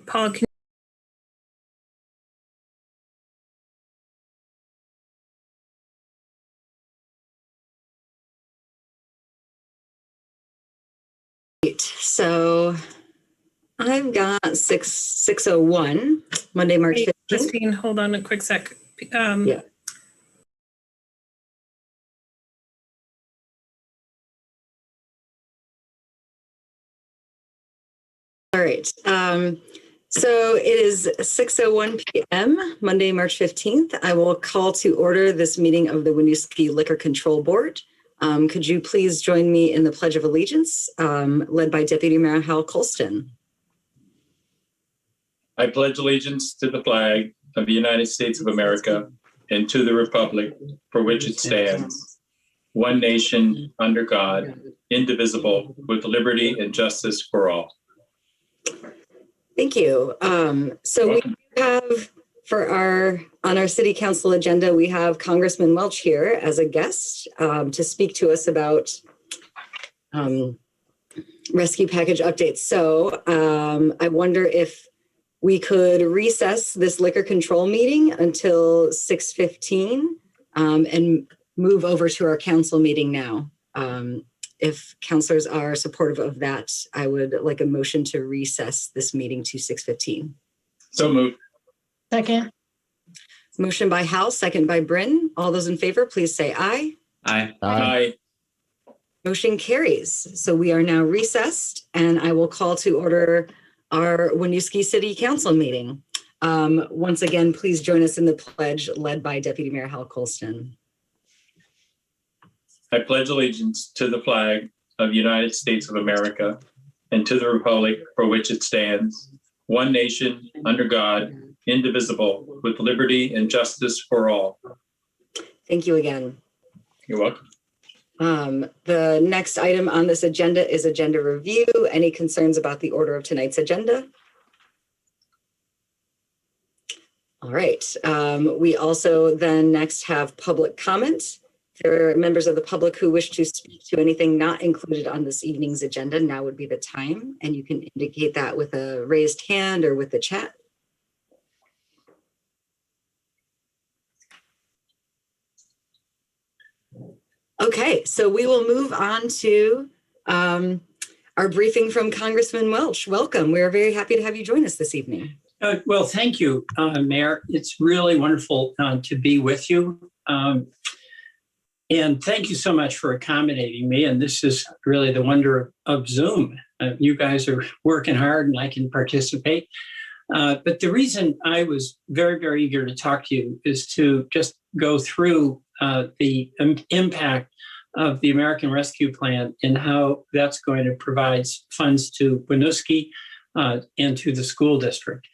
Paul, can So I've got 601, Monday, March 15th. Christine, hold on a quick sec. Yeah. All right. So it is 6:01 p.m., Monday, March 15th. I will call to order this meeting of the Winooski Liquor Control Board. Could you please join me in the Pledge of Allegiance, led by Deputy Mayor Hal Colston? I pledge allegiance to the flag of the United States of America and to the republic for which it stands, one nation, under God, indivisible, with liberty and justice for all. Thank you. So we have on our city council agenda, we have Congressman Welch here as a guest to speak to us about rescue package updates. So I wonder if we could recess this liquor control meeting until 6:15 and move over to our council meeting now. If councilors are supportive of that, I would like a motion to recess this meeting to 6:15. So moved. Second. Motion by Hal, second by Bryn. All those in favor, please say aye. Aye. Aye. Motion carries. So we are now recessed, and I will call to order our Winooski City Council meeting. Once again, please join us in the pledge led by Deputy Mayor Hal Colston. I pledge allegiance to the flag of the United States of America and to the republic for which it stands, one nation, under God, indivisible, with liberty and justice for all. Thank you again. You're welcome. The next item on this agenda is agenda review. Any concerns about the order of tonight's agenda? All right. We also then next have public comment. If there are members of the public who wish to speak to anything not included on this evening's agenda, now would be the time. And you can indicate that with a raised hand or with the chat. Okay, so we will move on to our briefing from Congressman Welch. Welcome. We are very happy to have you join us this evening. Well, thank you, Mayor. It's really wonderful to be with you. And thank you so much for accommodating me. And this is really the wonder of Zoom. You guys are working hard and I can participate. But the reason I was very, very eager to talk to you is to just go through the impact of the American Rescue Plan and how that's going to provide funds to Winooski and to the school district.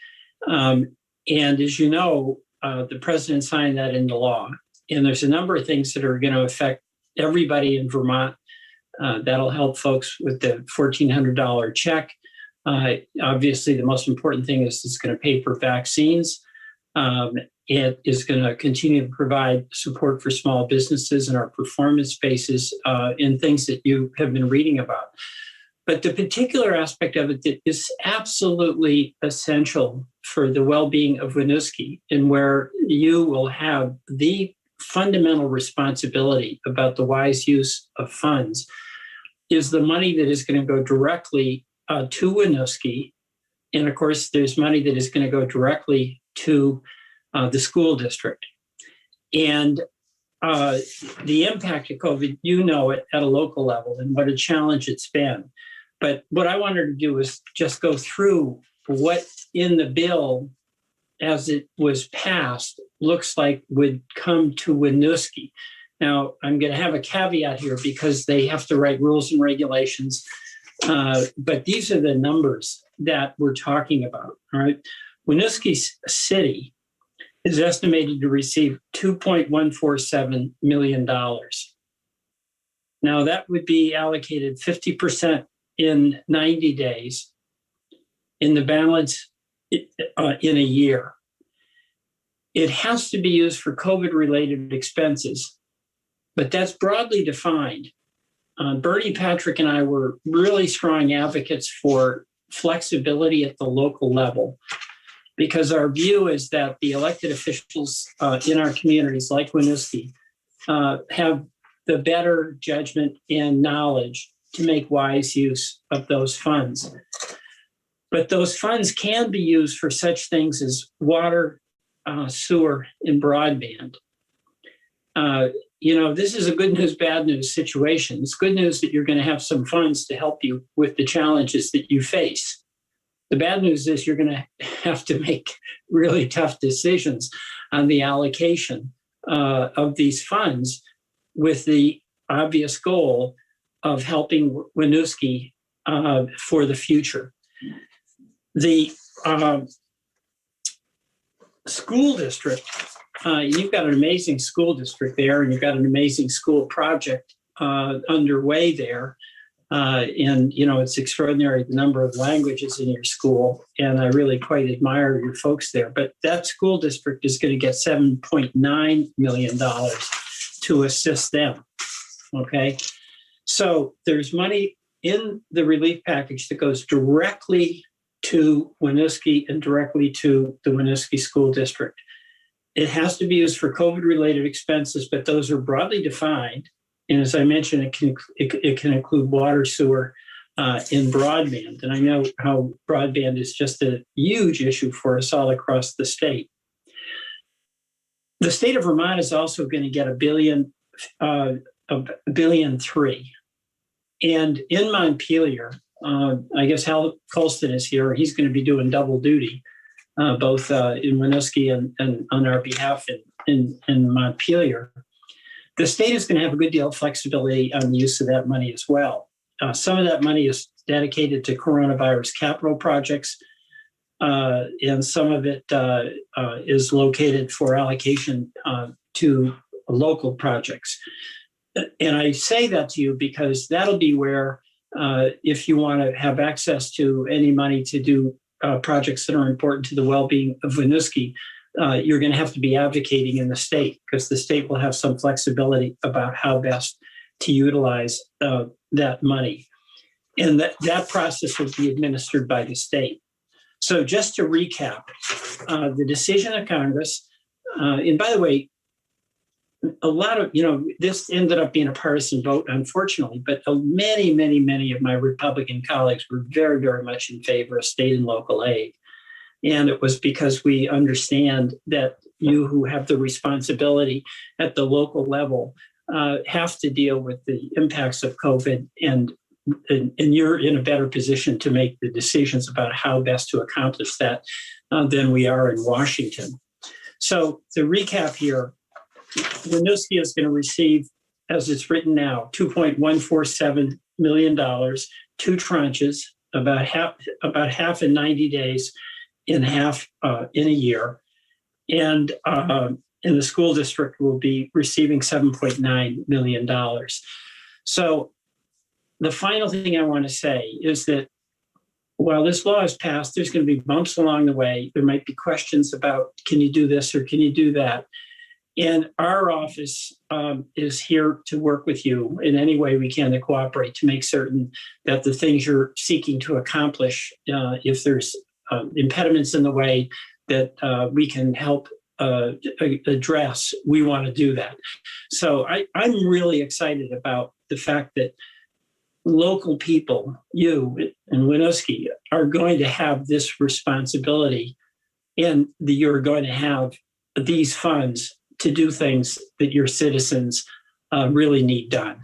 And as you know, the president signed that into law. And there's a number of things that are going to affect everybody in Vermont. That'll help folks with the $1,400 check. Obviously, the most important thing is it's going to pay for vaccines. It is going to continue to provide support for small businesses and our performance spaces and things that you have been reading about. But the particular aspect of it that is absolutely essential for the well-being of Winooski, and where you will have the fundamental responsibility about the wise use of funds, is the money that is going to go directly to Winooski. And of course, there's money that is going to go directly to the school district. And the impact of COVID, you know it at a local level and what a challenge it's been. But what I wanted to do was just go through what in the bill as it was passed looks like would come to Winooski. Now, I'm going to have a caveat here because they have to write rules and regulations. But these are the numbers that we're talking about. All right. Winooski City is estimated to receive $2.147 million. Now, that would be allocated 50% in 90 days, in the balance in a year. It has to be used for COVID-related expenses, but that's broadly defined. Bernie Patrick and I were really strong advocates for flexibility at the local level, because our view is that the elected officials in our communities, like Winooski, have the better judgment and knowledge to make wise use of those funds. But those funds can be used for such things as water, sewer, and broadband. This is a good news, bad news situation. It's good news that you're going to have some funds to help you with the challenges that you face. The bad news is you're going to have to make really tough decisions on the allocation of these funds, with the obvious goal of helping Winooski for the future. The school district, you've got an amazing school district there, and you've got an amazing school project underway there. And it's extraordinary the number of languages in your school, and I really quite admire your folks there. But that school district is going to get $7.9 million to assist them. Okay, so there's money in the relief package that goes directly to Winooski and directly to the Winooski School District. It has to be used for COVID-related expenses, but those are broadly defined. And as I mentioned, it can include water, sewer, and broadband. And I know how broadband is just a huge issue for us all across the state. The state of Vermont is also going to get $1.3 billion. And in Montpelier, I guess Hal Colston is here. He's going to be doing double duty, both in Winooski and on our behalf in Montpelier. The state is going to have a good deal of flexibility on the use of that money as well. Some of that money is dedicated to coronavirus capital projects, and some of it is located for allocation to local projects. And I say that to you because that'll be where, if you want to have access to any money to do projects that are important to the well-being of Winooski, you're going to have to be advocating in the state, because the state will have some flexibility about how best to utilize that money. And that process will be administered by the state. So just to recap, the decision of Congress, and by the way, a lot of, this ended up being a partisan vote, unfortunately, but many of my Republican colleagues were very, very much in favor of state and local aid. And it was because we understand that you who have the responsibility at the local level have to deal with the impacts of COVID, and you're in a better position to make the decisions about how best to accomplish that than we are in Washington. So to recap here, Winooski is going to receive, as it's written now, $2.147 million, 2 tranches, about half in 90 days, and half in a year. And the school district will be receiving $7.9 million. So the final thing I want to say is that while this law is passed, there's going to be bumps along the way. There might be questions about, can you do this or can you do that? And our office is here to work with you in any way we can to cooperate, to make certain that the things you're seeking to accomplish, if there's impediments in the way, that we can help address, we want to do that. So I'm really excited about the fact that local people, you and Winooski, are going to have this responsibility, and that you're going to have these funds to do things that your citizens really need done.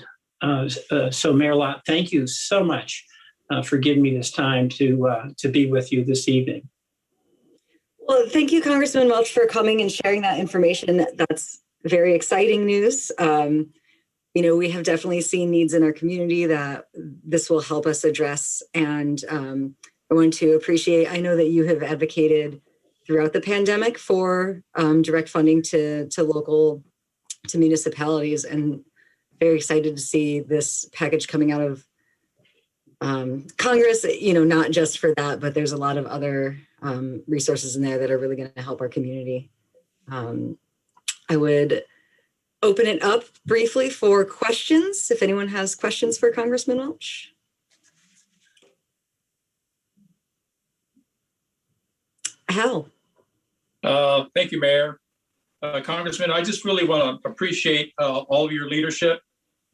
So Mayor Lott, thank you so much for giving me this time to be with you this evening. Well, thank you, Congressman Welch, for coming and sharing that information. That's very exciting news. We have definitely seen needs in our community that this will help us address. And I want to appreciate, I know that you have advocated throughout the pandemic for direct funding to municipalities, and very excited to see this package coming out of Congress, not just for that, but there's a lot of other resources in there that are really going to help our community. I would open it up briefly for questions, if anyone has questions for Congressman Welch. Hal. Thank you, Mayor. Congressman, I just really want to appreciate all of your leadership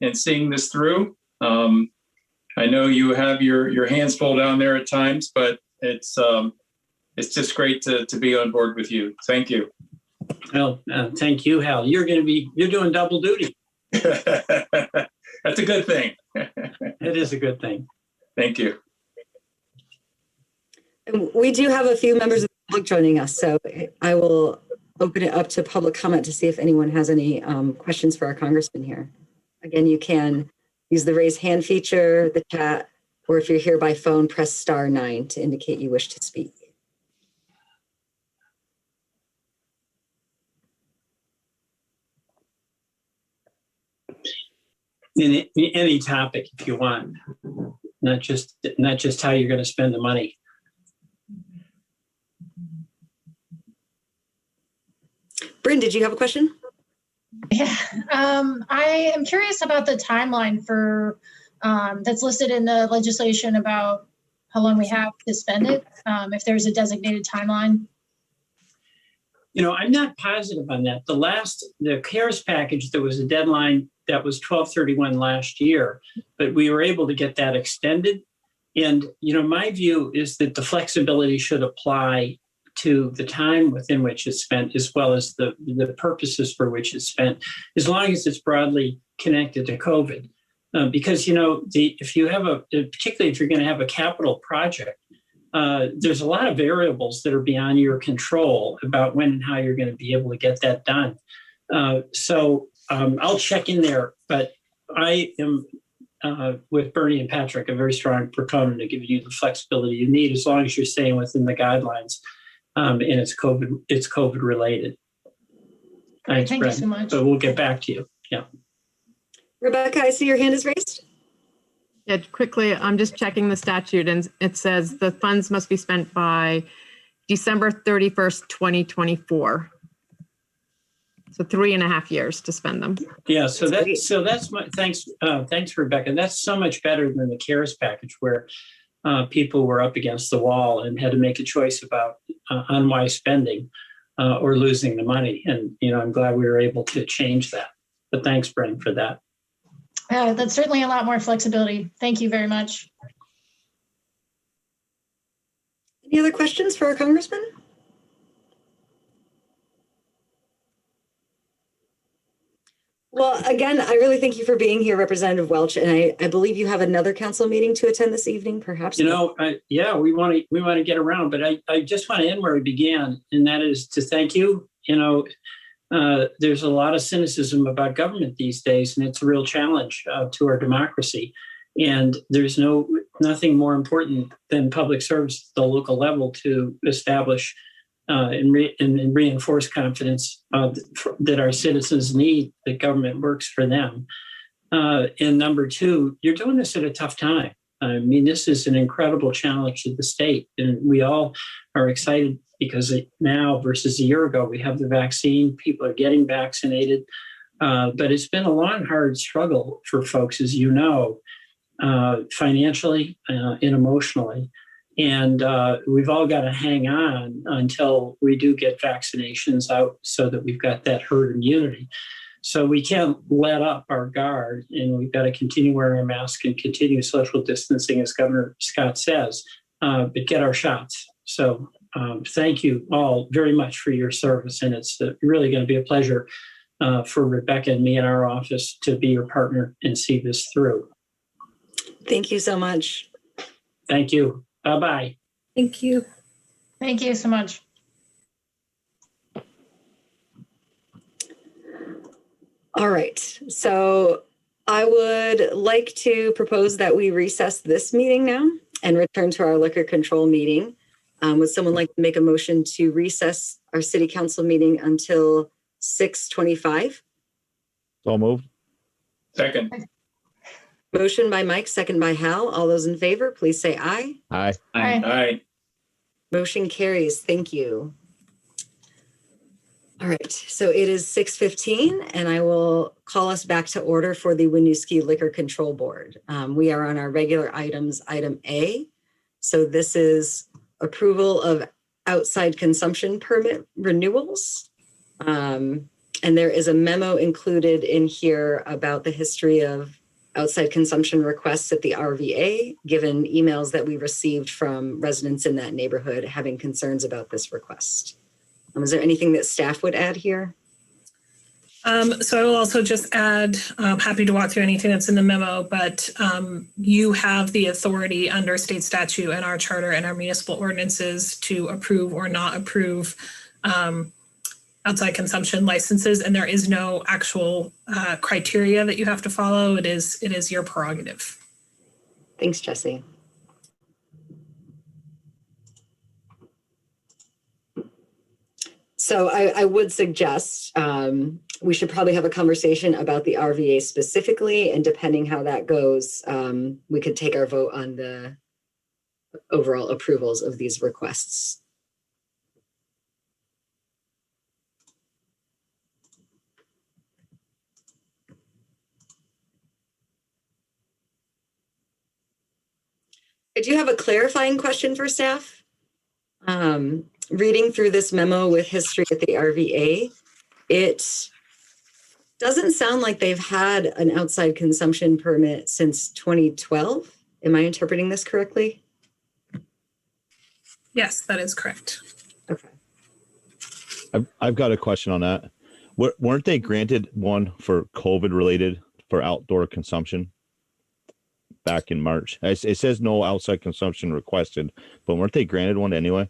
in seeing this through. I know you have your hands full down there at times, but it's just great to be on board with you. Thank you. Well, thank you, Hal. You're doing double duty. That's a good thing. It is a good thing. Thank you. We do have a few members of the public joining us, so I will open it up to public comment to see if anyone has any questions for our congressman here. Again, you can use the raise hand feature, the chat, or if you're here by phone, press *9 to indicate you wish to speak. In any topic, if you want, not just how you're going to spend the money. Bryn, did you have a question? Yeah, I am curious about the timeline for that's listed in the legislation about how long we have to spend it, if there's a designated timeline. You know, I'm not positive on that. The CARES package, there was a deadline that was 12/31 last year, but we were able to get that extended. And, you know, my view is that the flexibility should apply to the time within which it's spent, as well as the purposes for which it's spent, as long as it's broadly connected to COVID. Because, you know, if you have particularly if you're going to have a capital project, there's a lot of variables that are beyond your control about when and how you're going to be able to get that done. So I'll check in there, but I am, with Bernie and Patrick, a very strong proponent of giving you the flexibility you need, as long as you're staying within the guidelines, and it's COVID related. Great, thank you so much. So we'll get back to you. Yeah. Rebecca, I see your hand is raised. Yeah, quickly, I'm just checking the statute, and it says the funds must be spent by December 31st, 2024. So 3.5 years to spend them. Yeah, that's my thanks, Rebecca. That's so much better than the CARES package, where people were up against the wall and had to make a choice about unwise spending or losing the money. And you know, I'm glad we were able to change that. But thanks, Brent, for that. That's certainly a lot more flexibility. Thank you very much. Any other questions for our congressman? Well, again, I really thank you for being here, Representative Welch, and I believe you have another council meeting to attend this evening, perhaps. You know, yeah, we want to get around, but I just want to end where we began, and that is to thank you. You know, there's a lot of cynicism about government these days, and it's a real challenge to our democracy. And there's nothing more important than public service at the local level to establish and reinforce confidence that our citizens need that government works for them. And number two, you're doing this at a tough time. I mean, this is an incredible challenge to the state, and we all are excited because now versus a year ago, we have the vaccine, people are getting vaccinated, but it's been a long, hard struggle for folks, as you know, financially and emotionally. And we've all got to hang on until we do get vaccinations out so that we've got that herd immunity. So we can't let up our guard, and we've got to continue wearing our mask and continue social distancing, as Governor Scott says, but get our shots. So thank you all very much for your service. And it's really going to be a pleasure for Rebecca and me in our office to be your partner and see this through. Thank you so much. Thank you. Bye-bye. Thank you. Thank you so much. All right. So I would like to propose that we recess this meeting now and return to our liquor control meeting. Would someone like to make a motion to recess our city council meeting until 6:25? So moved. Second. Motion by Mike, second by Hal. All those in favor, please say aye. Aye. Aye. Aye. Motion carries. Thank you. All right, so it is 6:15, and I will call us back to order for the Winooski Liquor Control Board. We are on our regular items, item A. So this is approval of outside consumption permit renewals. And there is a memo included in here about the history of outside consumption requests at the RVA, given emails that we received from residents in that neighborhood having concerns about this request. Is there anything that staff would add here? So I will also just add, I'm happy to walk through anything that's in the memo, but you have the authority under state statute and our charter and our municipal ordinances to approve or not approve outside consumption licenses, and there is no actual criteria that you have to follow. It is your prerogative. Thanks, Jesse. So I would suggest we should probably have a conversation about the RVA specifically, and depending how that goes, we could take our vote on the overall approvals of these requests. I do have a clarifying question for staff. Reading through this memo with history at the RVA, it doesn't sound like they've had an outside consumption permit since 2012. Am I interpreting this correctly? Yes, that is correct. Okay. I've got a question on that. Weren't they granted one for COVID related for outdoor consumption back in March? It says no outside consumption requested, but weren't they granted one anyway?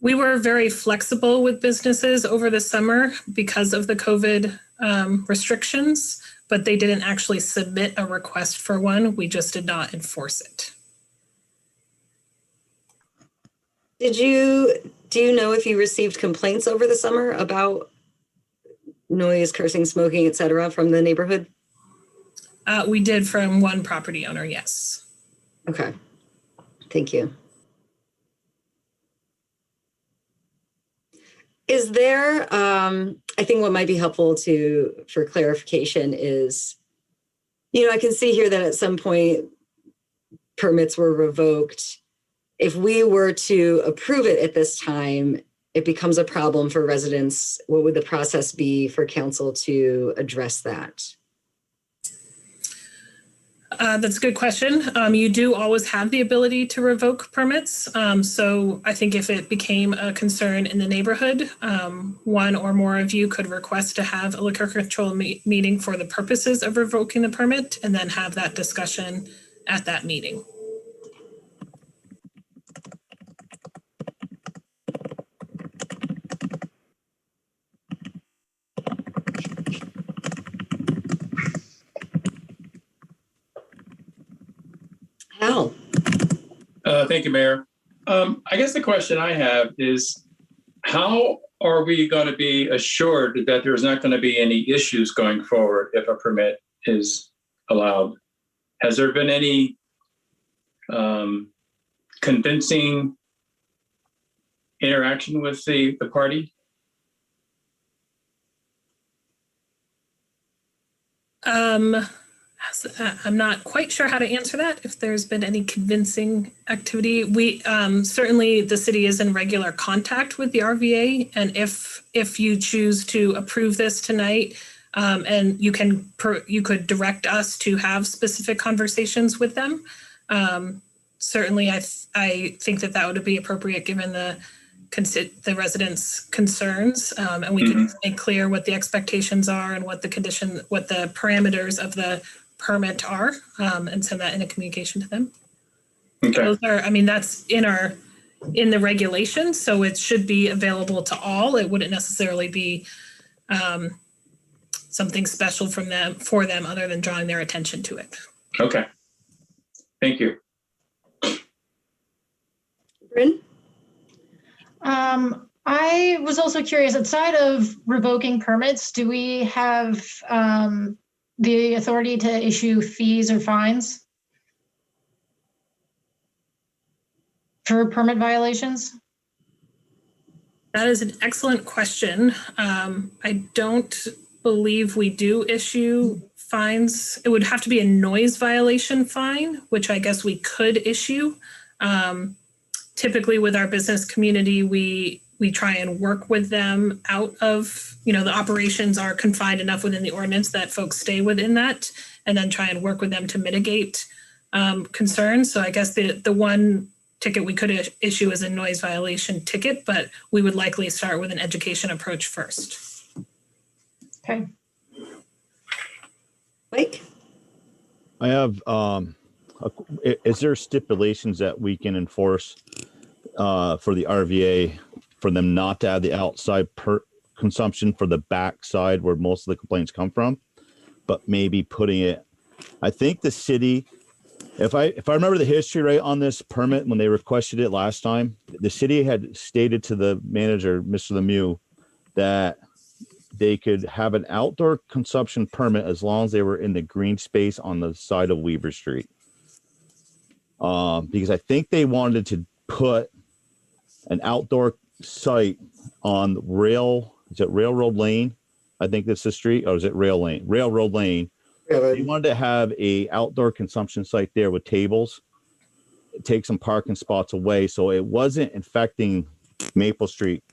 We were very flexible with businesses over the summer because of the COVID restrictions, but they didn't actually submit a request for one. We just did not enforce it. Do you know if you received complaints over the summer about noise, cursing, smoking, et cetera, from the neighborhood? We did from one property owner, yes. Okay, thank you. Is there, I think what might be helpful for clarification is, I can see here that at some point permits were revoked. If we were to approve it at this time, it becomes a problem for residents. What would the process be for council to address that? That's a good question. You do always have the ability to revoke permits. So I think if it became a concern in the neighborhood, one or more of you could request to have a liquor control meeting for the purposes of revoking the permit, and then have that discussion at that meeting. Hal? Thank you, Mayor. I guess the question I have is, how are we going to be assured that there's not going to be any issues going forward if a permit is allowed? Has there been any convincing interaction with the party? I'm not quite sure how to answer that, if there's been any convincing activity. We certainly, the city is in regular contact with the RVA, and if you choose to approve this tonight, and you could direct us to have specific conversations with them. Certainly, I think that would be appropriate given the residents' concerns, and we can make clear what the expectations are and what the parameters of the permit are, and send that in a communication to them. Okay. Those are, that's in the regulations, so it should be available to all. It wouldn't necessarily be something special for them other than drawing their attention to it. Okay. Thank you. Bryn? I was also curious, outside of revoking permits, do we have the authority to issue fees or fines for permit violations? That is an excellent question. I don't believe we do issue fines. It would have to be a noise violation fine, which I guess we could issue. typically with our business community, we try and work with them out of, the operations are confined enough within the ordinance that folks stay within that, and then try and work with them to mitigate concerns. So I guess the one ticket we could issue is a noise violation ticket, but we would likely start with an education approach first. Okay. Mike? I have, is there stipulations that we can enforce for the RVA for them not to have the outside consumption for the back side where most of the complaints come from, but maybe putting it, I think the city, if I remember the history right on this permit, when they requested it last time, the city had stated to the manager, Mr. Lemieux, that they could have an outdoor consumption permit as long as they were in the green space on the side of Weaver Street. Because I think they wanted to put an outdoor site on Railroad Lane? I think that's the street, or is it Railroad Lane. They wanted to have a outdoor consumption site there with tables, take some parking spots away, so it wasn't infecting Maple Street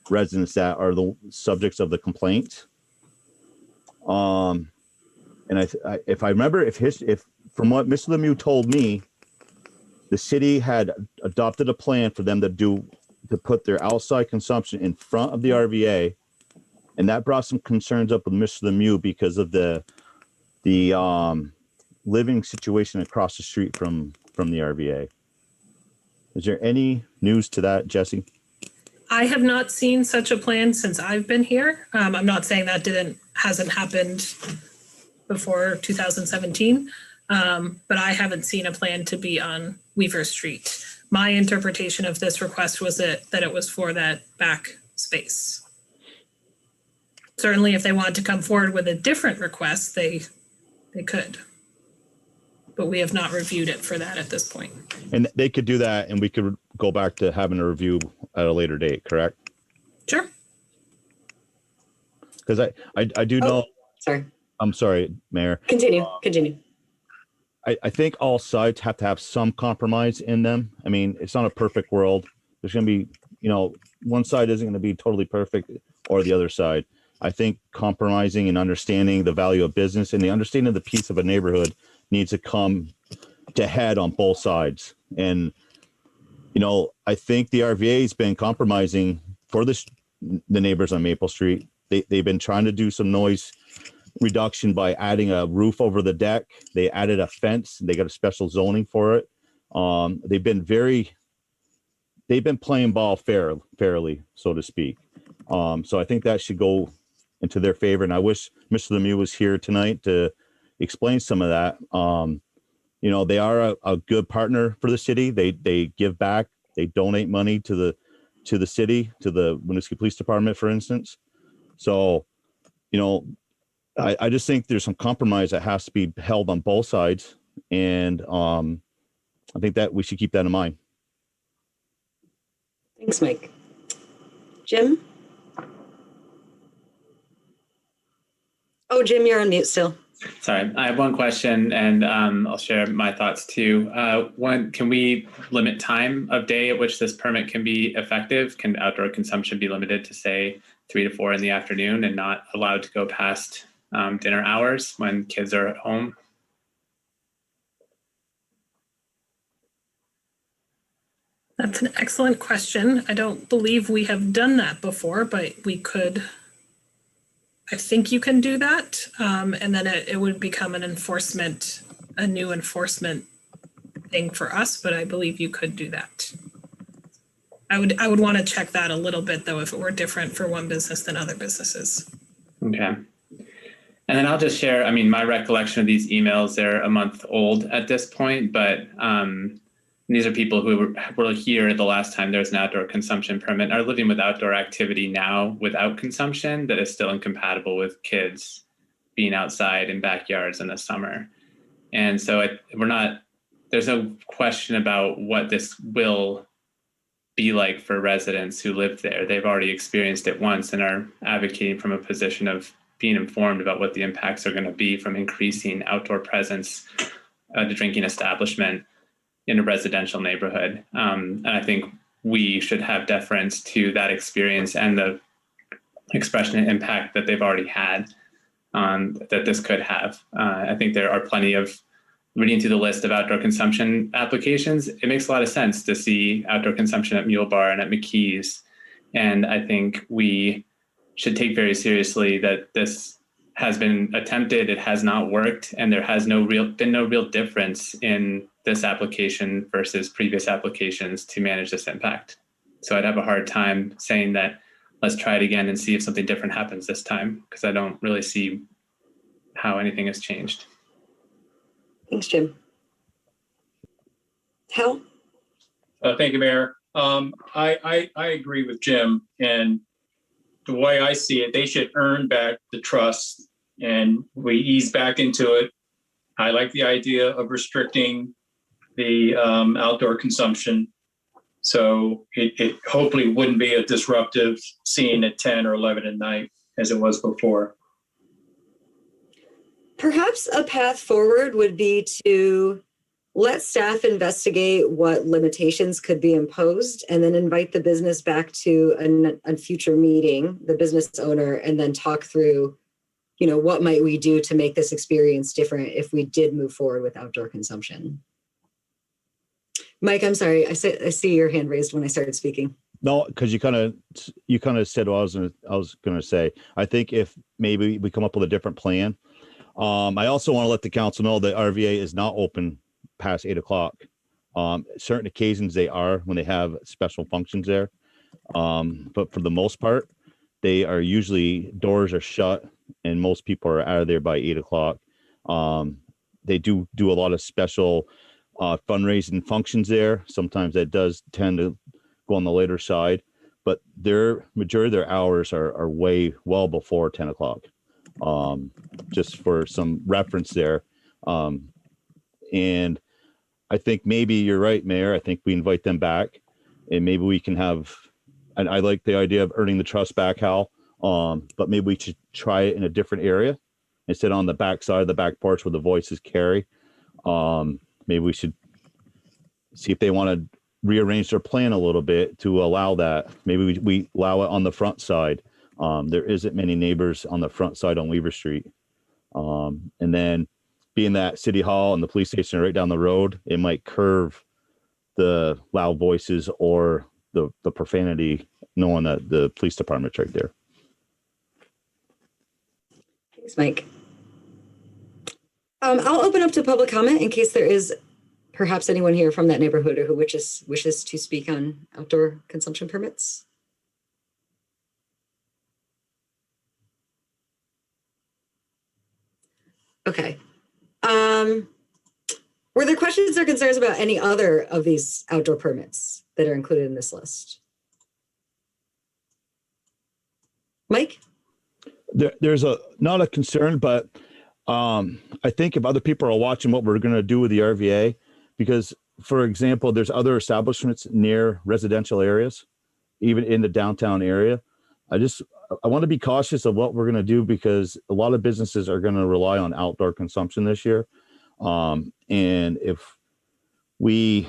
residents that are the subjects of the complaint. And if I remember, if from what Mr. Lemieux told me, the city had adopted a plan for them to put their outside consumption in front of the RVA, and that brought some concerns up with Mr. Lemieux because of the living situation across the street from the RVA. Is there any news to that, Jesse? I have not seen such a plan since I've been here. I'm not saying that hasn't happened before 2017, but I haven't seen a plan to be on Weaver Street. My interpretation of this request was that it was for that back space. Certainly, if they want to come forward with a different request, they could. But we have not reviewed it for that at this point. And they could do that, and we could go back to having a review at a later date, correct? Sure. Because I do know. Sorry. I'm sorry, Mayor. Continue. I think all sides have to have some compromise in them. I mean, it's not a perfect world. There's going to be, one side isn't going to be totally perfect, or the other side. I think compromising and understanding the value of business and the understanding of the peace of a neighborhood needs to come to head on both sides. And, I think the RVA has been compromising for the neighbors on Maple Street. They've been trying to do some noise reduction by adding a roof over the deck. They added a fence. They got a special zoning for it. They've been playing ball fairly, so to speak. So I think that should go into their favor. And I wish Mr. Lemieux was here tonight to explain some of that. They are a good partner for the city. They give back. They donate money to the city, to the Winooski Police Department, for instance. So, I just think there's some compromise that has to be held on both sides. And I think that we should keep that in mind. Thanks, Mike. Jim? Oh, Jim, you're on mute still. Sorry, I have one question, and I'll share my thoughts too. One, can we limit time of day at which this permit can be effective? Can outdoor consumption be limited to, say, 3 to 4 in the afternoon and not allowed to go past dinner hours when kids are at home? That's an excellent question. I don't believe we have done that before, but we could. I think you can do that. And then it would become a new enforcement thing for us, but I believe you could do that. I would want to check that a little bit though, if it were different for one business than other businesses. Okay. And then I'll just share, my recollection of these emails, they're a month old at this point, but these are people who were here the last time there was an outdoor consumption permit, are living with outdoor activity now without consumption that is still incompatible with kids being outside in backyards in the summer. And so there's no question about what this will be like for residents who live there. They've already experienced it once and are advocating from a position of being informed about what the impacts are going to be from increasing outdoor presence at the drinking establishment. in a residential neighborhood. And I think we should have deference to that experience and the expression and impact that they've already had that this could have. I think there are plenty of, reading through the list of outdoor consumption applications, it makes a lot of sense to see outdoor consumption at Mule Bar and at McKee's. And I think we should take very seriously that this has been attempted, it has not worked, and there has been no real difference in this application versus previous applications to manage this impact. So I'd have a hard time saying that let's try it again and see if something different happens this time, because I don't really see how anything has changed. Thanks, Jim. Hal? Thank you, Mayor. I agree with Jim, and the way I see it, they should earn back the trust and we ease back into it. I like the idea of restricting the outdoor consumption. So it hopefully wouldn't be a disruptive scene at 10 or 11 at night as it was before. Perhaps a path forward would be to let staff investigate what limitations could be imposed and then invite the business back to a future meeting, the business owner, and then talk through, what might we do to make this experience different if we did move forward with outdoor consumption. Mike, I'm sorry. I see your hand raised when I started speaking. No, because you kind of said what I was going to say. I think if maybe we come up with a different plan. I also want to let the council know that RVA is not open past 8 o'clock. Certain occasions they are when they have special functions there. But for the most part, doors are shut and most people are out of there by 8 o'clock. They do a lot of special fundraising functions there. Sometimes that does tend to go on the later side, but their majority of their hours are well before 10 o'clock. Just for some reference there. And I think maybe you're right, Mayor. I think we invite them back and maybe we can have, and I like the idea of earning the trust back, Hal. But maybe we should try it in a different area instead on the back side of the back porch where the voices carry. Maybe we should see if they want to rearrange their plan a little bit to allow that. Maybe we allow it on the front side. There isn't many neighbors on the front side on Weaver Street. And then being that City Hall and the police station are right down the road, it might curve the loud voices or the profanity, knowing that the police department's right there. Thanks, Mike. I'll open up to public comment in case there is perhaps anyone here from that neighborhood who wishes to speak on outdoor consumption permits. Okay. Were there questions or concerns about any other of these outdoor permits that are included in this list? Mike? There's not a concern, but I think if other people are watching what we're going to do with the RVA, because, for example, there's other establishments near residential areas, even in the downtown area. I want to be cautious of what we're going to do because a lot of businesses are going to rely on outdoor consumption this year. And if we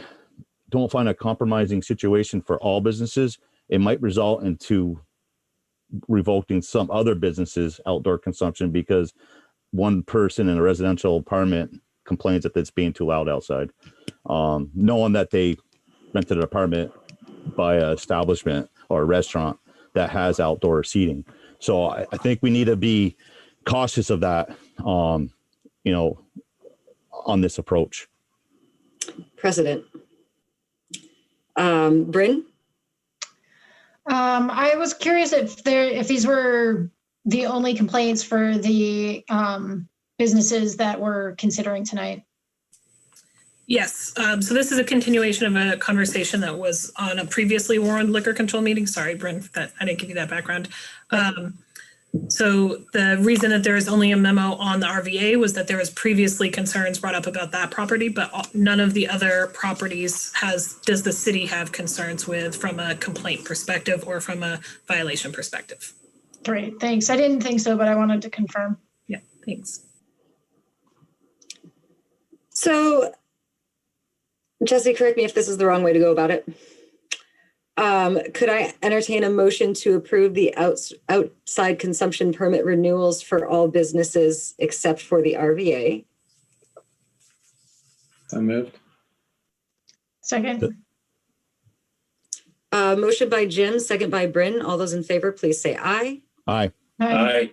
don't find a compromising situation for all businesses, it might result into revoking some other businesses' outdoor consumption because one person in a residential apartment complains that it's being too loud outside, knowing that they rented an apartment by an establishment or a restaurant that has outdoor seating. So I think we need to be cautious of that, on this approach. President. Bryn? I was curious if these were the only complaints for the businesses that we're considering tonight. Yes. So this is a continuation of a conversation that was on a previously warned liquor control meeting. Sorry, Bryn, that I didn't give you that background. So the reason that there is only a memo on the RVA was that there was previously concerns brought up about that property, but none of the other properties does the city have concerns with from a complaint perspective or from a violation perspective. Great, thanks. I didn't think so, but I wanted to confirm. Yeah, thanks. So Jesse, correct me if this is the wrong way to go about it. Could I entertain a motion to approve the outside consumption permit renewals for all businesses except for the RVA? So moved. Second. Motion by Jim, second by Bryn. All those in favor, please say aye. Aye. Aye.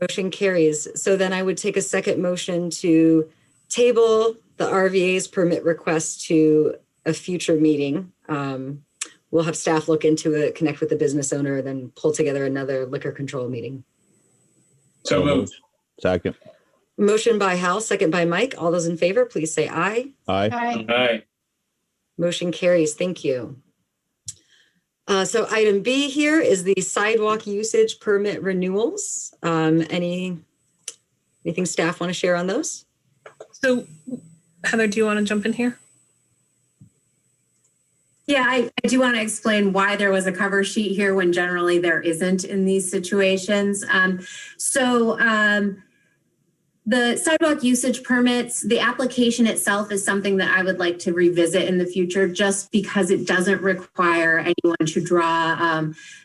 Motion carries. So then I would take a second motion to table the RVA's permit request to a future meeting. We'll have staff look into it, connect with the business owner, then pull together another liquor control meeting. So moved. Second. Motion by Hal, second by Mike. All those in favor, please say aye. Aye. Aye. Aye. Motion carries. Thank you. So item B here is the sidewalk usage permit renewals. Anything staff want to share on those? So Heather, do you want to jump in here? Yeah, I do want to explain why there was a cover sheet here when generally there isn't in these situations. The sidewalk usage permits, the application itself is something that I would like to revisit in the future just because it doesn't require anyone to draw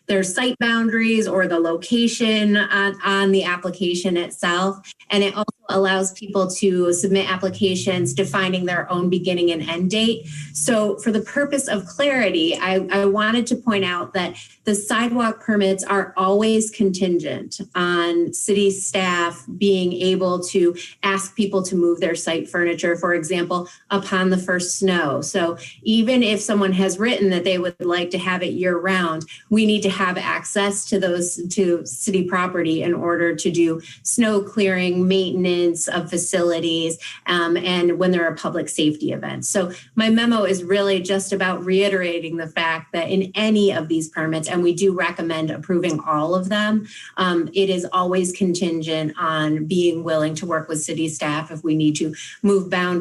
their site boundaries or the location on the application itself. And it also allows people to submit applications defining their own beginning and end date. So for the purpose of clarity, I wanted to point out that the sidewalk permits are always contingent on city staff being able to ask people to move their site furniture, for example, upon the first snow. So even if someone has written that they would like to have it year round, we need to have access to city property in order to do snow clearing, maintenance of facilities, and when there are public safety events. So my memo is really just about reiterating the fact that in any of these permits, and we do recommend approving all of them, it is always contingent on being willing to work with city staff if we need to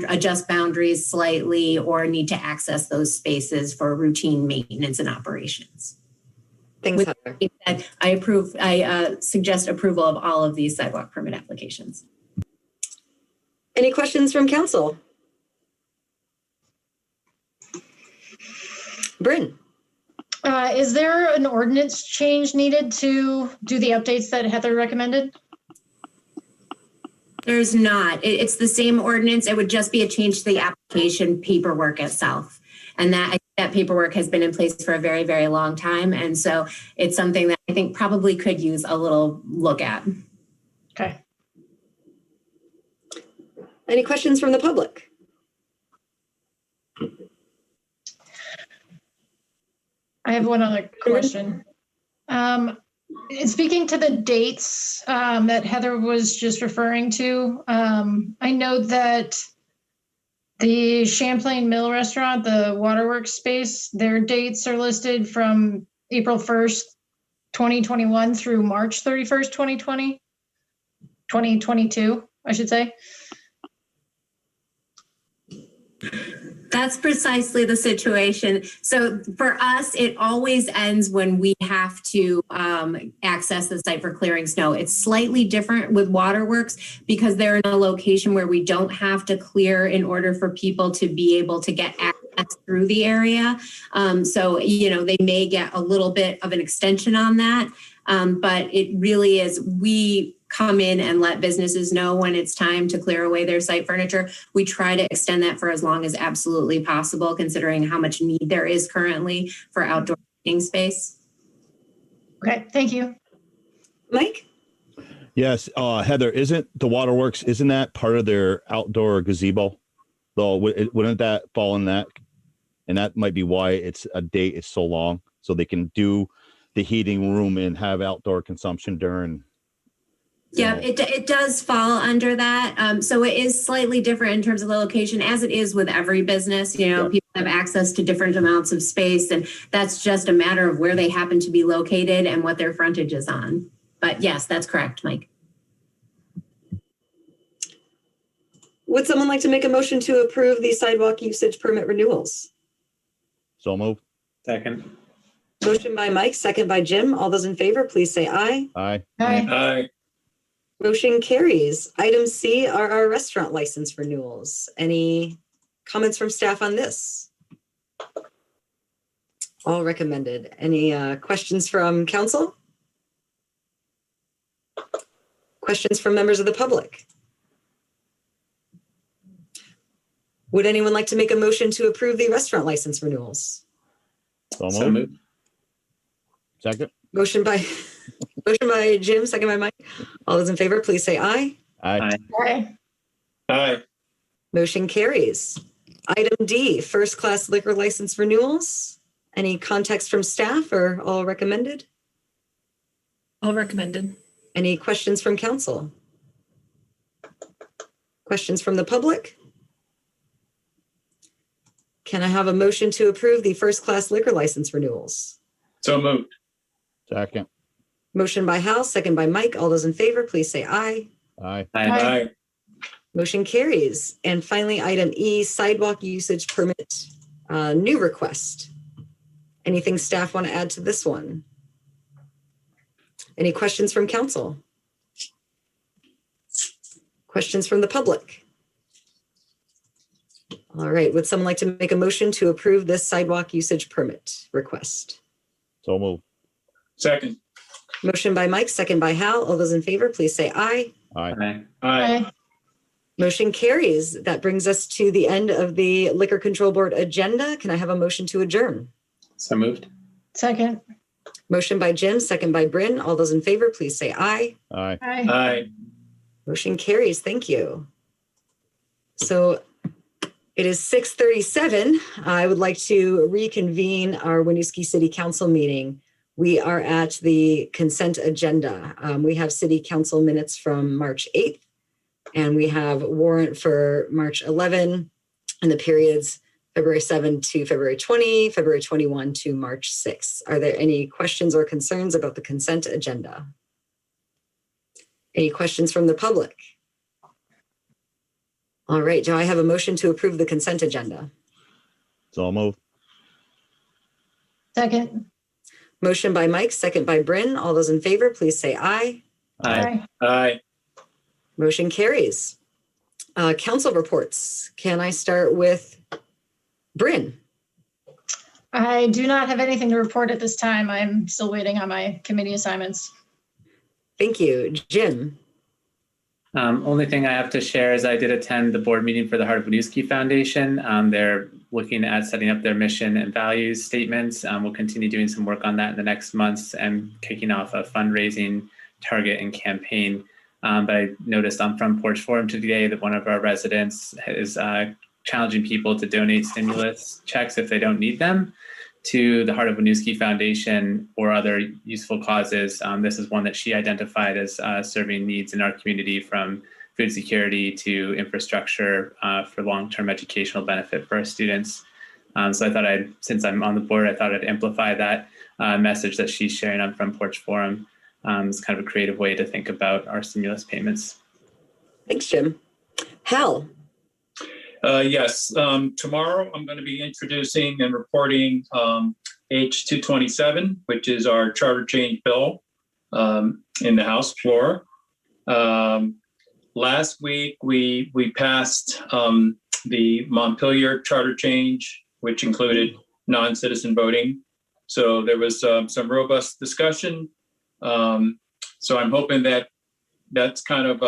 adjust boundaries slightly or need to access those spaces for routine maintenance and operations. Thanks, Heather. I suggest approval of all of these sidewalk permit applications. Any questions from council? Bryn. Is there an ordinance change needed to do the updates that Heather recommended? There's not. It's the same ordinance. It would just be a change to the application paperwork itself. And that paperwork has been in place for a very, very long time. And so it's something that I think probably could use a little look at. Okay. Any questions from the public? I have one other question. Speaking to the dates that Heather was just referring to, I know that the Champlain Mill Restaurant, the Waterworks space, their dates are listed from April 1st, 2021 through March 31st, 2022, I should say. That's precisely the situation. So for us, it always ends when we have to access the site for clearing snow. It's slightly different with Waterworks because they're in a location where we don't have to clear in order for people to be able to get access through the area. So, they may get a little bit of an extension on that. But it really is, we come in and let businesses know when it's time to clear away their site furniture. We try to extend that for as long as absolutely possible, considering how much need there is currently for outdoor eating space. Okay, thank you. Mike? Yes, Heather, isn't the Waterworks, isn't that part of their outdoor gazebo? Though, wouldn't that fall in that? And that might be why it's so long, so they can do the heating room and have outdoor consumption during. Yeah, it does fall under that. So it is slightly different in terms of the location, as it is with every business. People have access to different amounts of space, and that's just a matter of where they happen to be located and what their frontage is on. But yes, that's correct, Mike. Would someone like to make a motion to approve the sidewalk usage permit renewals? So moved. Second. Motion by Mike, second by Jim. All those in favor, please say aye. Aye. Aye. Aye. Motion carries. Item C are our restaurant license renewals. Any comments from staff on this? All recommended. Any questions from council? Questions from members of the public? Would anyone like to make a motion to approve the restaurant license renewals? So So moved. moved. Second. Motion by Jim, second by Mike. All those in favor, please say aye. Aye. Aye. Aye. Aye. Motion carries. Item D, first class liquor license renewals. Any context from staff or all recommended? All recommended. Any questions from council? Questions from the public? Can I have a motion to approve the first class liquor license renewals? So moved. Second. Motion by Hal, second by Mike. All those in favor, please say aye. Aye. Aye. Aye. Motion carries. And finally, item E, sidewalk usage permit, new request. Anything staff want to add to this one? Any questions from council? Questions from the public? All right, would someone like to make a motion to approve this sidewalk usage permit request? So moved. Second. Motion by Mike, second by Hal. All those in favor, please say aye. Aye. Aye. Aye. Aye. Motion carries. That brings us to the end of the Liquor Control Board agenda. Can I have a motion to adjourn? So moved. Second. Motion by Jim, second by Bryn. All those in favor, please say aye. Aye. Aye. Aye. Motion carries. Thank you. So it is 6:37. I would like to reconvene our Winooski City Council meeting. We are at the consent agenda. We have City Council minutes from March 8th, and we have warrant for March 11, and the periods February 7 to February 20, February 21 to March 6. Are there any questions or concerns about the consent agenda? Any questions from the public? All right, do I have a motion to approve the consent agenda? So moved. Second. Motion by Mike, second by Bryn. All those in favor, please say aye. Aye. Aye. Motion carries. Council reports. Can I start with Bryn? I do not have anything to report at this time. I'm still waiting on my committee assignments. Thank you. Jim? Only thing I have to share is I did attend the board meeting for the Heart of Winooski Foundation. They're looking at setting up their mission and values statements. We'll continue doing some work on that in the next months and kicking off a fundraising target and campaign. But I noticed on Front Porch Forum today that one of our residents is challenging people to donate stimulus checks if they don't need them to the Heart of Winooski Foundation or other useful causes. This is one that she identified as serving needs in our community, from food security to infrastructure for long-term educational benefit for our students. So I thought since I'm on the board, I thought I'd amplify that message that she's sharing on Front Porch Forum. It's kind of a creative way to think about our stimulus payments. Thanks, Jim. Hal? Yes, tomorrow I'm going to be introducing and reporting H227, which is our charter change bill in the House floor. Last week, we passed the Montpelier charter change, which included non-citizen voting. So there was some robust discussion. So I'm hoping that that's kind of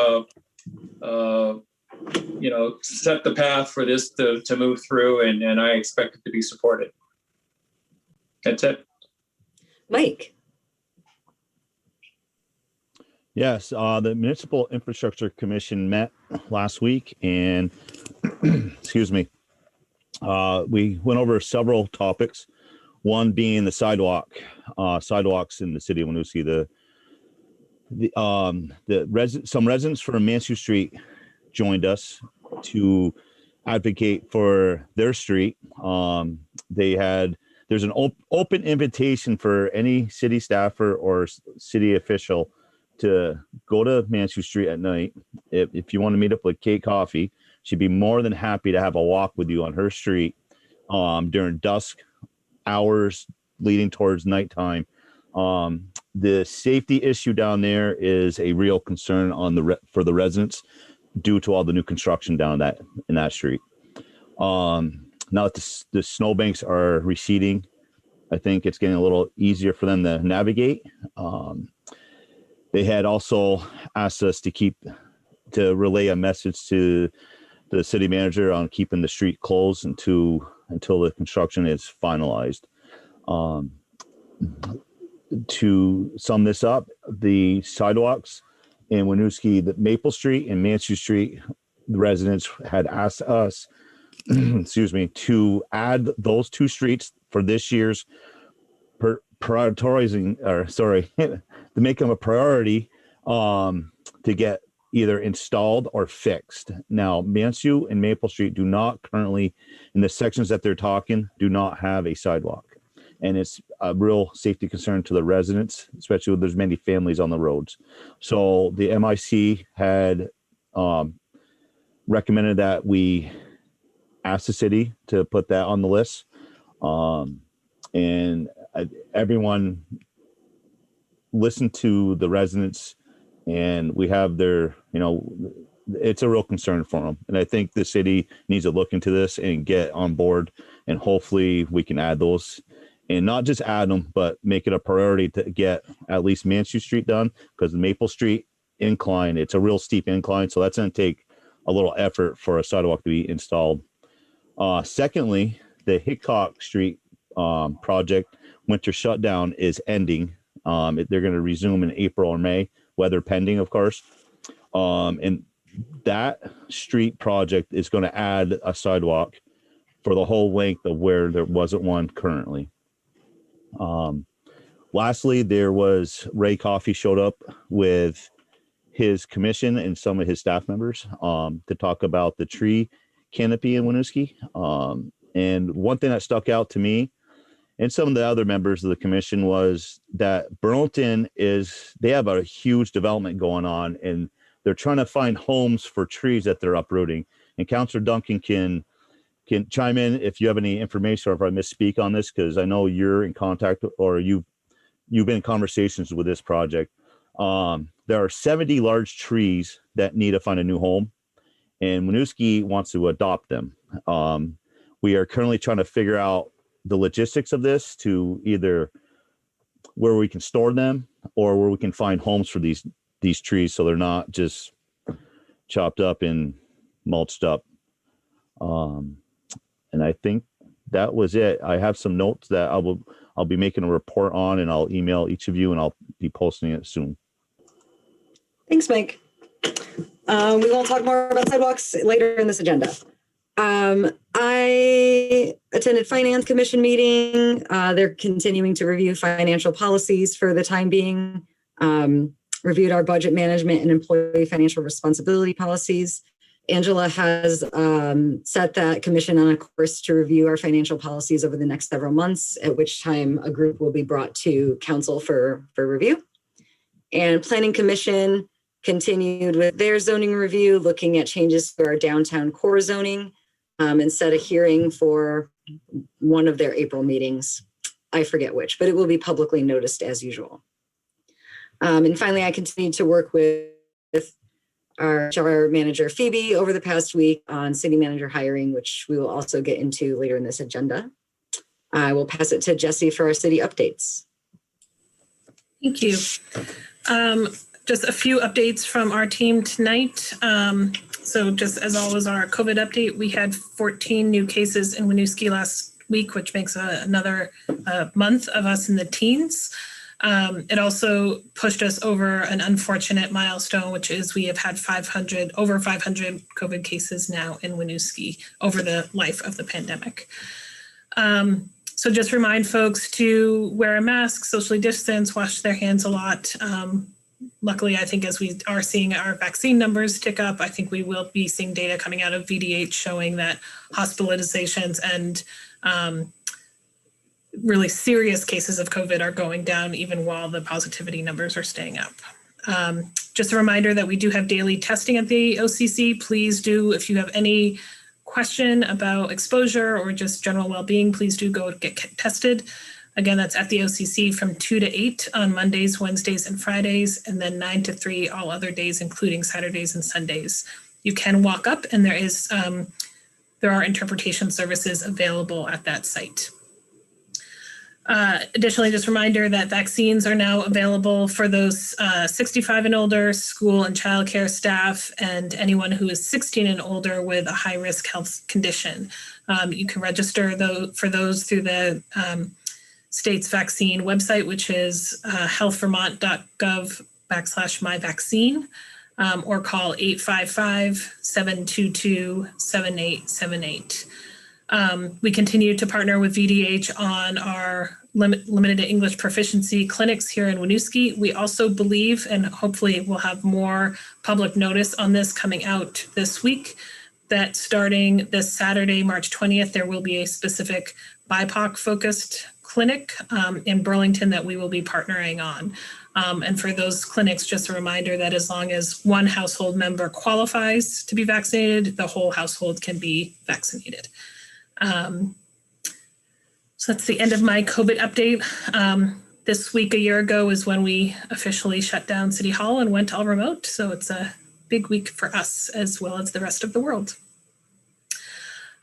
set the path for this to move through, and I expect it to be supported. That's it. Mike? Yes, the Municipal Infrastructure Commission met last week, and excuse me, we went over several topics. One being the sidewalks in the city of Winooski. Some residents from Mansfield Street joined us to advocate for their street. There's an open invitation for any city staffer or city official to go to Mansfield Street at night. If you want to meet up with Kate Coffee, she'd be more than happy to have a walk with you on her street during dusk hours leading towards nighttime. The safety issue down there is a real concern for the residents due to all the new construction down in that street. Now that the snowbanks are receding, I think it's getting a little easier for them to navigate. They had also asked us to relay a message to the city manager on keeping the street closed until the construction is finalized. To sum this up, the sidewalks in Winooski, the Maple Street and Mansfield Street, the residents had asked us, excuse me, to add those two streets for this year's to make them a priority to get either installed or fixed. Now, Mansfield and Maple Street do not currently, in the sections that they're talking, do not have a sidewalk. And it's a real safety concern to the residents, especially when there's many families on the roads. So the MIC had recommended that we ask the city to put that on the list. And everyone listened to the residents, and we have their, it's a real concern for them. And I think the city needs to look into this and get on board, and hopefully we can add those, and not just add them, but make it a priority to get at least Mansfield Street done, because the Maple Street incline, it's a real steep incline. So that's going to take a little effort for a sidewalk to be installed. Secondly, the Hickok Street project winter shutdown is ending. They're going to resume in April or May, weather pending, of course. And that street project is going to add a sidewalk for the whole length of where there wasn't one currently. Lastly, there was Ray Coffey showed up with his commission and some of his staff members to talk about the tree canopy in Winooski. And one thing that stuck out to me and some of the other members of the commission was that Burlington they have a huge development going on, and they're trying to find homes for trees that they're uprooting. And Councillor Duncan can chime in if you have any information or if I misspeak on this, because I know you're in contact or you've been in conversations with this project. There are 70 large trees that need to find a new home, and Winooski wants to adopt them. We are currently trying to figure out the logistics of this, to either where we can store them or where we can find homes for these trees, so they're not just chopped up and mulched up. And I think that was it. I have some notes that I'll be making a report on, and I'll email each of you, and I'll be posting it soon. Thanks, Mike. We will talk more about sidewalks later in this agenda. I attended Finance Commission meeting. They're continuing to review financial policies for the time being, reviewed our budget management and employee financial responsibility policies. Angela has set that commission on a course to review our financial policies over the next several months, at which time a group will be brought to council for review. And Planning Commission continued with their zoning review, looking at changes to our downtown core zoning, and set a hearing for one of their April meetings. I forget which, but it will be publicly noticed as usual. And finally, I continued to work with our HR manager, Phoebe, over the past week on city manager hiring, which we will also get into later in this agenda. I will pass it to Jesse for our city updates. Thank you. Just a few updates from our team tonight. So just as always, our COVID update, we had 14 new cases in Winooski last week, which makes another month of us in the teens. It also pushed us over an unfortunate milestone, which is we have had over 500 COVID cases now in Winooski over the life of the pandemic. So just remind folks to wear a mask, socially distance, wash their hands a lot. Luckily, I think as we are seeing our vaccine numbers tick up, I think we will be seeing data coming out of VDH showing that hospitalizations and really serious cases of COVID are going down even while the positivity numbers are staying up. Just a reminder that we do have daily testing at the OCC. Please do, if you have any question about exposure or just general well-being, please do go get tested. Again, that's at the OCC from 2 to 8 on Mondays, Wednesdays, and Fridays, and then 9 to 3 all other days, including Saturdays and Sundays. You can walk up, and there is there are interpretation services available at that site. Additionally, just a reminder that vaccines are now available for those 65 and older, school and childcare staff, and anyone who is 16 and older with a high-risk health condition. You can register for those through the state's vaccine website, which is healthvermont.gov/myvaccine, or call 855-722-7878. We continue to partner with VDH on our limited English proficiency clinics here in Winooski. We also believe, and hopefully we'll have more public notice on this coming out this week, that starting this Saturday, March 20th, there will be a specific BIPOC focused clinic in Burlington that we will be partnering on. And for those clinics, just a reminder that as long as one household member qualifies to be vaccinated, the whole household can be vaccinated. So that's the end of my COVID update. This week, a year ago, is when we officially shut down City Hall and went all remote. So it's a big week for us as well as the rest of the world.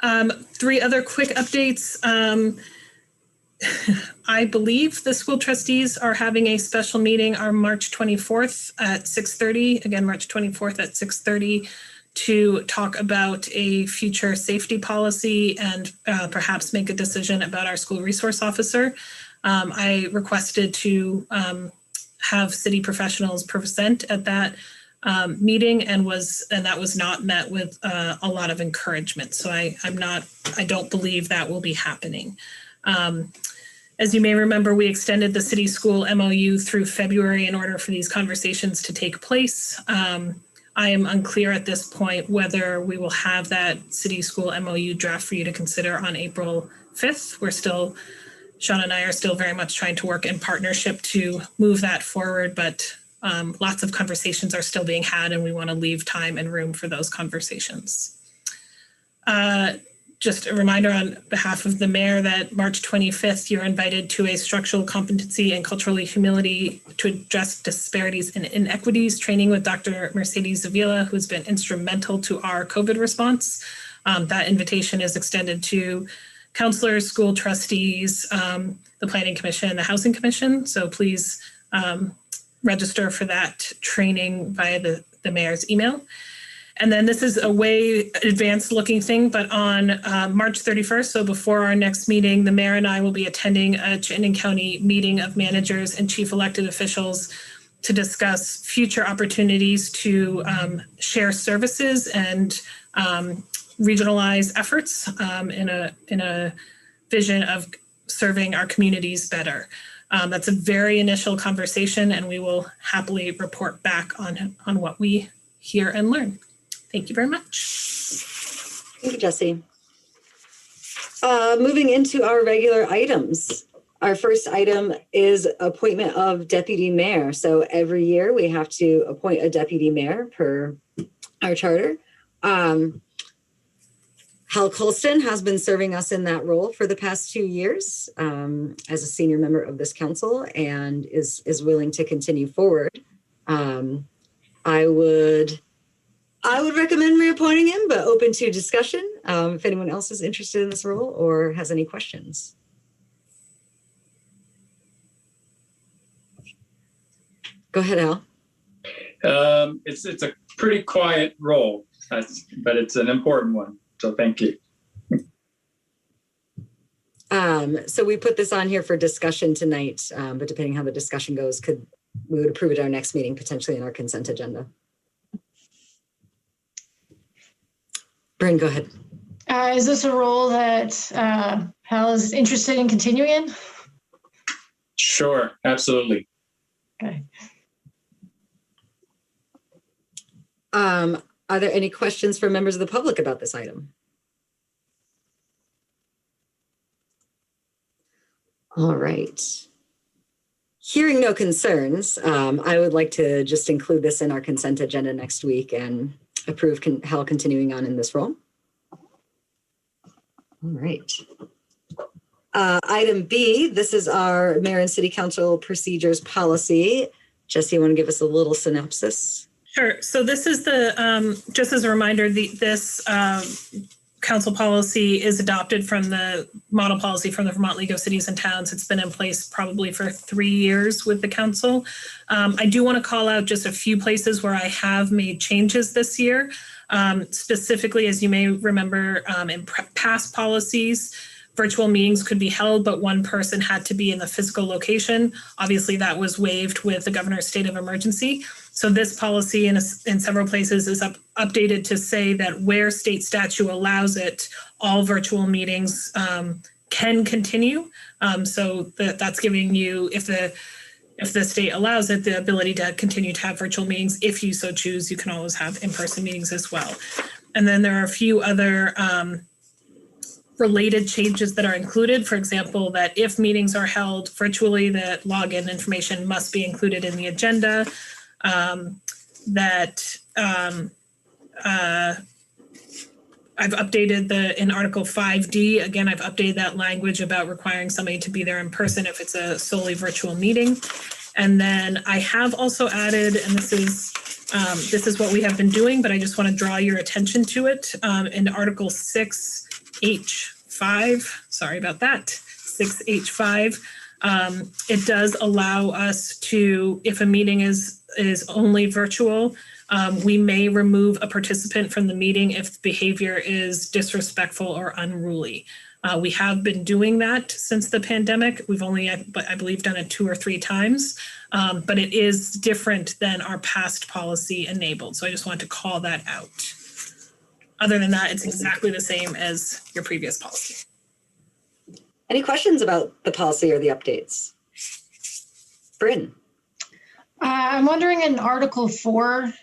3 other quick updates. I believe the school trustees are having a special meeting on March 24th at 6:30. Again, March 24th at 6:30. To talk about a future safety policy and perhaps make a decision about our school resource officer. I requested to have city professionals present at that meeting, and that was not met with a lot of encouragement. So I don't believe that will be happening. As you may remember, we extended the city school MOU through February in order for these conversations to take place. I am unclear at this point whether we will have that city school MOU draft for you to consider on April 5th. Sean and I are still very much trying to work in partnership to move that forward, but lots of conversations are still being had, and we want to leave time and room for those conversations. Just a reminder on behalf of the mayor that March 25th, you're invited to a structural competency and cultural humility to address disparities and inequities training with Dr. Mercedes Avila, who's been instrumental to our COVID response. That invitation is extended to counselors, school trustees, the Planning Commission, and the Housing Commission. So please register for that training via the mayor's email. And then this is a way advanced looking thing, but on March 31st, so before our next meeting, the mayor and I will be attending a Chittenden County meeting of managers and chief elected officials to discuss future opportunities to share services and regionalize efforts in a vision of serving our communities better. That's a very initial conversation, and we will happily report back on what we hear and learn. Thank you very much. Thank you, Jessie. Moving into our regular items. Our first item is appointment of deputy mayor. So every year we have to appoint a deputy mayor per our charter. Hal Colston has been serving us in that role for the past 2 years as a senior member of this council and is willing to continue forward. I would recommend reappointing him, but open to discussion if anyone else is interested in this role or has any questions. Go ahead, Al. It's a pretty quiet role, but it's an important one. So thank you. So we put this on here for discussion tonight, but depending how the discussion goes, we would approve it at our next meeting, potentially in our consent agenda. Bryn, go ahead. Is this a role that Hal is interested in continuing in? Sure, absolutely. Okay. Are there any questions for members of the public about this item? All right. Hearing no concerns, I would like to just include this in our consent agenda next week and approve Hal continuing on in this role. All right. Item B, this is our mayor and city council procedures policy. Jessie, you want to give us a little synopsis? Sure. So this is just as a reminder, this council policy is adopted from the model policy from the Vermont League of Cities and Towns. It's been in place probably for 3 years with the council. I do want to call out just a few places where I have made changes this year. Specifically, as you may remember, in past policies, virtual meetings could be held, but one person had to be in the physical location. Obviously, that was waived with the governor's state of emergency. So this policy in several places is updated to say that where state statute allows it, all virtual meetings can continue. So that's giving you, if the state allows it, the ability to continue to have virtual meetings. If you so choose, you can always have in-person meetings as well. And then there are a few other related changes that are included. For example, that if meetings are held virtually, the login information must be included in the agenda. I've updated in Article 5D, again, I've updated that language about requiring somebody to be there in person if it's a solely virtual meeting. And then I have also added, and this is what we have been doing, but I just want to draw your attention to it, in Article 6H5, sorry about that, 6H5. It does allow us to, if a meeting is only virtual, we may remove a participant from the meeting if behavior is disrespectful or unruly. We have been doing that since the pandemic. We've only, I believe, done it 2 or 3 times, but it is different than our past policy enabled. So I just wanted to call that out. Other than that, it's exactly the same as your previous policy. Any questions about the policy or the updates? Bryn. I'm wondering in Article 4,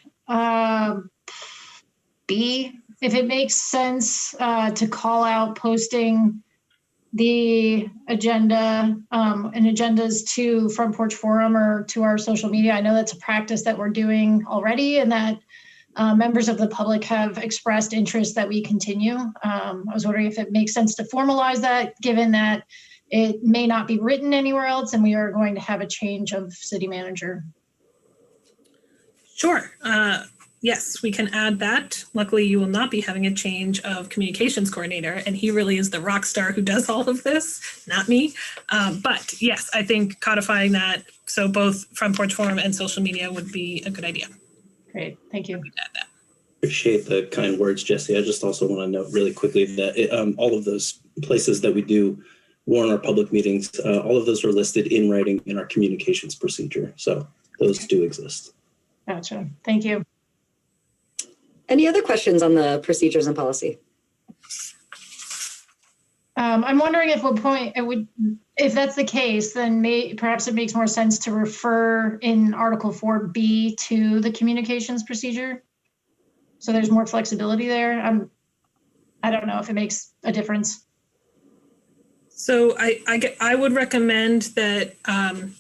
B, if it makes sense to call out posting the agenda and agendas to Front Porch Forum or to our social media. I know that's a practice that we're doing already and that members of the public have expressed interest that we continue. I was wondering if it makes sense to formalize that, given that it may not be written anywhere else and we are going to have a change of city manager. Sure. Yes, we can add that. Luckily, you will not be having a change of communications coordinator, and he really is the rock star who does all of this, not me. But yes, I think codifying that, so both Front Porch Forum and social media would be a good idea. Great, thank you. Appreciate the kind words, Jesse. I just also want to note really quickly that all of those places that we do warn our public meetings, all of those are listed in writing in our communications procedure. So those do exist. Gotcha, thank you. Any other questions on the procedures and policy? I'm wondering at what point it would, if that's the case, then perhaps it makes more sense to refer in Article 4B to the communications procedure. So there's more flexibility there. I don't know if it makes a difference. So I would recommend that,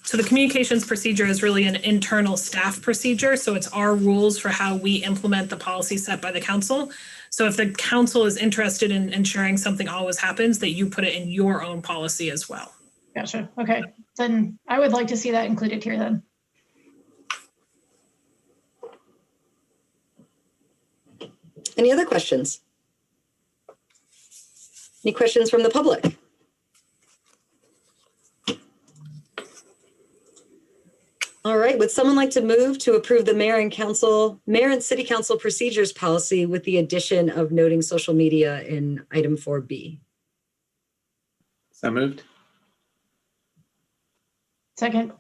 so the communications procedure is really an internal staff procedure. So it's our rules for how we implement the policy set by the council. So if the council is interested in ensuring something always happens, that you put it in your own policy as well. Gotcha. Okay. Then I would like to see that included here then. Any other questions? Any questions from the public? All right, would someone like to move to approve the mayor and city council procedures policy with the addition of noting social media in item 4B? So moved. Second.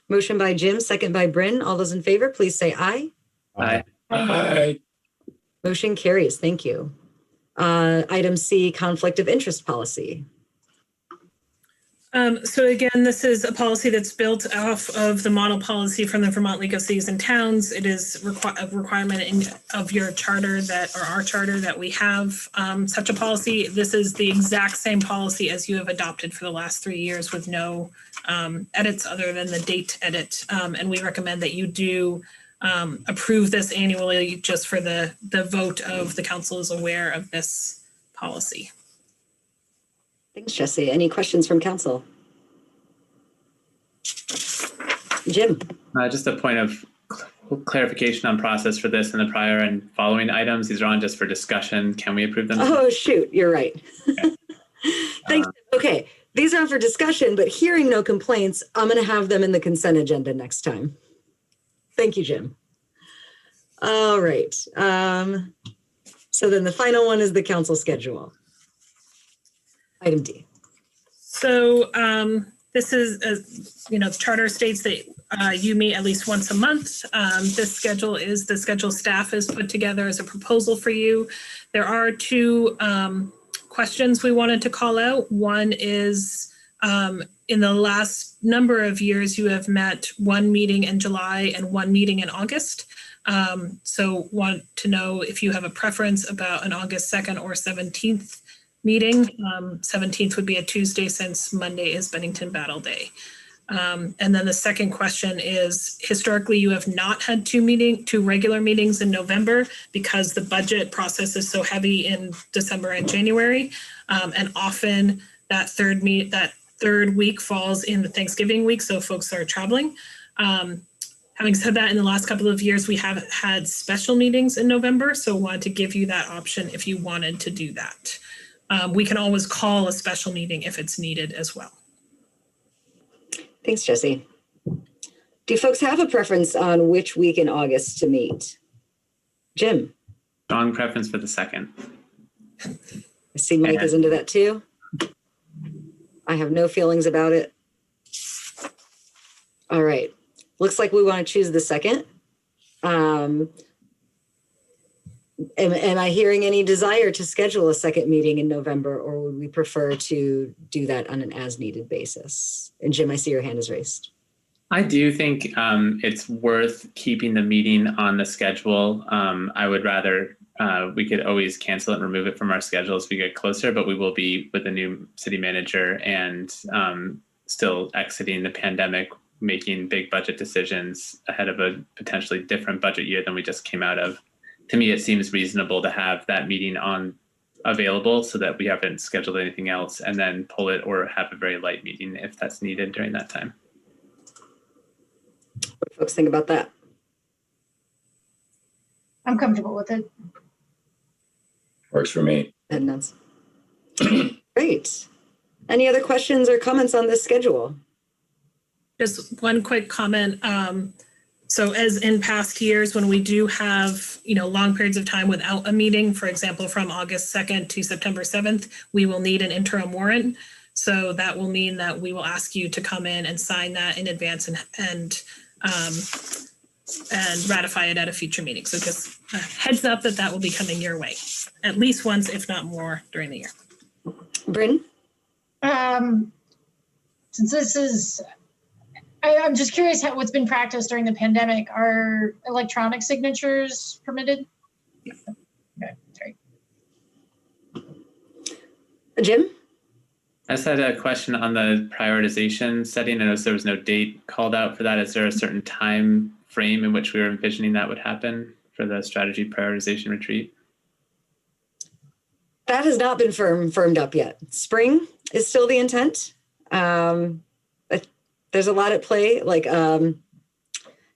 Motion by Jim, second by Bryn. All those in favor, please say aye. Aye. Aye. Motion carries. Thank you. Item C, conflict of interest policy. So again, this is a policy that's built off of the model policy from the Vermont League of Cities and Towns. It is a requirement of your charter or our charter that we have such a policy. This is the exact same policy as you have adopted for the last 3 years with no edits other than the date edit. And we recommend that you do approve this annually just for the vote of the council is aware of this policy. Thanks, Jesse. Any questions from council? Jim. Just a point of clarification on process for this and the prior and following items. These are on just for discussion. Can we approve them? Oh, shoot, you're right. Okay. Thanks. Okay, these are for discussion, but hearing no complaints, I'm going to have them in the consent agenda next time. Thank you, Jim. All right. So then the final one is the council schedule. Item D. So this is, charter states that you meet at least once a month. This schedule is the schedule staff has put together as a proposal for you. There are two questions we wanted to call out. One is in the last number of years, you have met one meeting in July and one meeting in August. So want to know if you have a preference about an August 2nd or 17th meeting. 17th would be a Tuesday since Monday is Bennington Battle Day. And then the second question is, historically, you have not had two regular meetings in November because the budget process is so heavy in December and January. And often that third week falls in the Thanksgiving week, so folks are traveling. Having said that, in the last couple of years, we have had special meetings in November, so wanted to give you that option if you wanted to do that. We can always call a special meeting if it's needed as well. Thanks, Jesse. Do folks have a preference on which week in August to meet? Jim? Strong preference for the second. I see Mike is into that too. I have no feelings about it. All right. Looks like we want to choose the second. Am I hearing any desire to schedule a second meeting in November, or would we prefer to do that on an as-needed basis? And Jim, I see your hand is raised. I do think it's worth keeping the meeting on the schedule. I would rather, we could always cancel it and remove it from our schedule as we get closer, but we will be with the new city manager and still exiting the pandemic, making big budget decisions ahead of a potentially different budget year than we just came out of. To me, it seems reasonable to have that meeting on available so that we haven't scheduled anything else, and then pull it or have a very light meeting if that's needed during that time. What do folks think about that? I'm comfortable with it. Works for me. And that's great. Any other questions or comments on this schedule? Just one quick comment. So as in past years, when we do have, long periods of time without a meeting, for example, from August 2nd to September 7th, we will need an interim warrant. So that will mean that we will ask you to come in and sign that in advance and ratify it at a future meeting. So just a heads up that will be coming your way at least once, if not more, during the year. Bryn? Since this is, I'm just curious what's been practiced during the pandemic. Are electronic signatures permitted? Yeah. Okay, sorry. Jim? I just had a question on the prioritization setting. I noticed there was no date called out for that. Is there a certain time frame in which we were envisioning that would happen for the strategy prioritization retreat? That has not been firmed up yet. Spring is still the intent. But there's a lot at play. Like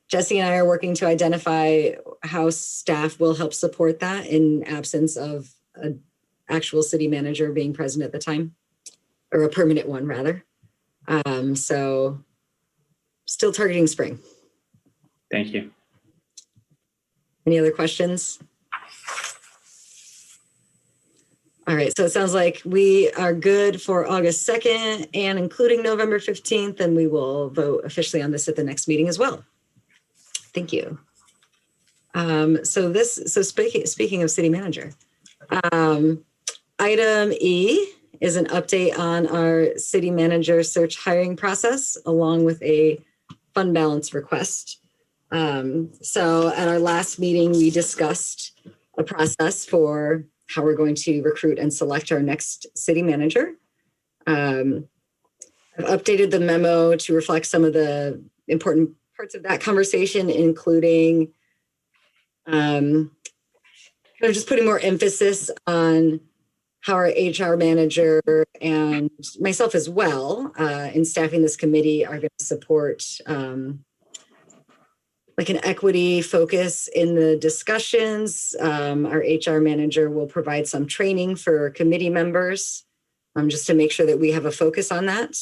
Jesse and I are working to identify how staff will help support that in absence of an actual city manager being present at the time, or a permanent one rather. So still targeting spring. Thank you. Any other questions? All right, so it sounds like we are good for August 2nd and including November 15th, and we will vote officially on this at the next meeting as well. Thank you. So speaking of city manager, item E is an update on our city manager search hiring process, along with a fund balance request. So at our last meeting, we discussed a process for how we're going to recruit and select our next city manager. I've updated the memo to reflect some of the important parts of that conversation, including kind of just putting more emphasis on how our HR manager and myself as well in staffing this committee are going to support like an equity focus in the discussions. Our HR manager will provide some training for committee members, just to make sure that we have a focus on that.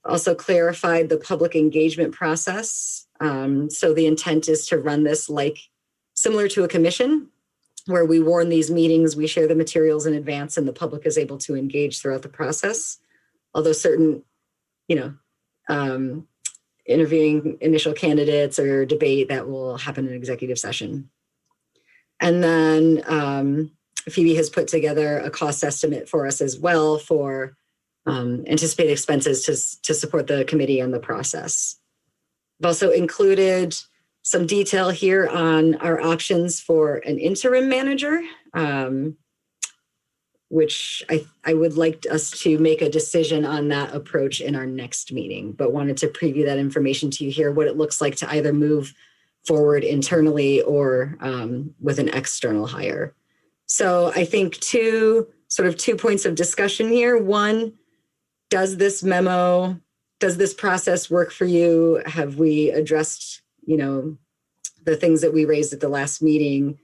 Also clarified the public engagement process. So the intent is to run this like similar to a commission, where we warn these meetings, we share the materials in advance, and the public is able to engage throughout the process. Although certain, interviewing initial candidates or debate, that will happen in executive session. And then Phoebe has put together a cost estimate for us as well for anticipated expenses to support the committee and the process. I've also included some detail here on our options for an interim manager, which I would like us to make a decision on that approach in our next meeting, but wanted to preview that information to you here, what it looks like to either move forward internally or with an external hire. So I think two points of discussion here. One, does this process work for you? Have we addressed, the things that we raised at the last meeting?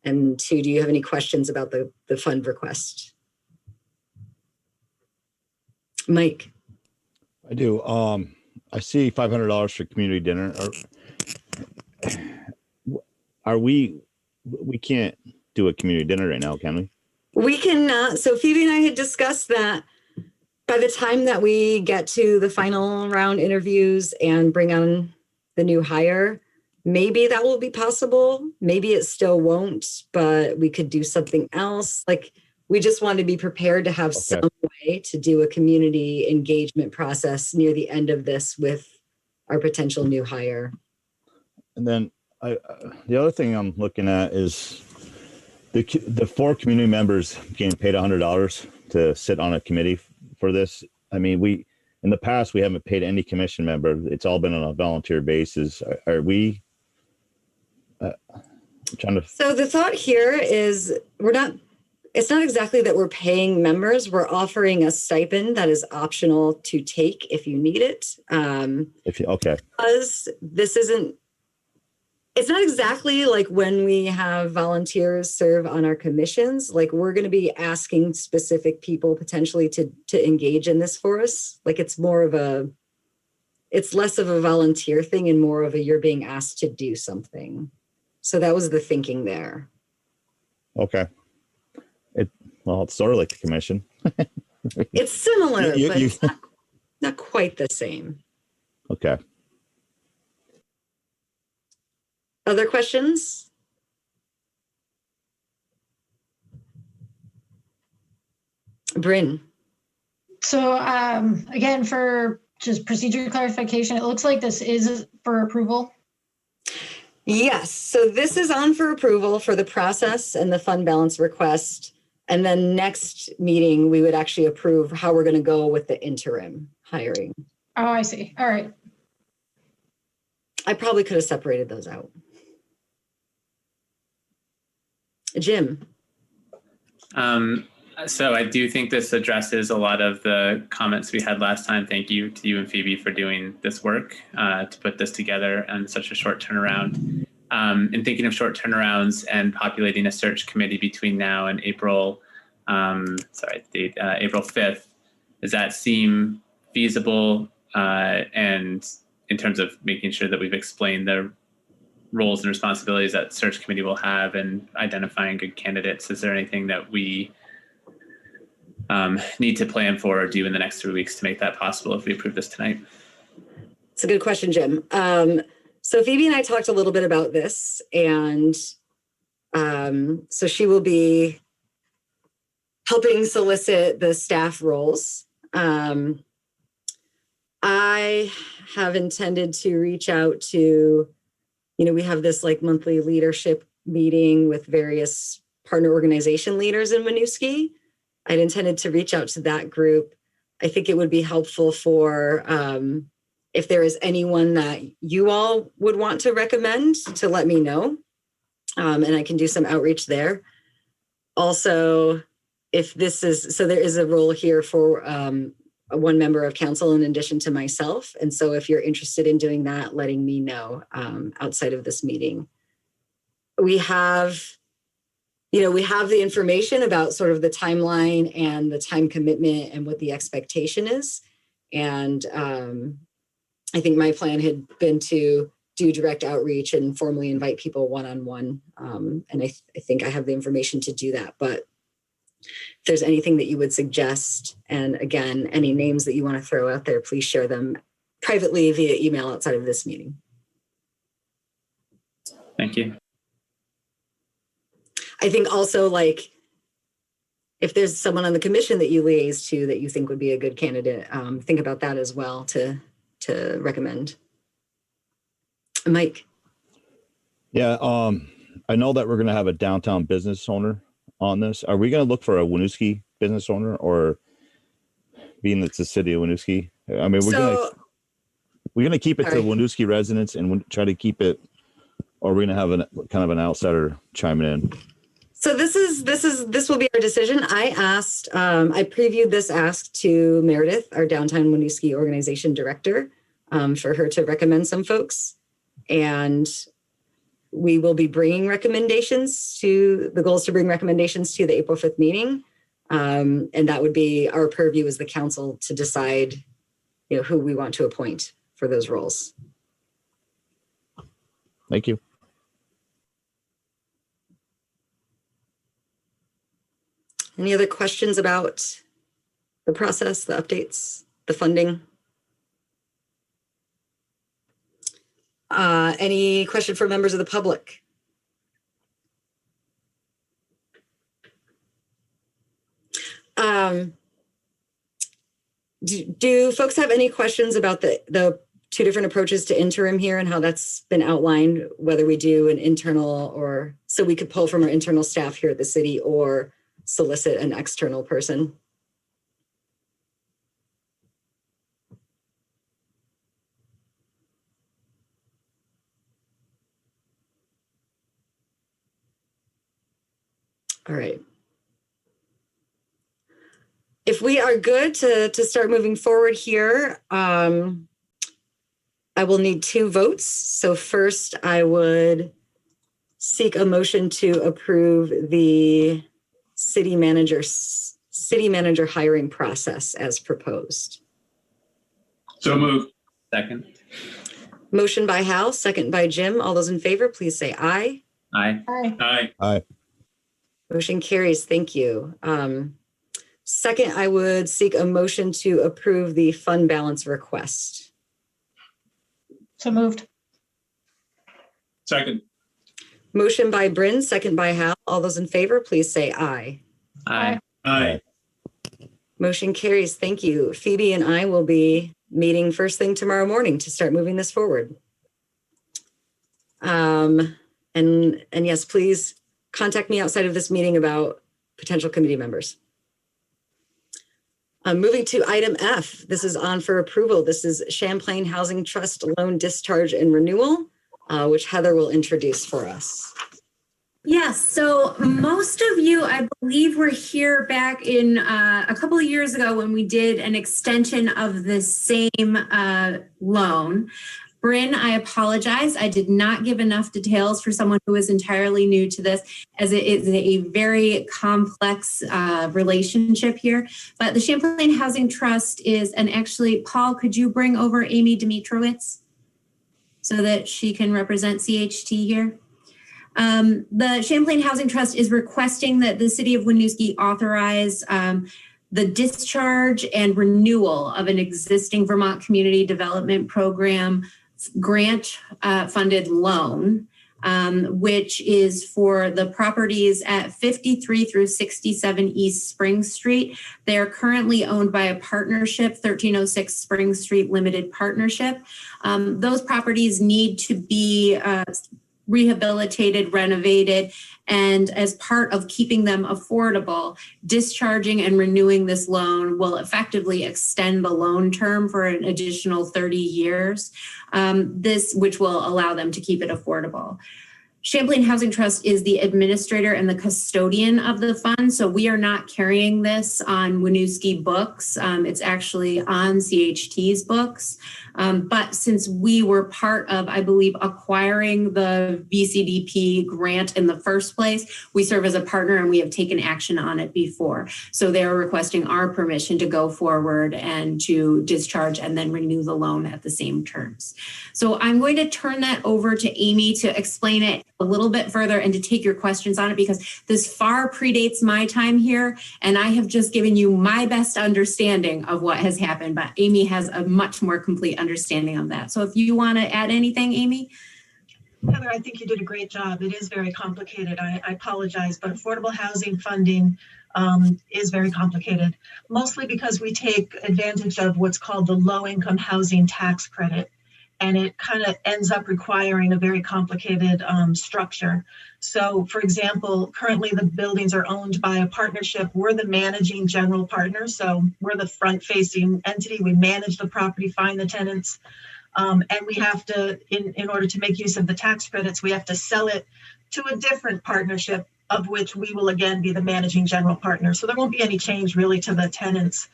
And two, do you have any questions about the fund request? Mike. I do. I see $500 for community dinner. We can't do a community dinner right now, can we? We cannot. So Phoebe and I had discussed that by the time that we get to the final round interviews and bring on the new hire, maybe that will be possible. Maybe it still won't, but we could do something else. Like, we just want to be prepared to have some way to do a community engagement process near the end of this with our potential new hire. And then the other thing I'm looking at is the 4 community members getting paid $100 to sit on a committee for this. I mean, in the past, we haven't paid any commission member. It's all been on a volunteer basis. Are we trying to? So the thought here is it's not exactly that we're paying members. We're offering a stipend that is optional to take if you need it. Okay. Because it's not exactly like when we have volunteers serve on our commissions. Like, we're going to be asking specific people potentially to engage in this for us. Like, it's less of a volunteer thing and more of a you're being asked to do something. So that was the thinking there. Okay. It's sort of like the commission. It's similar, but it's not quite the same. Okay. Other questions? Bryn. So again, for just procedure clarification, it looks like this is for approval. Yes, so this is on for approval for the process and the fund balance request. And then next meeting, we would actually approve how we're going to go with the interim hiring. Oh, I see. All right. I probably could have separated those out. Jim. So I do think this addresses a lot of the comments we had last time. Thank you to you and Phoebe for doing this work to put this together on such a short turnaround. In thinking of short turnarounds and populating a search committee between now and April 5th, does that seem feasible? And in terms of making sure that we've explained the roles and responsibilities that search committee will have and identifying good candidates, is there anything that we need to plan for or do in the next 3 weeks to make that possible if we approve this tonight? It's a good question, Jim. So Phoebe and I talked a little bit about this, and so she will be helping solicit the staff roles. I have intended to reach out to, we have this like monthly leadership meeting with various partner organization leaders in Winooski. I'd intended to reach out to that group. I think it would be helpful for if there is anyone that you all would want to recommend, to let me know. And I can do some outreach there. Also, if this is, so there is a role here for one member of council in addition to myself. And so if you're interested in doing that, letting me know outside of this meeting. We have the information about sort of the timeline and the time commitment and what the expectation is. And I think my plan had been to do direct outreach and formally invite people one-on-one. And I think I have the information to do that. But if there's anything that you would suggest, and again, any names that you want to throw out there, please share them privately via email outside of this meeting. Thank you. I think also, like, if there's someone on the commission that you liaise to that you think would be a good candidate, think about that as well to recommend. Mike. Yeah, I know that we're going to have a downtown business owner on this. Are we going to look for a Winooski business owner, or being it's the city of Winooski? I mean, we're going to keep it to Winooski residents and try to keep it, or we're going to have kind of an outsider chiming in. So this will be our decision. I previewed this ask to Meredith, our downtown Winooski organization director, for her to recommend some folks. And we will be bringing recommendations the goal is to bring recommendations to the April 5th meeting. And that would be our purview as the council to decide, who we want to appoint for those roles. Thank you. Any other questions about the process, the updates, the funding? Any question for members of the public? Do folks have any questions about the two different approaches to interim here and how that's been outlined, whether we do an internal or so we could pull from our internal staff here at the city or solicit an external person? All right. If we are good to start moving forward here, I will need 2 votes. So first, I would seek a motion to approve the city manager hiring process as proposed. So moved. Second. Motion by Hal, second by Jim. All those in favor, please say aye. Aye. Aye. Aye. Motion carries. Thank you. Second, I would seek a motion to approve the fund balance request. So moved. Second. Motion by Bryn, second by Hal. All those in favor, please say aye. Aye. Aye. Motion carries. Thank you. Phoebe and I will be meeting first thing tomorrow morning to start moving this forward. And yes, please contact me outside of this meeting about potential committee members. Moving to item F, this is on for approval. This is Champlain Housing Trust loan discharge and renewal, which Heather will introduce for us. Yes, so most of you, I believe, were here back in a couple of years ago when we did an extension of the same loan. Bryn, I apologize. I did not give enough details for someone who is entirely new to this, as it is a very complex relationship here. But the Champlain Housing Trust is, and actually, Paul, could you bring over Amy Dimitrowitz so that she can represent CHT here? The Champlain Housing Trust is requesting that the city of Winooski authorize the discharge and renewal of an existing Vermont Community Development Program grant funded loan, which is for the properties at 53 through 67 East Spring Street. They are currently owned by a partnership, 1306 Spring Street Limited Partnership. Those properties need to be rehabilitated, renovated, and as part of keeping them affordable, discharging and renewing this loan will effectively extend the loan term for an additional 30 years, which will allow them to keep it affordable. Champlain Housing Trust is the administrator and the custodian of the fund. So we are not carrying this on Winooski books. It's actually on CHT's books. But since we were part of, I believe, acquiring the VCDP grant in the first place, we serve as a partner and we have taken action on it before. So they're requesting our permission to go forward and to discharge and then renew the loan at the same terms. So I'm going to turn that over to Amy to explain it a little bit further and to take your questions on it, because this far predates my time here. And I have just given you my best understanding of what has happened, but Amy has a much more complete understanding of that. So if you want to add anything, Amy? Heather, I think you did a great job. It is very complicated. I apologize, but affordable housing funding is very complicated, mostly because we take advantage of what's called the low-income housing tax credit. And it kind of ends up requiring a very complicated structure. So, for example, currently the buildings are owned by a partnership. We're the managing general partner. So we're the front-facing entity. We manage the property, find the tenants. And we have to, in order to make use of the tax credits, we have to sell it to a different partnership, of which we will again be the managing general partner. So there won't be any change really to the tenants.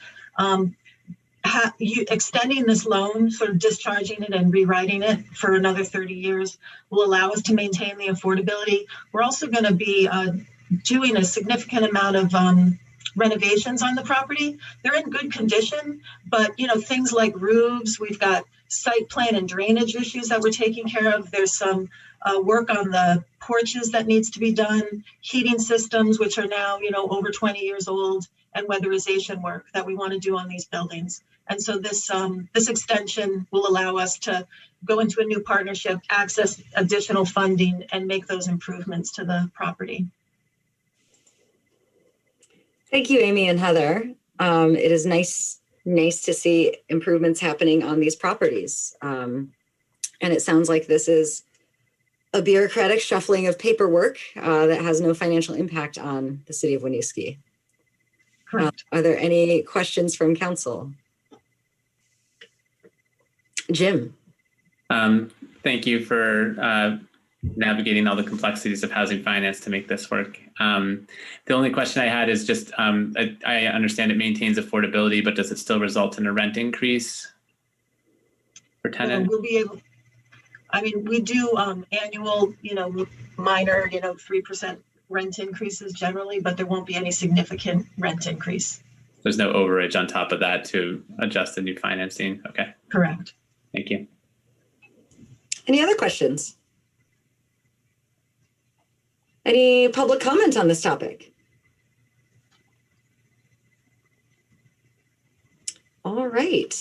Extending this loan, sort of discharging it and rewriting it for another 30 years will allow us to maintain the affordability. We're also going to be doing a significant amount of renovations on the property. They're in good condition, but things like roofs, we've got site plan and drainage issues that we're taking care of. There's some work on the porches that needs to be done, heating systems, which are now, over 20 years old, and weatherization work that we want to do on these buildings. And so this extension will allow us to go into a new partnership, access additional funding, and make those improvements to the property. Thank you, Amy and Heather. It is nice to see improvements happening on these properties. And it sounds like this is a bureaucratic shuffling of paperwork that has no financial impact on the city of Winooski. Correct. Are there any questions from council? Jim. Thank you for navigating all the complexities of housing finance to make this work. The only question I had is just, I understand it maintains affordability, but does it still result in a rent increase for tenants? We'll be able, we do annual, minor, 3% rent increases generally, but there won't be any significant rent increase. There's no overage on top of that to adjust the new financing. Okay. Correct. Thank you. Any other questions? Any public comment on this topic? All right.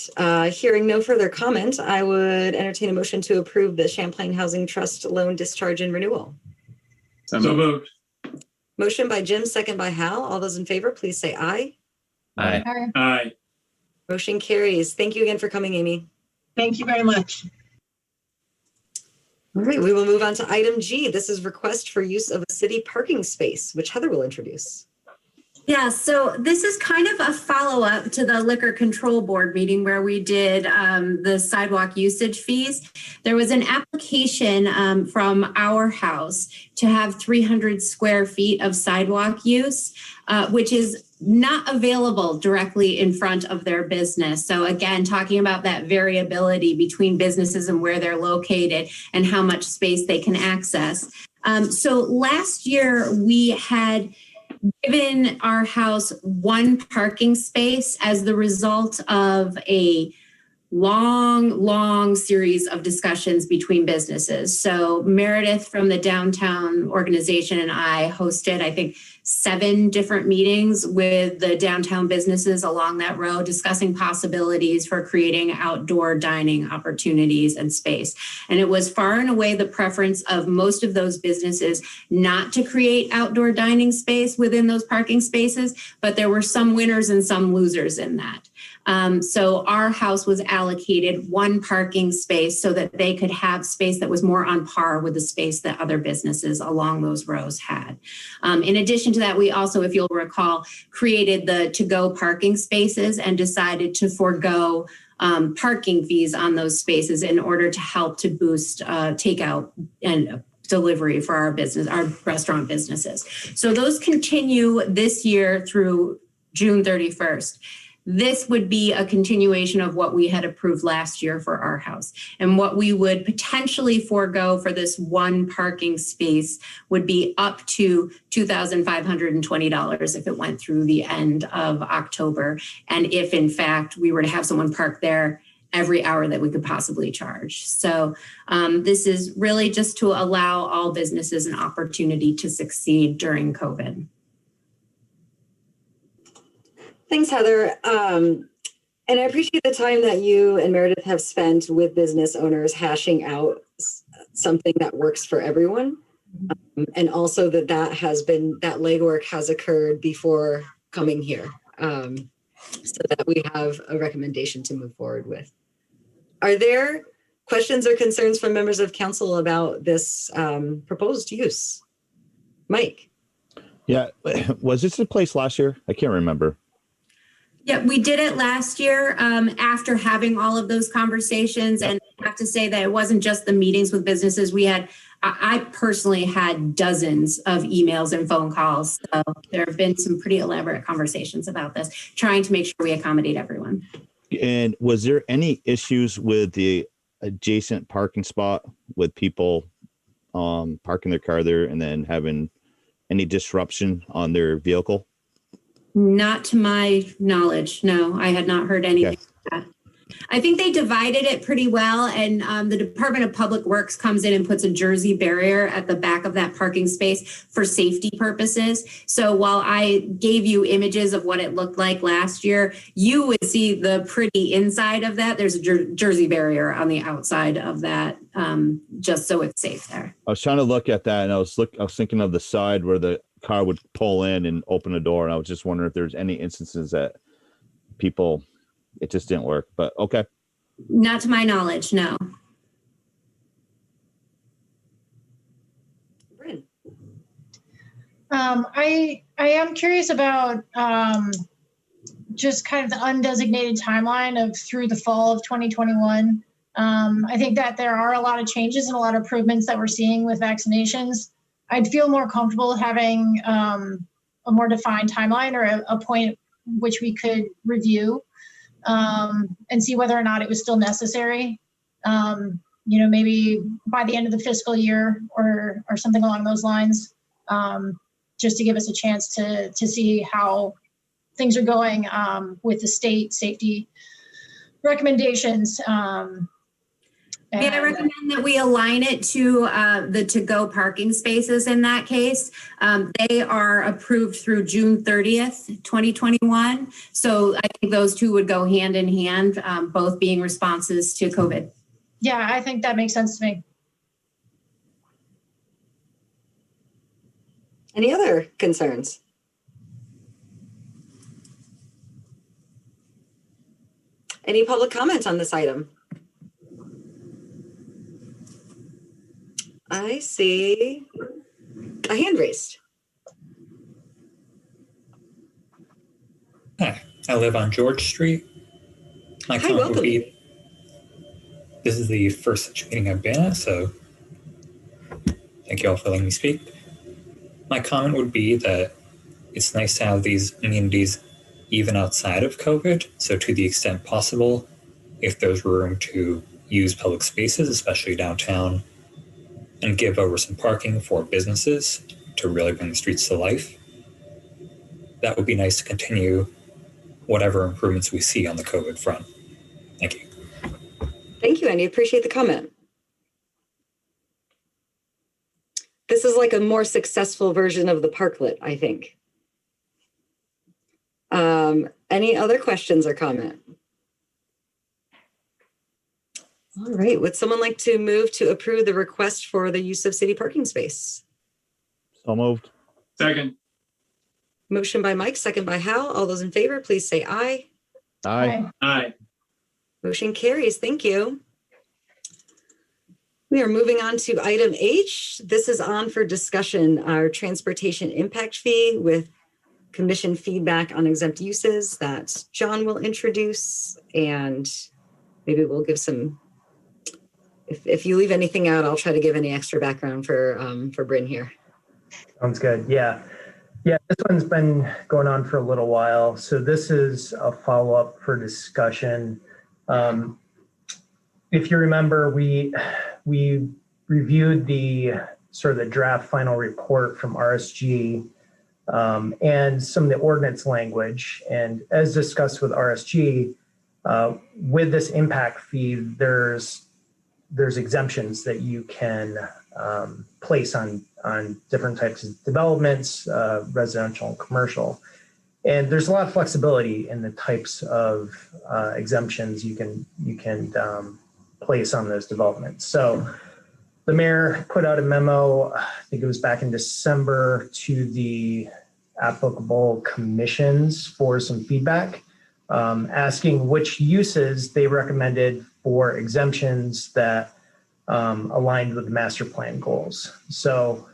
Hearing no further comment, I would entertain a motion to approve the Champlain Housing Trust loan discharge and renewal. So moved. Motion by Jim, second by Hal. All those in favor, please say aye. Aye. Aye. Motion carries. Thank you again for coming, Amy. Thank you very much. All right, we will move on to item G. This is request for use of a city parking space, which Heather will introduce. Yeah, so this is kind of a follow-up to the Liquor Control Board meeting where we did the sidewalk usage fees. There was an application from our house to have 300 square feet of sidewalk use, which is not available directly in front of their business. So again, talking about that variability between businesses and where they're located and how much space they can access. So last year we had given our house one parking space as the result of a long series of discussions between businesses. So Meredith from the downtown organization and I hosted, I think, 7 different meetings with the downtown businesses along that road, discussing possibilities for creating outdoor dining opportunities and space. And it was far and away the preference of most of those businesses not to create outdoor dining space within those parking spaces, but there were some winners and some losers in that. So our house was allocated one parking space so that they could have space that was more on par with the space that other businesses along those rows had. In addition to that, we also, if you'll recall, created the to-go parking spaces and decided to forego parking fees on those spaces in order to help to boost takeout and delivery for our business, our restaurant businesses. So those continue this year through June 31st. This would be a continuation of what we had approved last year for our house. And what we would potentially forego for this one parking space would be up to $2,520 if it went through the end of October. And if in fact we were to have someone park there every hour that we could possibly charge. So this is really just to allow all businesses an opportunity to succeed during COVID. Thanks, Heather. And I appreciate the time that you and Meredith have spent with business owners hashing out something that works for everyone. And also that that legwork has occurred before coming here, so that we have a recommendation to move forward with. Are there questions or concerns from members of council about this proposed use? Mike? Yeah, was this in place last year? I can't remember. Yeah, we did it last year after having all of those conversations. And I have to say that it wasn't just the meetings with businesses. I personally had dozens of emails and phone calls. So there have been some pretty elaborate conversations about this, trying to make sure we accommodate everyone. And was there any issues with the adjacent parking spot with people parking their car there and then having any disruption on their vehicle? Not to my knowledge. No, I had not heard anything like that. I think they divided it pretty well, and the Department of Public Works comes in and puts a Jersey barrier at the back of that parking space for safety purposes. So while I gave you images of what it looked like last year, you would see the pretty inside of that. There's a Jersey barrier on the outside of that, just so it's safe there. I was trying to look at that, and I was thinking of the side where the car would pull in and open the door, and I was just wondering if there's any instances that people, it just didn't work. But okay. Not to my knowledge, no. Bryn? I am curious about just kind of the undesignated timeline of through the fall of 2021. I think that there are a lot of changes and a lot of improvements that we're seeing with vaccinations. I'd feel more comfortable having a more defined timeline or a point which we could review and see whether or not it was still necessary. Maybe by the end of the fiscal year or something along those lines, just to give us a chance to see how things are going with the state safety recommendations. May I recommend that we align it to the to-go parking spaces in that case? They are approved through June 30th, 2021. So I think those two would go hand in hand, both being responses to COVID. Yeah, I think that makes sense to me. Any other concerns? Any public comment on this item? I see a hand raised. Hi, I live on George Street. My comment would be, this is the first such meeting I've been at, so thank you all for letting me speak. My comment would be that it's nice to have these immunities even outside of COVID. So to the extent possible, if there's room to use public spaces, especially downtown, and give over some parking for businesses to really bring the streets to life, that would be nice to continue whatever improvements we see on the COVID front. Thank you. Thank you, Andy. Appreciate the comment. This is like a more successful version of the parklet, I think. Any other questions or comment? All right, would someone like to move to approve the request for the use of city parking space? So moved. Second. Motion by Mike, second by Hal. All those in favor, please say aye. Aye. Aye. Motion carries. Thank you. We are moving on to item H. This is on for discussion, our transportation impact fee with commission feedback on exempt uses that John will introduce, and maybe we'll give some if you leave anything out, I'll try to give any extra background for Bryn here. Sounds good. Yeah. Yeah, this one's been going on for a little while. So this is a follow-up for discussion. If you remember, we reviewed the sort of the draft final report from RSG and some of the ordinance language. And as discussed with RSG, with this impact fee, there's exemptions that you can place on different types of developments, residential and commercial. And there's a lot of flexibility in the types of exemptions you can place on those developments. So the mayor put out a memo, I think it was back in December, to the applicable commissions for some feedback, asking which uses they recommended for exemptions that aligned with the master plan goals. So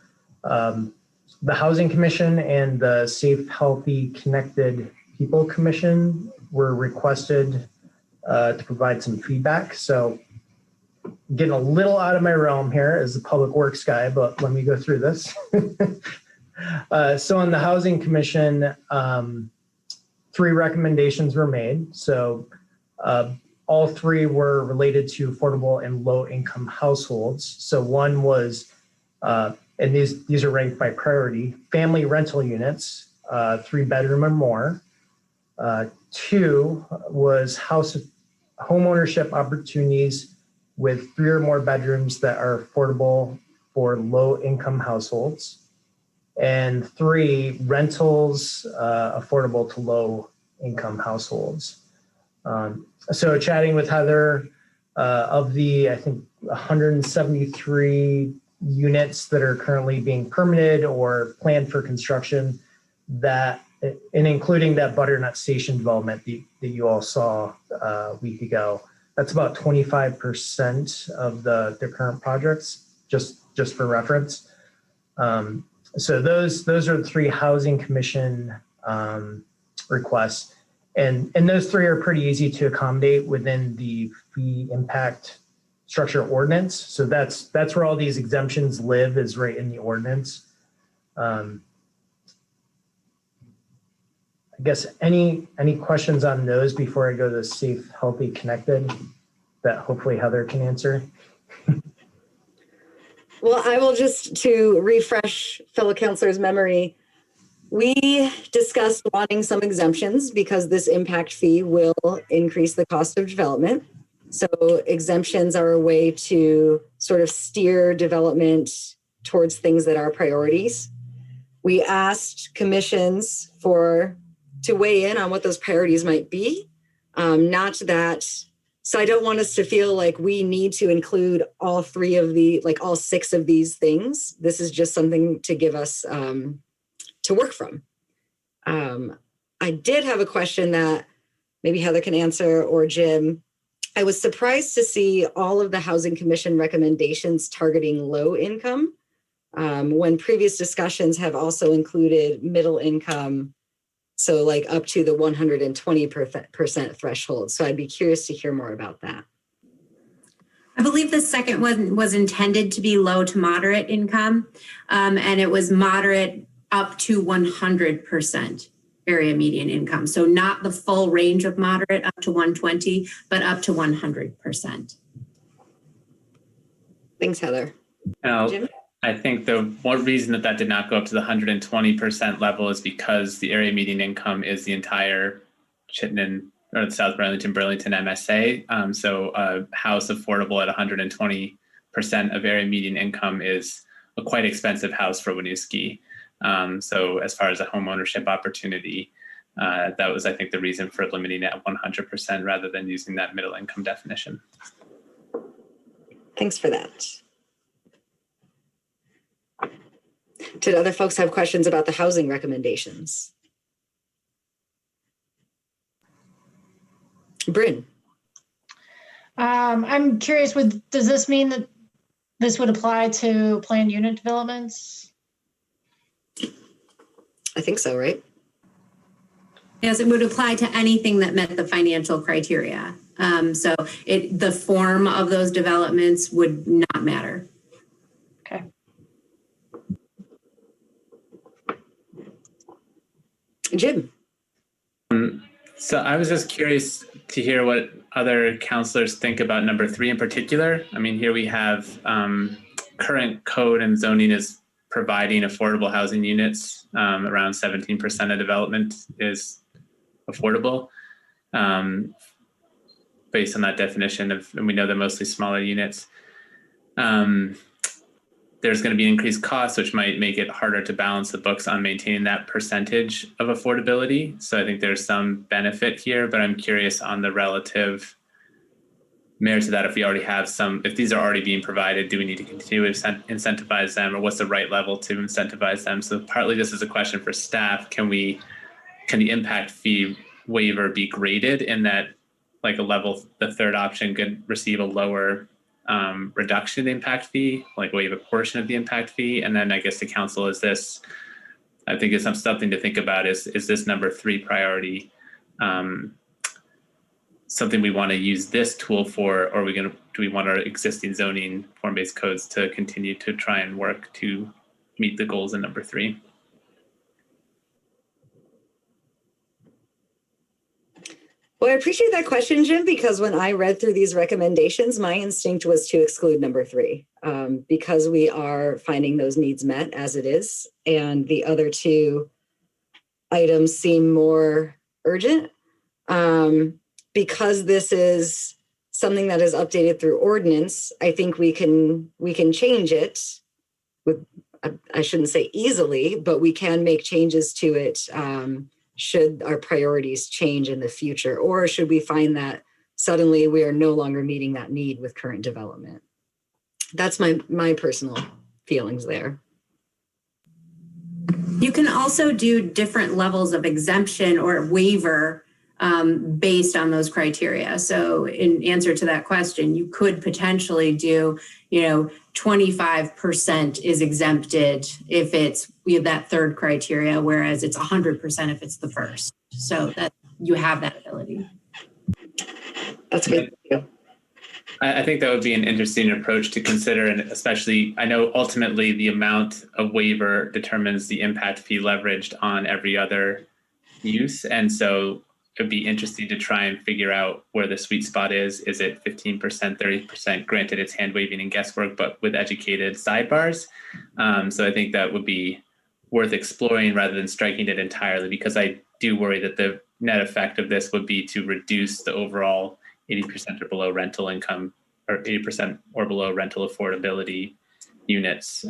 the Housing Commission and the Safe, Healthy, Connected People Commission were requested to provide some feedback. So getting a little out of my realm here as a public works guy, but let me go through this. So on the Housing Commission, 3 recommendations were made. So all 3 were related to affordable and low income households. So one was, and these are ranked by priority, family rental units, 3-bedroom or more. 2 was home ownership opportunities with 3 or more bedrooms that are affordable for low income households. And 3, rentals affordable to low income households. So chatting with Heather, of the, I think, 173 units that are currently being permitted or planned for construction, that, and including that Butternut Station development that you all saw a week ago, that's about 25% of the current projects, just for reference. So those are the 3 Housing Commission requests. And those 3 are pretty easy to accommodate within the fee impact structure ordinance. So that's where all these exemptions live, is right in the ordinance. I guess any questions on those before I go to Safe, Healthy, Connected that hopefully Heather can answer? Well, I will just, to refresh fellow councilors' memory, we discussed wanting some exemptions because this impact fee will increase the cost of development. So exemptions are a way to sort of steer development towards things that are priorities. We asked commissions to weigh in on what those priorities might be. So I don't want us to feel like we need to include all 6 of these things. This is just something to give us to work from. I did have a question that maybe Heather can answer, or Jim. I was surprised to see all of the Housing Commission recommendations targeting low income, when previous discussions have also included middle income, so like up to the 120% threshold. So I'd be curious to hear more about that. I believe the second one was intended to be low to moderate income, and it was moderate up to 100% area median income. So not the full range of moderate up to 120, but up to 100%. Thanks, Heather. Jim? I think the one reason that did not go up to the 120% level is because the area median income is the entire Chittenden or the South Burlington MSA. So a house affordable at 120% of area median income is a quite expensive house for Winooski. So as far as a home ownership opportunity, that was, I think, the reason for limiting it at 100% rather than using that middle income definition. Thanks for that. Did other folks have questions about the housing recommendations? Bryn. I'm curious, does this mean that this would apply to planned unit developments? I think so, right? Yes, it would apply to anything that met the financial criteria. So the form of those developments would not matter. Okay. Jim. So I was just curious to hear what other counselors think about number 3 in particular. I mean, here we have current code and zoning is providing affordable housing units. Around 17% of development is affordable. Based on that definition and we know they're mostly smaller units. There's going to be increased costs, which might make it harder to balance the books on maintaining that percentage of affordability. So I think there's some benefit here, but I'm curious on the relative merits of that. If we already have some, if these are already being provided, do we need to continue to incentivize them, or what's the right level to incentivize them? So partly this is a question for staff. Can the impact fee waiver be graded in that, like a level, the third option could receive a lower reduction in the impact fee, like waive a portion of the impact fee? And then I guess the council is this, I think it's something to think about, is this number 3 priority something we want to use this tool for, or do we want our existing zoning form-based codes to continue to try and work to meet the goals in number 3? Well, I appreciate that question, Jim, because when I read through these recommendations, my instinct was to exclude number 3 because we are finding those needs met as it is. And the other 2 items seem more urgent. Because this is something that is updated through ordinance, I think we can change it with, I shouldn't say easily, but we can make changes to it should our priorities change in the future, or should we find that suddenly we are no longer meeting that need with current development. That's my personal feelings there. You can also do different levels of exemption or waiver based on those criteria. So in answer to that question, you could potentially do, 25% is exempted if it's that third criteria, whereas it's 100% if it's the first. So that you have that ability. That's good. I think that would be an interesting approach to consider, and especially, I know ultimately the amount of waiver determines the impact fee leveraged on every other use. And so it'd be interesting to try and figure out where the sweet spot is. Is it 15%, 30%? Granted, it's hand waving and guesswork, but with educated sidebars. So I think that would be worth exploring rather than striking it entirely, because I do worry that the net effect of this would be to reduce the overall 80% or below rental income, or 80% or below rental affordability units.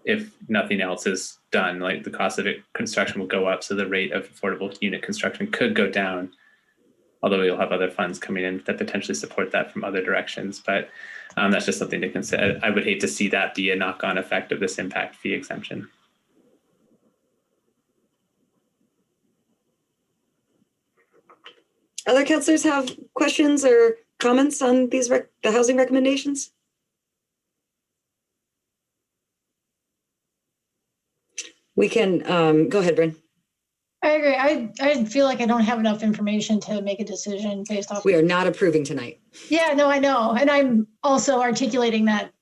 If nothing else is done, like the cost of construction will go up, so the rate of affordable unit construction could go down, although you'll have other funds coming in that potentially support that from other directions. But that's just something to consider. I would hate to see that be a knock-on effect of this impact fee exemption. Other councilors have questions or comments on these the housing recommendations? We can go ahead, Bryn. I agree. I feel like I don't have enough information to make a decision based off. We are not approving tonight. Yeah, no, I know. And I'm also articulating that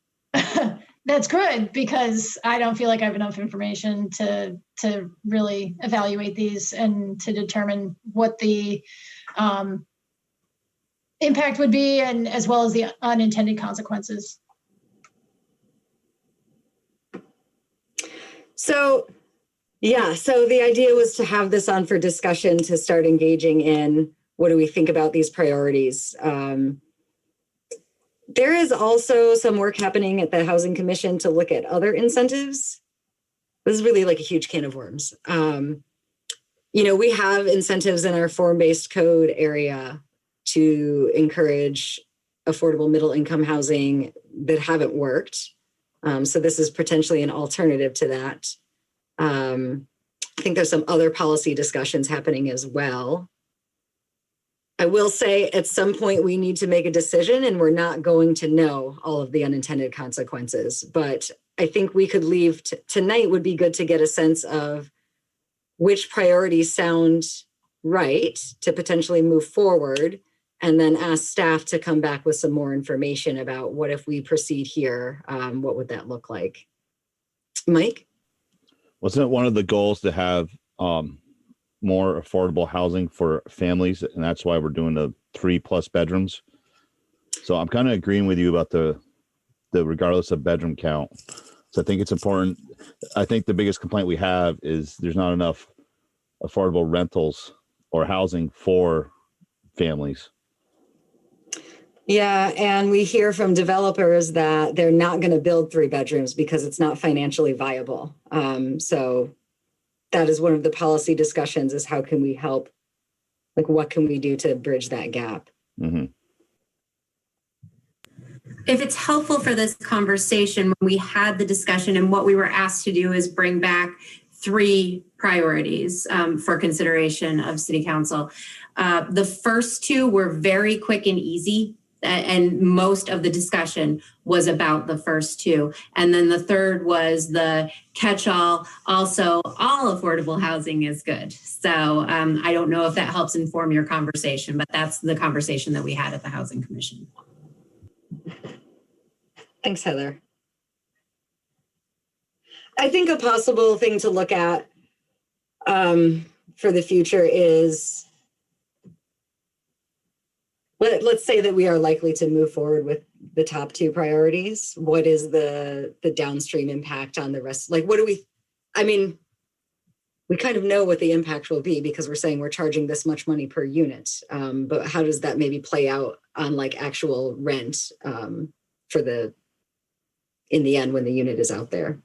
that's good, because I don't feel like I have enough information to really evaluate these and to determine what the impact would be, and as well as the unintended consequences. So the idea was to have this on for discussion, to start engaging in what do we think about these priorities. There is also some work happening at the Housing Commission to look at other incentives. This is really like a huge can of worms. We have incentives in our form-based code area to encourage affordable middle income housing that haven't worked. So this is potentially an alternative to that. I think there's some other policy discussions happening as well. I will say at some point we need to make a decision, and we're not going to know all of the unintended consequences. But I think we could leave tonight would be good to get a sense of which priorities sound right to potentially move forward, and then ask staff to come back with some more information about what if we proceed here, what would that look like? Mike? Wasn't it one of the goals to have more affordable housing for families? And that's why we're doing the 3+ bedrooms. So I'm kind of agreeing with you about the regardless of bedroom count. So I think it's important. I think the biggest complaint we have is there's not enough affordable rentals or housing for families. Yeah, and we hear from developers that they're not going to build 3 bedrooms because it's not financially viable. So that is one of the policy discussions, is how can we help? Like, what can we do to bridge that gap? Mm-hmm. If it's helpful for this conversation, when we had the discussion and what we were asked to do is bring back 3 priorities for consideration of City Council. The first 2 were very quick and easy, and most of the discussion was about the first 2. And then the third was the catch-all. Also, all affordable housing is good. So I don't know if that helps inform your conversation, but that's the conversation that we had at the Housing Commission. Thanks, Heather. I think a possible thing to look at for the future is, let's say that we are likely to move forward with the top 2 priorities. What is the downstream impact on the rest? Like, what do we, I mean, we kind of know what the impact will be because we're saying we're charging this much money per unit. But how does that maybe play out on like actual rent in the end when the unit is out there?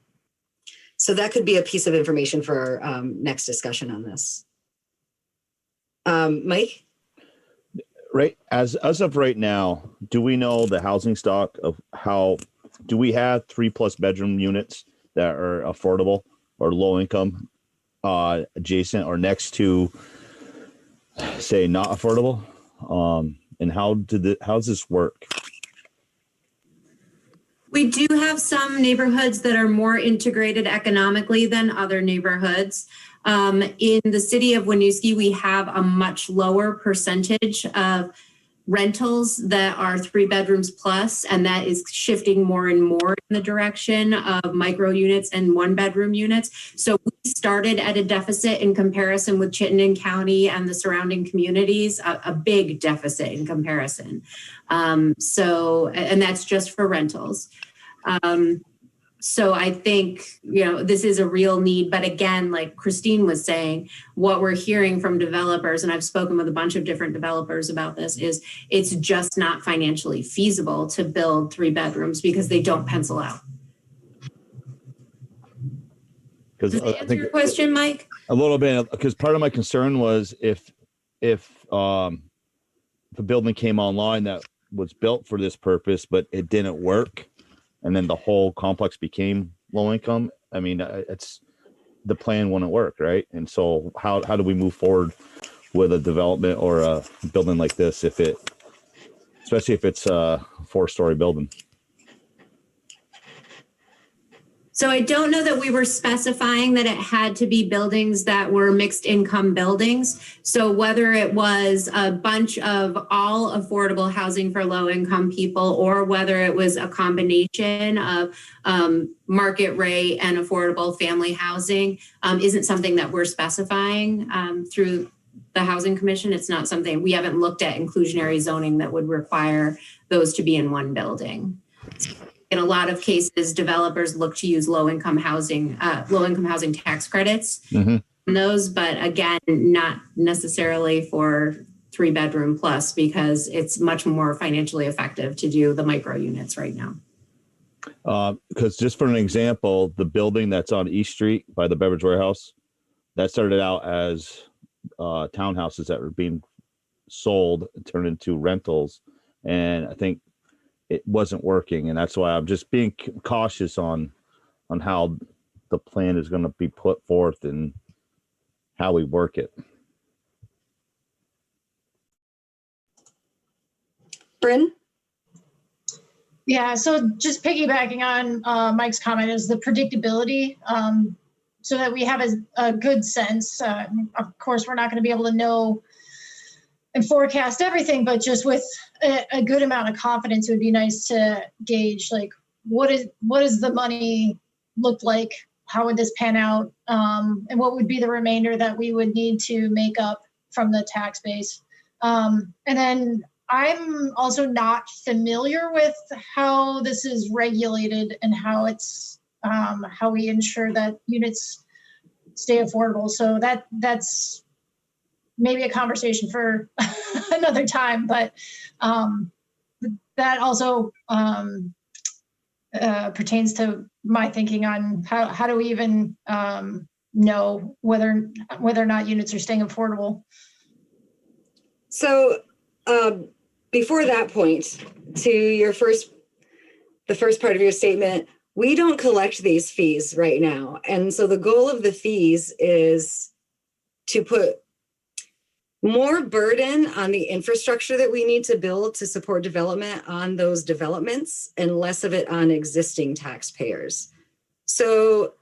So that could be a piece of information for our next discussion on this. Mike? Right. As of right now, do we know the housing stock of do we have 3+ bedroom units that are affordable or low income adjacent or next to, say, not affordable? And how does this work? We do have some neighborhoods that are more integrated economically than other neighborhoods. In the city of Winooski, we have a much lower percentage of rentals that are 3 bedrooms plus, and that is shifting more and more in the direction of micro units and 1-bedroom units. So we started at a deficit in comparison with Chittenden County and the surrounding communities, a big deficit in comparison. And that's just for rentals. So I think, this is a real need. But again, like Christine was saying, what we're hearing from developers, and I've spoken with a bunch of different developers about this, is it's just not financially feasible to build 3 bedrooms because they don't pencil out. Does that answer your question, Mike? A little bit, because part of my concern was if a building came online that was built for this purpose, but it didn't work, and then the whole complex became low income. I mean, the plan wouldn't work, right? And so how do we move forward with a development or a building like this especially if it's a 4-story building? So I don't know that we were specifying that it had to be buildings that were mixed income buildings. So whether it was a bunch of all affordable housing for low income people, or whether it was a combination of market rate and affordable family housing, isn't something that we're specifying through the Housing Commission. It's not something, we haven't looked at inclusionary zoning that would require those to be in one building. In a lot of cases, developers look to use low-income housing tax credits in those, but again, not necessarily for 3-bedroom plus, because it's much more financially effective to do the micro units right now. Because just for an example, the building that's on East Street by the Beverage Warehouse, that started out as townhouses that were being sold, turned into rentals, and I think it wasn't working, and that's why I'm just being cautious on how the plan is going to be put forth and how we work it. Bryn? Yeah, so just piggybacking on Mike's comment is the predictability. so that we have a good sense. Of course, we're not going to be able to know and forecast everything, but just with a good amount of confidence, it would be nice to gauge like what does the money look like? How would this pan out? And what would be the remainder that we would need to make up from the tax base? And then I'm also not familiar with how this is regulated and how it's how we ensure that units stay affordable. So that's maybe a conversation for another time, but that also pertains to my thinking on how do we even know whether or not units are staying affordable. So before that point, to the first part of your statement, we don't collect these fees right now. And so the goal of the fees is to put more burden on the infrastructure that we need to build to support development on those developments and less of it on existing taxpayers. So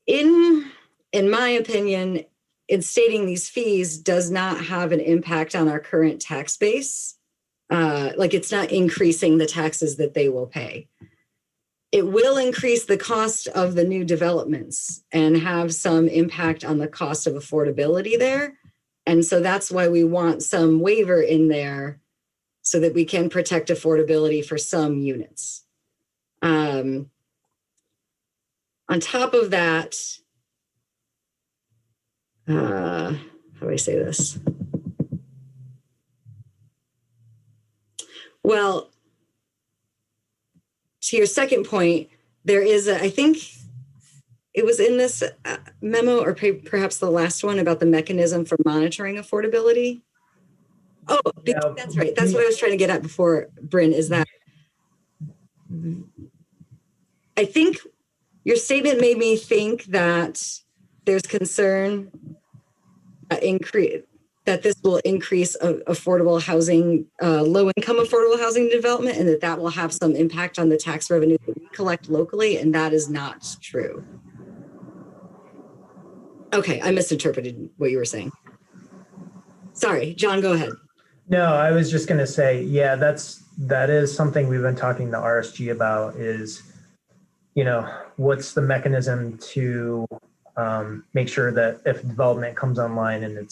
in my opinion, instating these fees does not have an impact on our current tax base. Like it's not increasing the taxes that they will pay. It will increase the cost of the new developments and have some impact on the cost of affordability there. And so that's why we want some waiver in there so that we can protect affordability for some units. On top of that, how do I say this? Well, to your second point, there is I think it was in this memo or perhaps the last one about the mechanism for monitoring affordability. Oh, yeah, that's right. That's what I was trying to get at before, Bryn, is that I think your statement made me think that there's concern that this will increase affordable housing, low-income affordable housing development, and that will have some impact on the tax revenue that we collect locally, and that is not true. Okay, I misinterpreted what you were saying. Sorry, John, go ahead. No, I was just going to say, yeah, that is something we've been talking to RSG about is, what's the mechanism to make sure that if development comes online and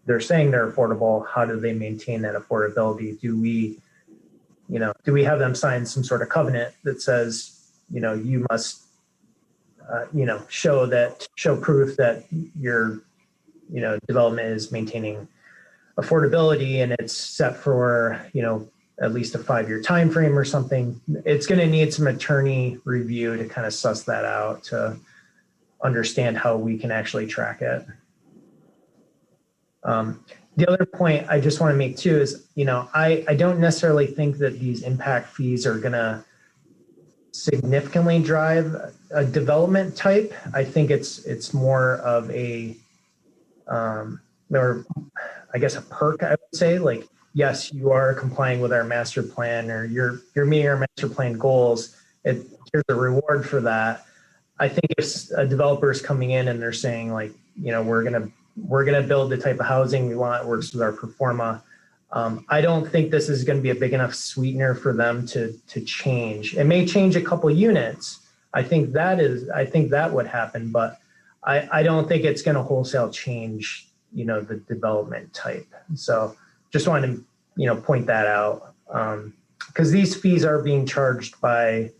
they're saying they're affordable, how do they maintain that affordability? Do we have them sign some sort of covenant that says, you must, show proof that your, development is maintaining affordability and it's set for, at least a 5-year time frame or something. It's going to need some attorney review to kind of suss that out to understand how we can actually track it. The other point I just want to make too is, I don't necessarily think that these impact fees are going to significantly drive a development type. I think it's more of a, or I guess a perk, I would say, like, yes, you are complying with our master plan or you're meeting our master plan goals. Here's a reward for that. I think if a developer is coming in and they're saying like, we're gonna build the type of housing we want, it works with our pro forma. I don't think this is going to be a big enough sweetener for them to change. It may change a couple units. I think that would happen, but I don't think it's going to wholesale change, the development type. So just wanted to, point that out because these fees are being charged by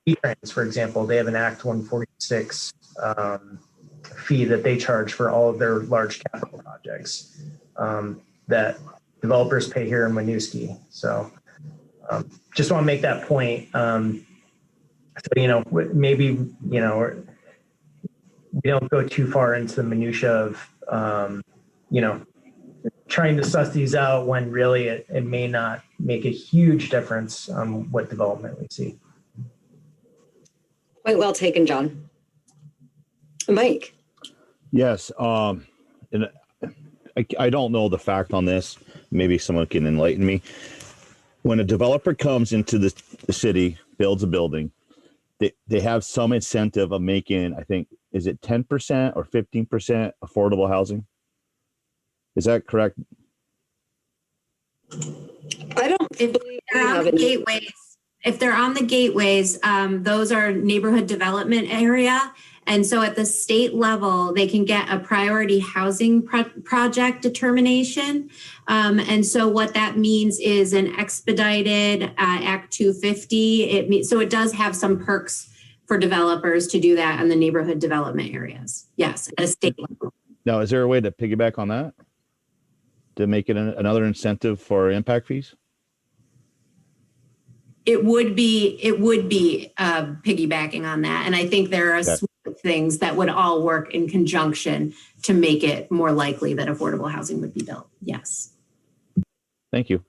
E-Trans, for example. They have an Act 146 fee that they charge for all of their large capital projects that developers pay here in Winooski. So just want to make that point. So, maybe, we don't go too far into the minutia of, trying to suss these out when really it may not make a huge difference on what development we see. Point well taken, John. Mike. Yes. And I don't know the fact on this. Maybe someone can enlighten me. When a developer comes into the city, builds a building, they have some incentive of making, I think, is it 10% or 15% affordable housing? Is that correct? I don't If believe they're on the gateways, those are neighborhood development area. And so at the state level, they can get a priority housing project determination. And so what that means is an expedited Act 250. So it does have some perks for developers to do that in the neighborhood development areas. Yes, at a state level. Now, is there a way to piggyback on that? To make it another incentive for impact fees? It would be piggybacking on that. And I think there are things that would all work in conjunction to make it more likely that affordable housing would be built. Yes. Thank you.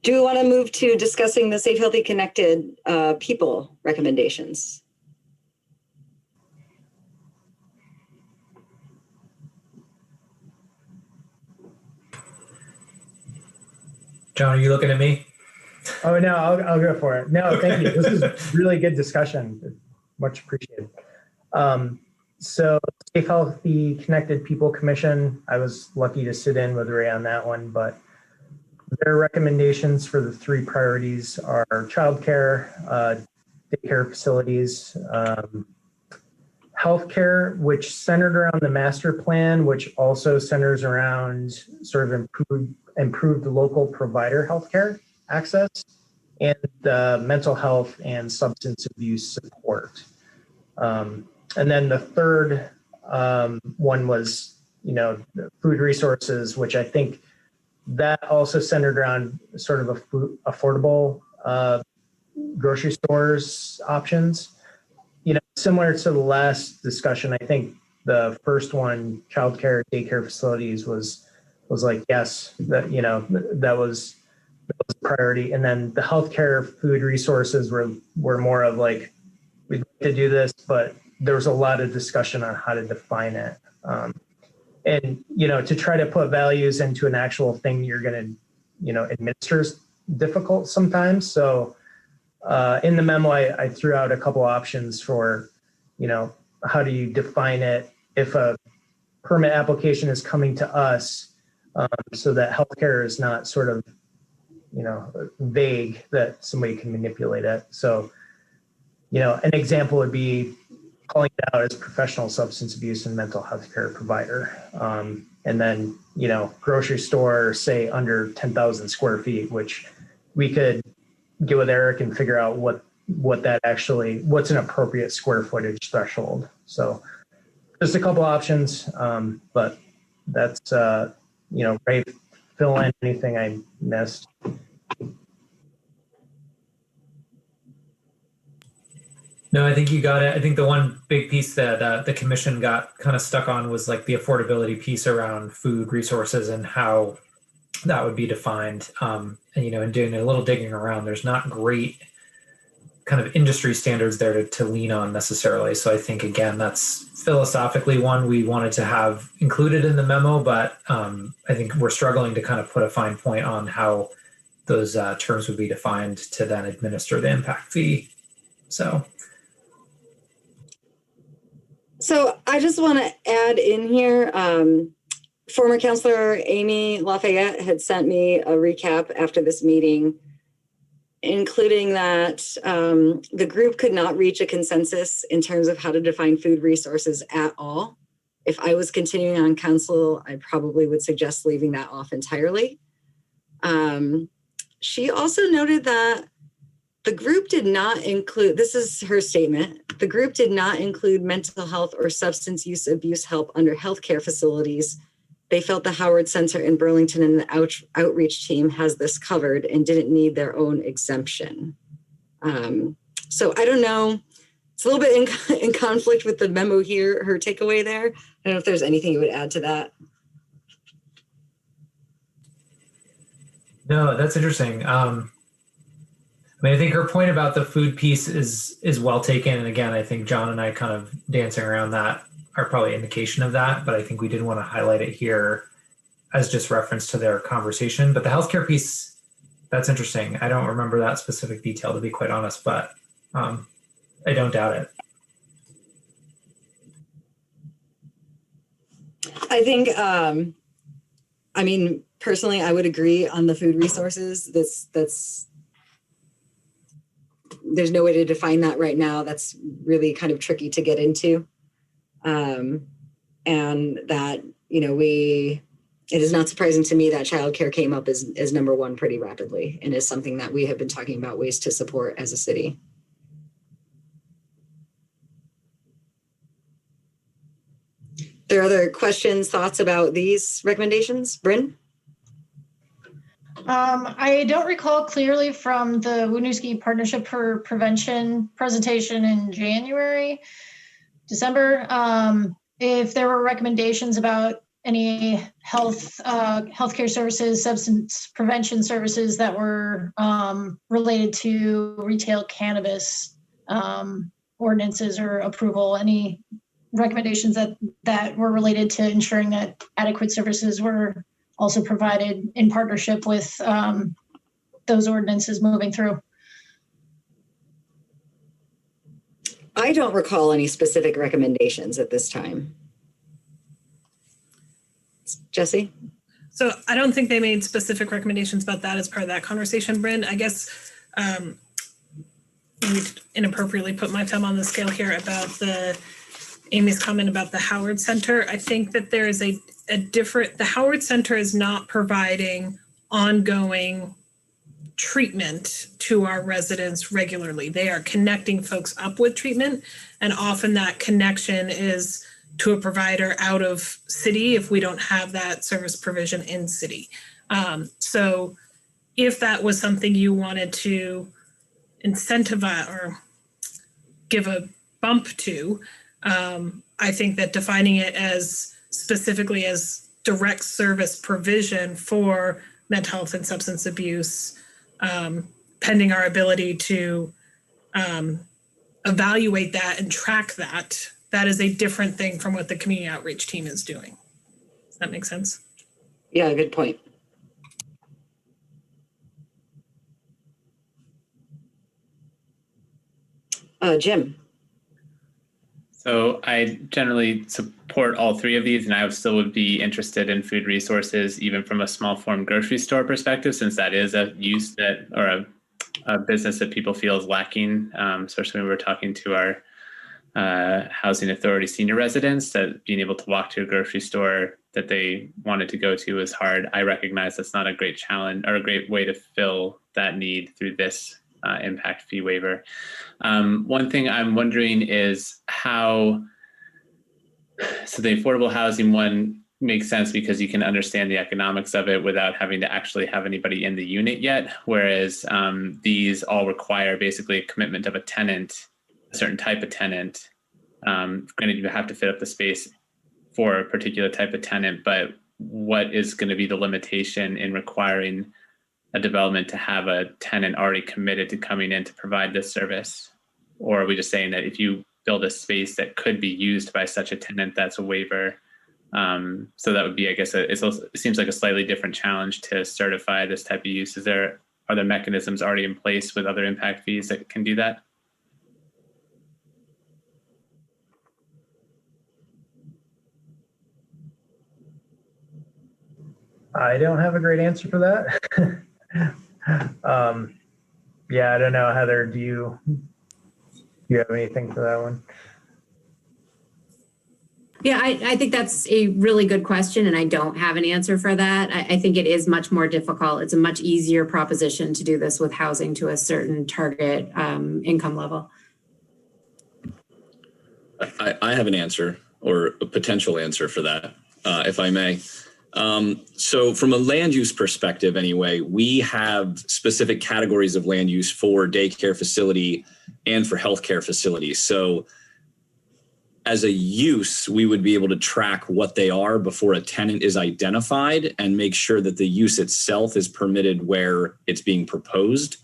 Do we want to move to discussing the Safe, Healthy, Connected people recommendations? John, are you looking at me? Oh, no, I'll go for it. No, thank you. This is really good discussion. Much appreciated. So Safe, Healthy, Connected People Commission, I was lucky to sit in with Ray on that one, but their recommendations for the 3 priorities are childcare, daycare facilities, healthcare, which centered around the master plan, which also centers around sort of improved local provider healthcare access, and mental health and substance abuse support. And then the third one was, food resources, which I think that also centered around sort of affordable grocery stores options. Similar to the last discussion, I think the first one, childcare, daycare facilities, was like, yes, that was a priority. And then the healthcare food resources were more of like, we'd like to do this, but there was a lot of discussion on how to define it. And, to try to put values into an actual thing you're going to, administer is difficult sometimes. So in the memo, I threw out a couple options for, how do you define it if a permit application is coming to us, so that healthcare is not sort of, vague, that somebody can manipulate it. So, an example would be calling it out as professional substance abuse and mental health care provider. And then, grocery store, say under 10,000 square feet, which we could get with Eric and figure out what's an appropriate square footage threshold. So just a couple options, but that's, Ray, fill in anything I missed. No, I think you got it. I think the one big piece that the commission got kind of stuck on was like the affordability piece around food resources and how that would be defined. And, and doing a little digging around, there's not great kind of industry standards there to lean on necessarily. So I think, again, that's philosophically one we wanted to have included in the memo, but I think we're struggling to kind of put a fine point on how those terms would be defined to then administer the impact fee. So I just want to add in here, former Councilor Amy Lafayette had sent me a recap after this meeting, including that the group could not reach a consensus in terms of how to define food resources at all. If I was continuing on council, I probably would suggest leaving that off entirely. She also noted that the group did not include, this is her statement, the group did not include mental health or substance use abuse help under healthcare facilities. They felt the Howard Center in Burlington and the outreach team has this covered and didn't need their own exemption. So I don't know, it's a little bit in conflict with the memo here, her takeaway there. I don't know if there's anything you would add to that. No, that's interesting. I think her point about the food piece is well taken. And again, I think John and I kind of dancing around that are probably indication of that, but I think we did want to highlight it here as just reference to their conversation. But the healthcare piece, that's interesting. I don't remember that specific detail, to be quite honest, but I don't doubt it. I think, I mean, personally, I would agree on the food resources. There's no way to define that right now. That's really kind of tricky to get into. And that, it is not surprising to me that childcare came up as number one pretty rapidly and is something that we have been talking about ways to support as a city. There are other questions, thoughts about these recommendations? Bryn? I don't recall clearly from the Winooski Partnership for Prevention presentation in December, if there were recommendations about any healthcare services, substance prevention services that were related to retail cannabis ordinances or approval, any recommendations that were related to ensuring that adequate services were also provided in partnership with those ordinances moving through. I don't recall any specific recommendations at this time. Jesse? So I don't think they made specific recommendations about that as part of that conversation, Bryn. I guess maybe inappropriately put my thumb on the scale here about Amy's comment about the Howard Center. I think that there is the Howard Center is not providing ongoing treatment to our residents regularly. They are connecting folks up with treatment, and often that connection is to a provider out of city if we don't have that service provision in city. So if that was something you wanted to incentivize or give a bump to, I think that defining it as specifically as direct service provision for mental health and substance abuse, pending our ability to evaluate that and track that, that is a different thing from what the community outreach team is doing. Does that make sense? Yeah, good point. Jim. So I generally support all three of these, and I still would be interested in food resources, even from a small form grocery store perspective, since that is a use that, or a business that people feel is lacking, especially when we're talking to our housing authority senior residents, that being able to walk to a grocery store that they wanted to go to is hard. I recognize that's not a great challenge or a great way to fill that need through this impact fee waiver. One thing I'm wondering is how, so the affordable housing one makes sense because you can understand the economics of it without having to actually have anybody in the unit yet. Whereas these all require basically a commitment of a tenant, a certain type of tenant. Granted, you have to fit up the space for a particular type of tenant, but what is going to be the limitation in requiring a development to have a tenant already committed to coming in to provide this service? Or are we just saying that if you build a space that could be used by such a tenant, that's a waiver? So that would be, I guess, it seems like a slightly different challenge to certify this type of use. Are there mechanisms already in place with other impact fees that can do that? I don't have a great answer for that. Yeah, I don't know, Heather, do you have anything for that one? Yeah, I think that's a really good question, and I don't have an answer for that. I think it is much more difficult. It's a much easier proposition to do this with housing to a certain target income level. I have an answer, or a potential answer for that, if I may. So from a land use perspective, anyway, we have specific categories of land use for daycare facility and for healthcare facilities. So as a use, we would be able to track what they are before a tenant is identified and make sure that the use itself is permitted where it's being proposed.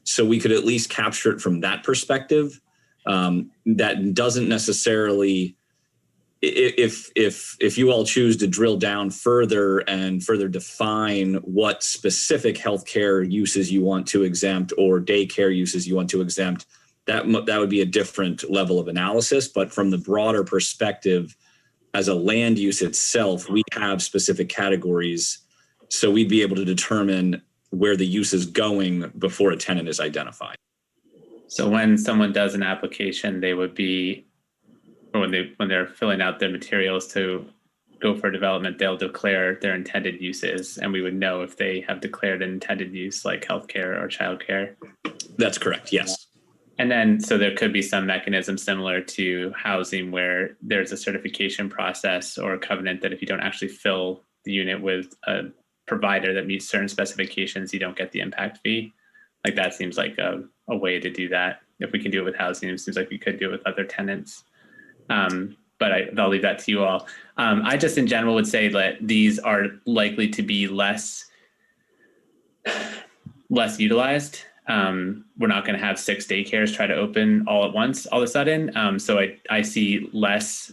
So we could at least capture it from that perspective. That doesn't necessarily if you all choose to drill down further and further define what specific healthcare uses you want to exempt or daycare uses you want to exempt, that would be a different level of analysis. But from the broader perspective, as a land use itself, we have specific categories, so we'd be able to determine where the use is going before a tenant is identified. So when someone does an application, they would be, or when they're filling out their materials to go for development, they'll declare their intended uses, and we would know if they have declared an intended use like healthcare or childcare. That's correct, yes. And then, so there could be some mechanism similar to housing where there's a certification process or a covenant that if you don't actually fill the unit with a provider that meets certain specifications, you don't get the impact fee. Like that seems like a way to do that. If we can do it with housing, it seems like we could do it with other tenants. But I'll leave that to you all. I just in general would say that these are likely to be less utilized. We're not going to have 6 daycares try to open all at once, all of a sudden. So I see less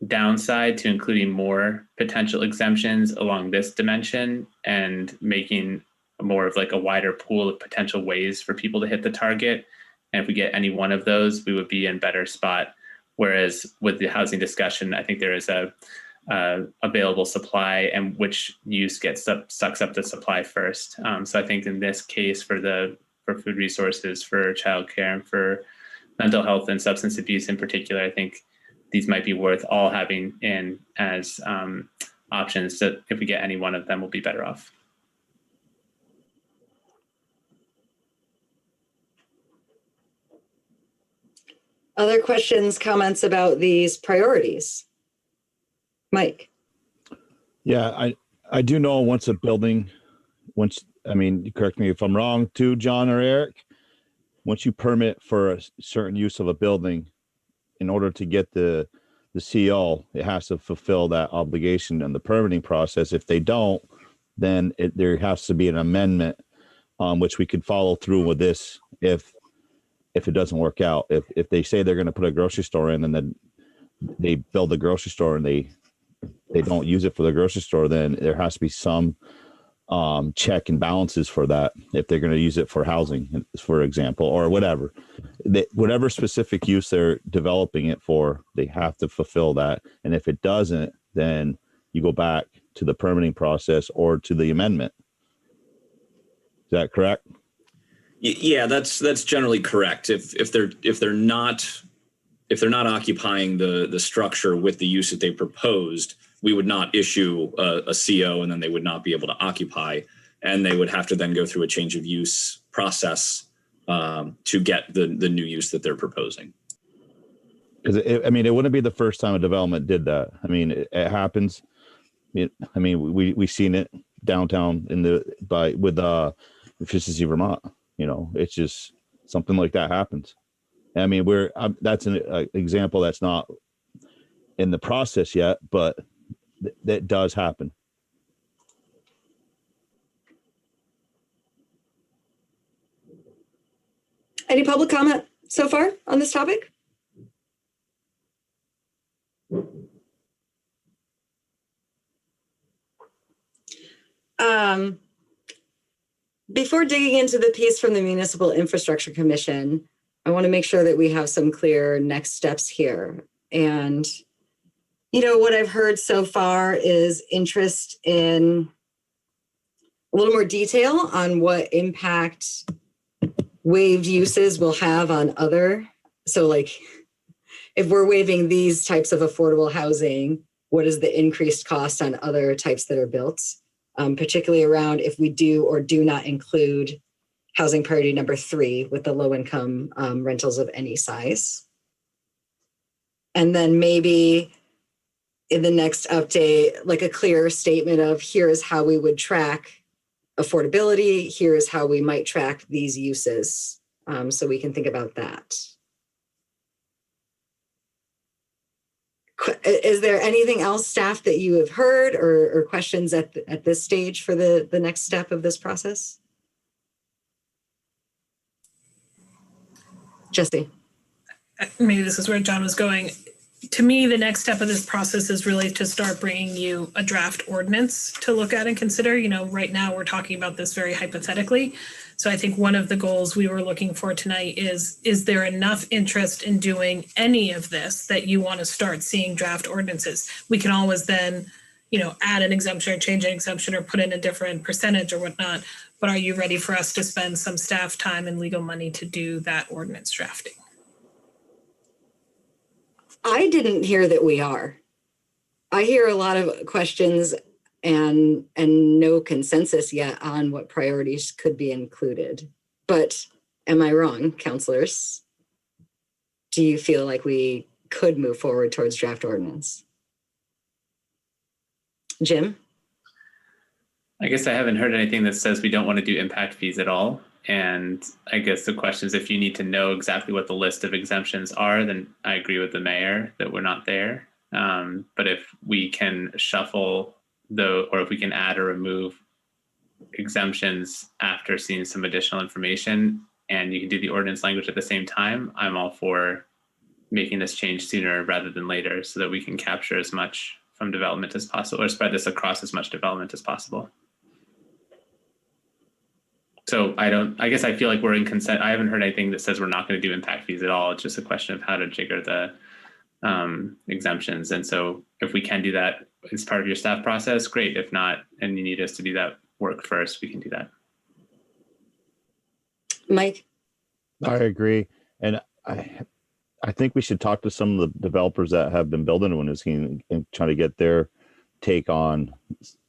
downside to including more potential exemptions along this dimension and making more of like a wider pool of potential ways for people to hit the target. And if we get any one of those, we would be in better spot. Whereas with the housing discussion, I think there is a available supply and which use sucks up the supply first. So I think in this case for food resources, for childcare, and for mental health and substance abuse in particular, I think these might be worth all having in as options. So if we get any one of them, we'll be better off. Other questions, comments about these priorities? Mike? Yeah, I do know once, I mean, correct me if I'm wrong too, John or Eric, once you permit for a certain use of a building, in order to get the CO, it has to fulfill that obligation in the permitting process. If they don't, then there has to be an amendment, which we could follow through with this if it doesn't work out. If they say they're going to put a grocery store in and then they build a grocery store and they don't use it for the grocery store, then there has to be some check and balances for that if they're going to use it for housing, for example, or whatever. Whatever specific use they're developing it for, they have to fulfill that. And if it doesn't, then you go back to the permitting process or to the amendment. Is that correct? Yeah, that's generally correct. If they're not occupying the structure with the use that they proposed, we would not issue a CO, and then they would not be able to occupy, and they would have to then go through a change of use process to get the new use that they're proposing. Because I mean, it wouldn't be the first time a development did that. I mean, it happens. I mean, we seen it downtown with Efficiency Vermont. You know, it's just something like that happens. I mean, that's an example that's not in the process yet, but that does happen. Any public comment so far on this topic? Before digging into the piece from the Municipal Infrastructure Commission, I want to make sure that we have some clear next steps here. And, you know, what I've heard so far is interest in a little more detail on what impact waived uses will have on other. So like, if we're waiving these types of affordable housing, what is the increased cost on other types that are built? Particularly around if we do or do not include housing priority number 3 with the low income rentals of any size. And then maybe in the next update, like a clear statement of here is how we would track affordability, here is how we might track these uses. So we can think about that. Is there anything else, staff, that you have heard or questions at this stage for the next step of this process? Jesse. Maybe this is where John was going. to me, the next step of this process is really to start bringing you a draft ordinance to look at and consider. You know, right now we're talking about this very hypothetically. So I think one of the goals we were looking for tonight is there enough interest in doing any of this that you want to start seeing draft ordinances? We can always then, you know, add an exemption or change an exemption or put in a different percentage or whatnot. But are you ready for us to spend some staff time and legal money to do that ordinance drafting? I didn't hear that we are. I hear a lot of questions and no consensus yet on what priorities could be included. But am I wrong, counselors? Do you feel like we could move forward towards draft ordinance? Jim? I guess I haven't heard anything that says we don't want to do impact fees at all. And I guess the question is, if you need to know exactly what the list of exemptions are, then I agree with the mayor that we're not there. But if we can shuffle or if we can add or remove exemptions after seeing some additional information, and you can do the ordinance language at the same time, I'm all for making this change sooner rather than later so that we can capture as much from development as possible or spread this across as much development as possible. So I guess I feel like we're in consent. I haven't heard anything that says we're not going to do impact fees at all. It's just a question of how to jigger the exemptions. And so if we can do that as part of your staff process, great. If not, and you need us to do that work first, we can do that. Mike? I agree. And I think we should talk to some of the developers that have been building in Winooski and try to get their take on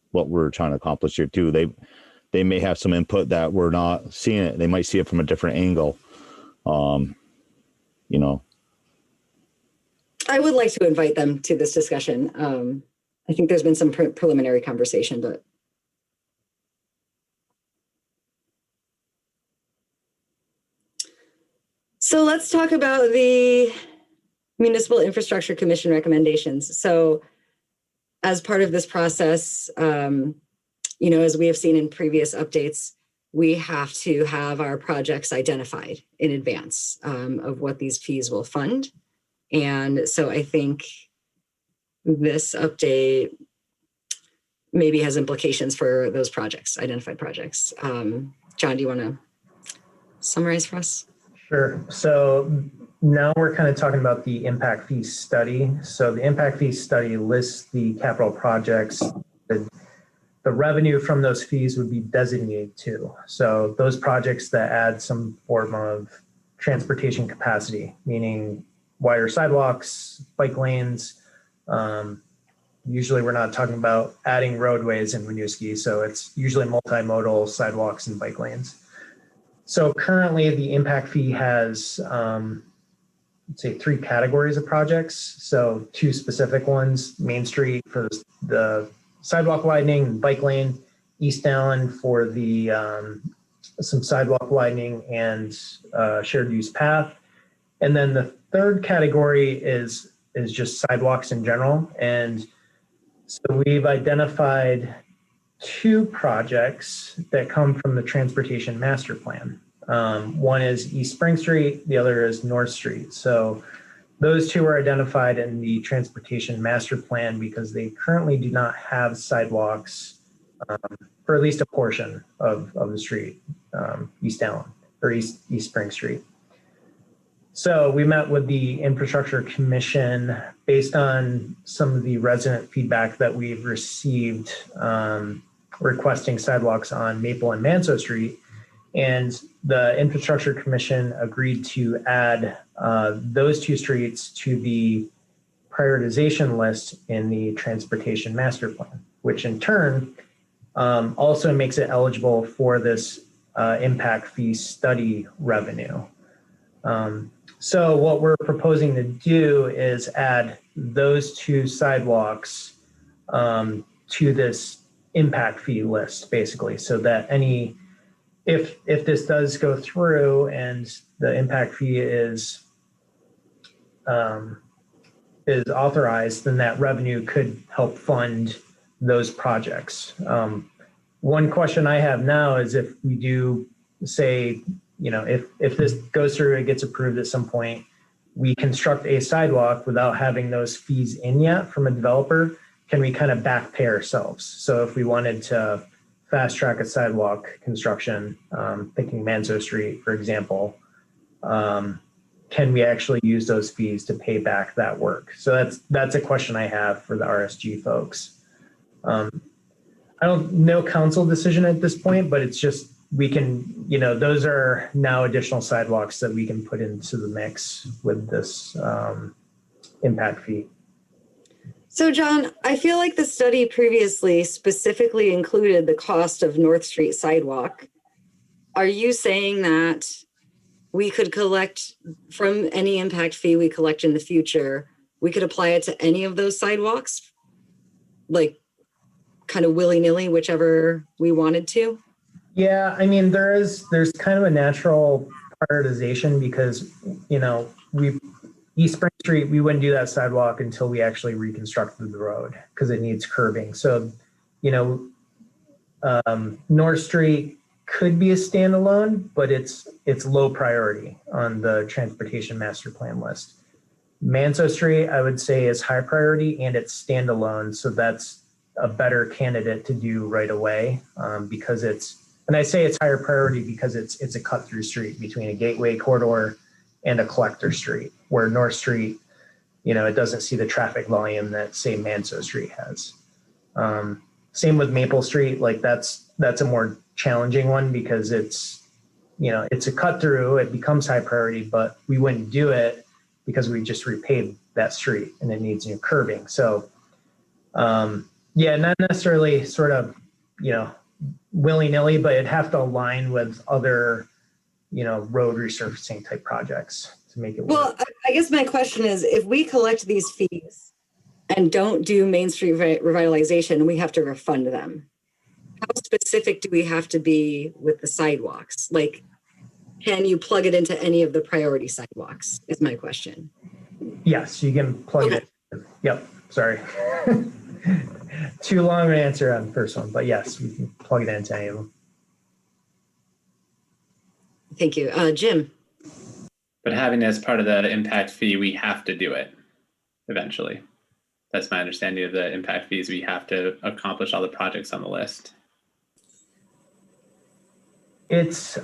what we're trying to accomplish here too. They may have some input that we're not seeing it. They might see it from a different angle. You know. I would like to invite them to this discussion. I think there's been some preliminary conversation, but. So let's talk about the Municipal Infrastructure Commission recommendations. So as part of this process, you know, as we have seen in previous updates, we have to have our projects identified in advance of what these fees will fund. And so I think this update maybe has implications for those projects, identified projects. John, do you want to summarize for us? Sure. So now we're kind of talking about the impact fee study. So the impact fee study lists the capital projects. The revenue from those fees would be designated to. So those projects that add some form of transportation capacity, meaning wider sidewalks, bike lanes. Usually we're not talking about adding roadways in Winooski. So it's usually multimodal sidewalks and bike lanes. So currently the impact fee has, let's say 3 categories of projects. So 2 specific ones, Main Street for the sidewalk widening, bike lane, East Allen for the some sidewalk widening and shared use path. And then the third category is just sidewalks in general. And so we've identified 2 projects that come from the Transportation Master Plan. One is East Spring Street, the other is North Street. So those 2 are identified in the Transportation Master Plan because they currently do not have sidewalks for at least a portion of the street, East Allen or East Spring Street. So we met with the Infrastructure Commission based on some of the resident feedback that we've received requesting sidewalks on Maple and Manso Street. And the Infrastructure Commission agreed to add those 2 streets to the prioritization list in the Transportation Master Plan, which in turn also makes it eligible for this impact fee study revenue. So what we're proposing to do is add those 2 sidewalks to this impact fee list, basically, so that if this does go through and the impact fee is authorized, then that revenue could help fund those projects. One question I have now is if we do say, you know, if this goes through, it gets approved at some point, we construct a sidewalk without having those fees in yet from a developer, can we kind of back pay ourselves? So if we wanted to fast track a sidewalk construction, thinking Manzo Street, for example, can we actually use those fees to pay back that work? So that's a question I have for the RSG folks. I don't know council decision at this point, but it's just, we can, those are now additional sidewalks that we can put into the mix with this impact fee. So John, I feel like the study previously specifically included the cost of North Street sidewalk. Are you saying that we could collect from any impact fee we collect in the future, we could apply it to any of those sidewalks? Like kind of willy-nilly, whichever we wanted to? Yeah, I mean, there's kind of a natural prioritization because, East Spring Street, we wouldn't do that sidewalk until we actually reconstructed the road because it needs curbing. So, North Street could be a standalone, but it's low priority on the transportation master plan list. Manzo Street, I would say, is high priority and it's standalone. So that's a better candidate to do right away because and I say it's higher priority because it's a cut through street between a gateway corridor and a collector street, where North Street, it doesn't see the traffic volume that say Manzo Street has. Same with Maple Street, like that's a more challenging one because it's a cut through, it becomes high priority, but we wouldn't do it because we just repaved that street and it needs new curbing. So not necessarily sort of, willy-nilly, but it'd have to align with other road resurfacing type projects to make it work. Well, I guess my question is, if we collect these fees and don't do Main Street revitalization, we have to refund them. How specific do we have to be with the sidewalks? Like, can you plug it into any of the priority sidewalks is my question. Yes, you can plug it in. Yep, sorry. Too long an answer on the first one, but yes, we can plug it into any of them. Thank you. Jim. But having it as part of the impact fee, we have to do it eventually. That's my understanding of the impact fees. We have to accomplish all the projects on the list. It's,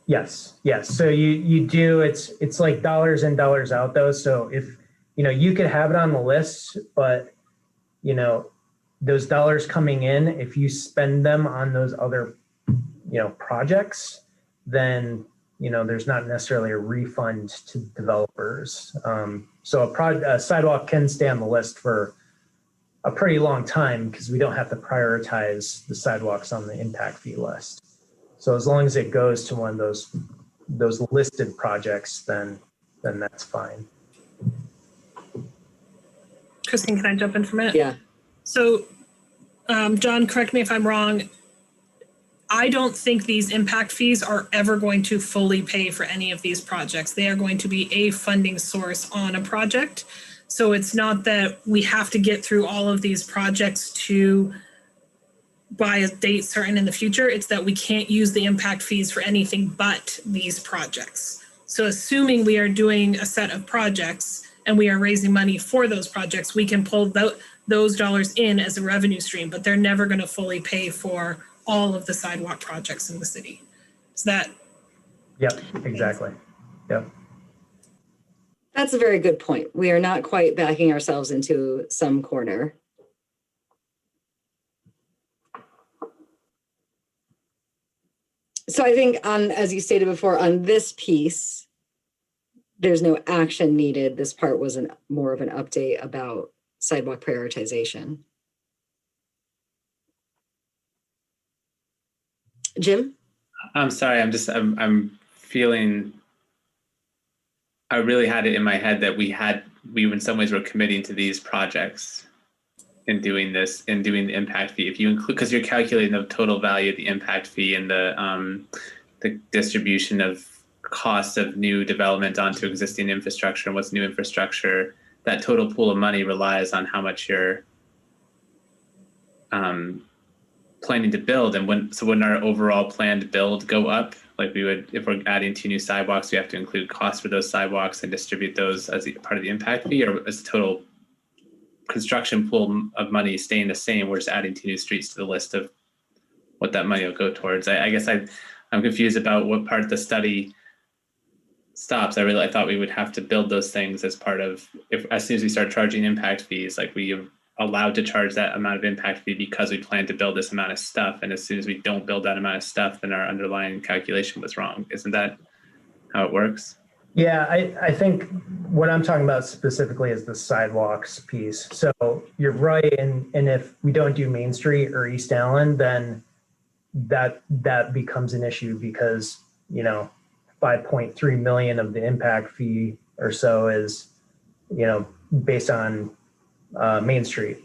yes. So you do, it's like dollars in, dollars out though. So if, you could have it on the list, but, those dollars coming in, if you spend them on those other projects, then, there's not necessarily a refund to developers. So a sidewalk can stay on the list for a pretty long time because we don't have to prioritize the sidewalks on the impact fee list. So as long as it goes to one of those listed projects, then that's fine. Christine, can I jump in for a minute? Yeah. So, John, correct me if I'm wrong. I don't think these impact fees are ever going to fully pay for any of these projects. They are going to be a funding source on a project. So it's not that we have to get through all of these projects to by a date certain in the future. It's that we can't use the impact fees for anything but these projects. So assuming we are doing a set of projects and we are raising money for those projects, we can pull those dollars in as a revenue stream, but they're never going to fully pay for all of the sidewalk projects in the city. Is that? Yep, exactly. Yep. That's a very good point. We are not quite backing ourselves into some corner. So I think as you stated before, on this piece, there's no action needed. This part was more of an update about sidewalk prioritization. Jim? I'm sorry, I'm feeling, I really had it in my head that we in some ways were committing to these projects in doing this, in doing the impact fee. If you include, because you're calculating the total value of the impact fee and the distribution of costs of new development onto existing infrastructure and what's new infrastructure, that total pool of money relies on how much you're planning to build. And wouldn't our overall planned build go up Like we would, if we're adding 2 new sidewalks, we have to include costs for those sidewalks and distribute those as part of the impact fee, or is the total construction pool of money staying the same? We're just adding 2 new streets to the list of what that money will go towards. I guess I'm confused about what part of the study stops. I thought we would have to build those things as part of, if as soon as we start charging impact fees, like we are allowed to charge that amount of impact fee because we plan to build this amount of stuff. And as soon as we don't build that amount of stuff, then our underlying calculation was wrong. Isn't that how it works? Yeah, I think what I'm talking about specifically is the sidewalks piece. So you're right, and if we don't do Main Street or East Allen, then that becomes an issue because, you know, 5.3 million of the impact fee or so is, you know, based on Main Street,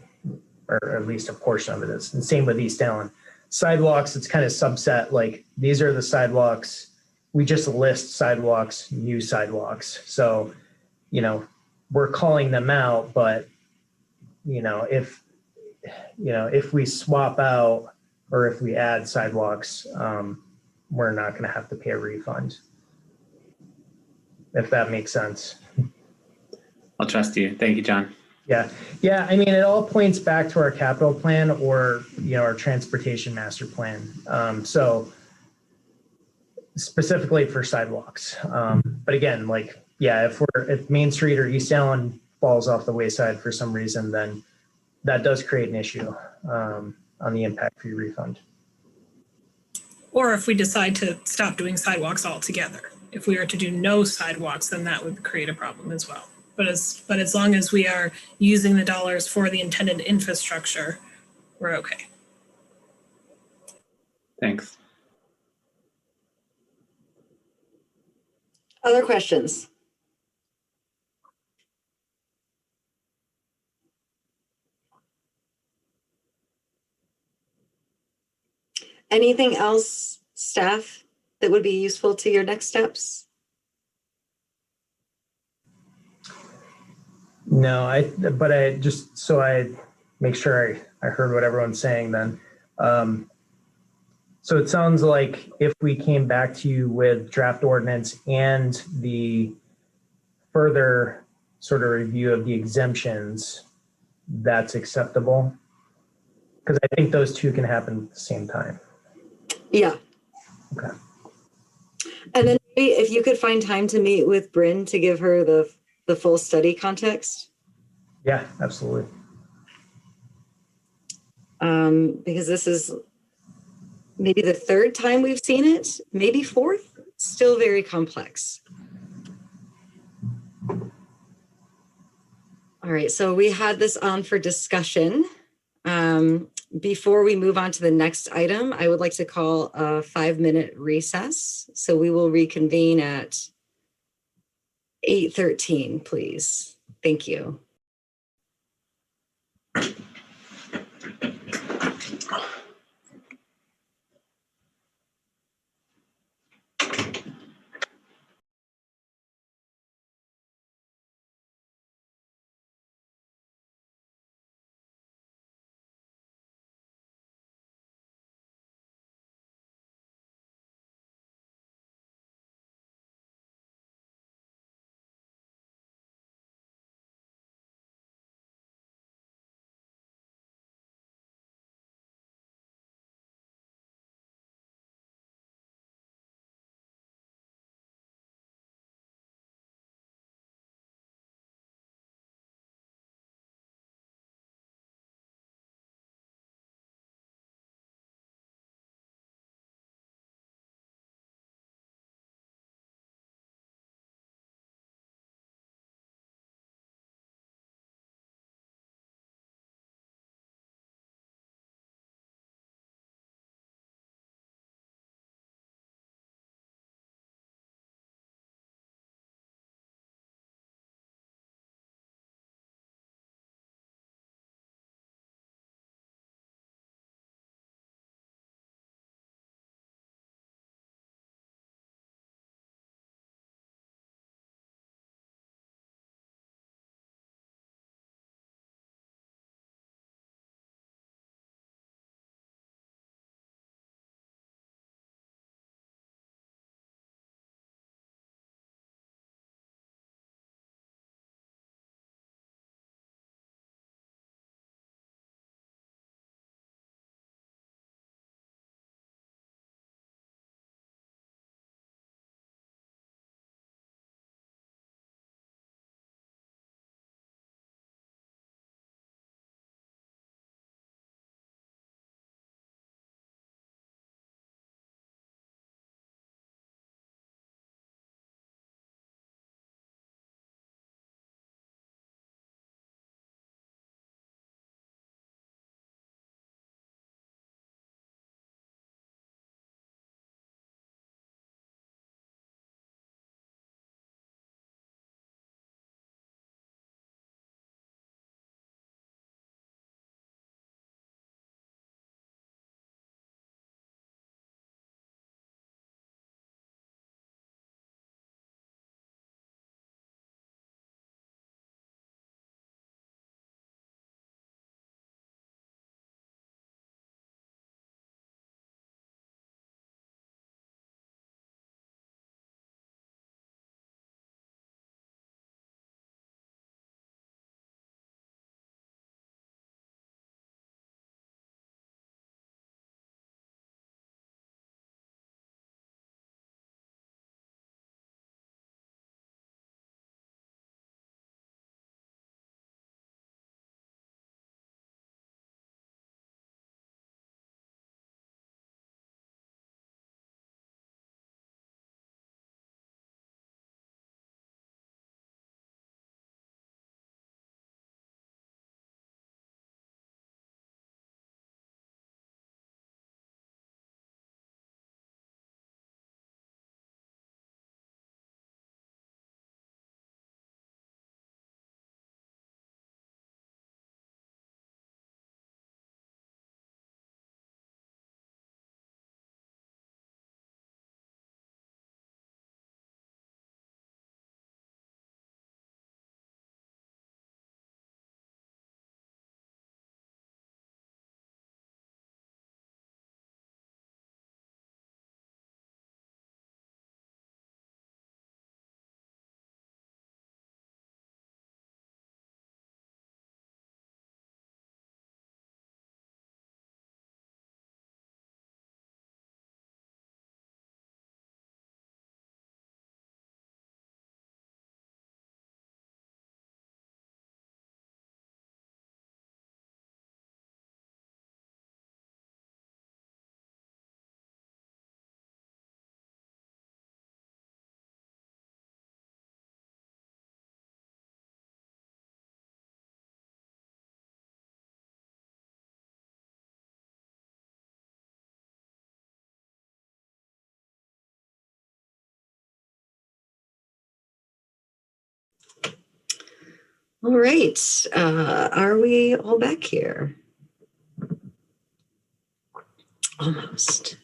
or at least a portion of it is. And same with East Allen. Sidewalks, it's kind of subset, like these are the sidewalks. We just list sidewalks, new sidewalks. So, you know, we're calling them out, but, you know, if we swap out or if we add sidewalks, we're not going to have to pay a refund, if that makes sense. I'll trust you. Thank you, John. Yeah. I mean, it all points back to our capital plan or, you know, our transportation master plan. So specifically for sidewalks. But again, like, yeah, if Main Street or East Allen falls off the wayside for some reason, then that does create an issue on the impact fee refund. Or if we decide to stop doing sidewalks altogether. If we were to do no sidewalks, then that would create a problem as well. But as long as we are using the dollars for the intended infrastructure, we're okay. Thanks. Other questions? Anything else, staff, that would be useful to your next steps? No, but I just, so I make sure I heard what everyone's saying then. So it sounds like if we came back to you with draft ordinance and the further sort of review of the exemptions, that's acceptable? Because I think those two can happen at the same time. Yeah. Okay. And then maybe if you could find time to meet with Bryn to give her the full study context. Yeah, absolutely. Because this is maybe the 3rd time we've seen it, maybe 4th, still very complex. All right, so we had this on for discussion. Before we move on to the next item, I would like to call a 5-minute recess. So we will reconvene at 8:13, please. Thank you. All right. Are we all back here? Almost.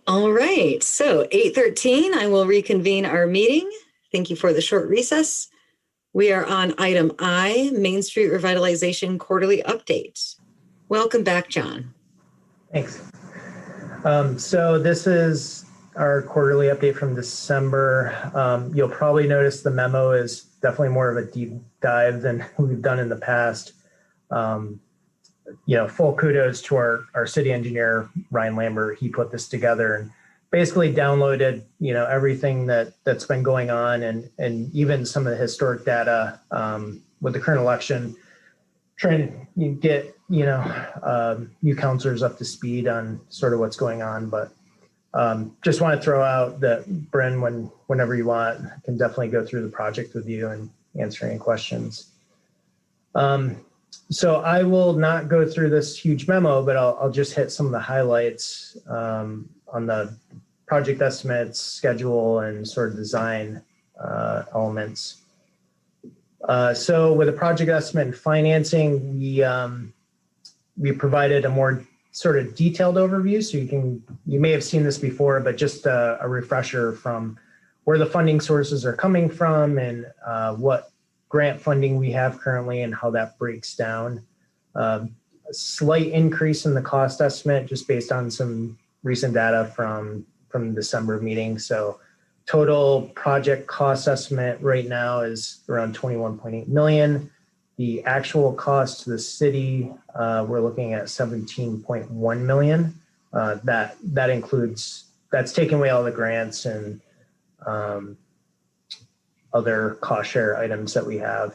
All right. So 8:13, I will reconvene our meeting. Thank you for the short recess. We are on item I, Main Street Revitalization Quarterly Update. Welcome back, John. Thanks. So this is our quarterly update from December. You'll probably notice the memo is definitely more of a deep dive than we've done in the past. Full kudos to our city engineer, Ryan Lambert. He put this together and basically downloaded, everything that's been going on and even some of the historic data with the current election, trying to get, new counselors up to speed on sort of what's going on. But just want to throw out that Bryn, whenever you want, I can definitely go through the project with you and answer any questions. So I will not go through this huge memo, but I'll just hit some of the highlights on the project estimates, schedule, and sort of design elements. So with the project estimate and financing, we provided a more sort of detailed overview. So you may have seen this before, but just a refresher from where the funding sources are coming from and what grant funding we have currently and how that breaks down. A slight increase in the cost estimate just based on some recent data from the December meeting. So total project cost estimate right now is around 21.8 million. The actual cost to the city, we're looking at 17.1 million. That includes, that's taking away all the grants and other cost share items that we have.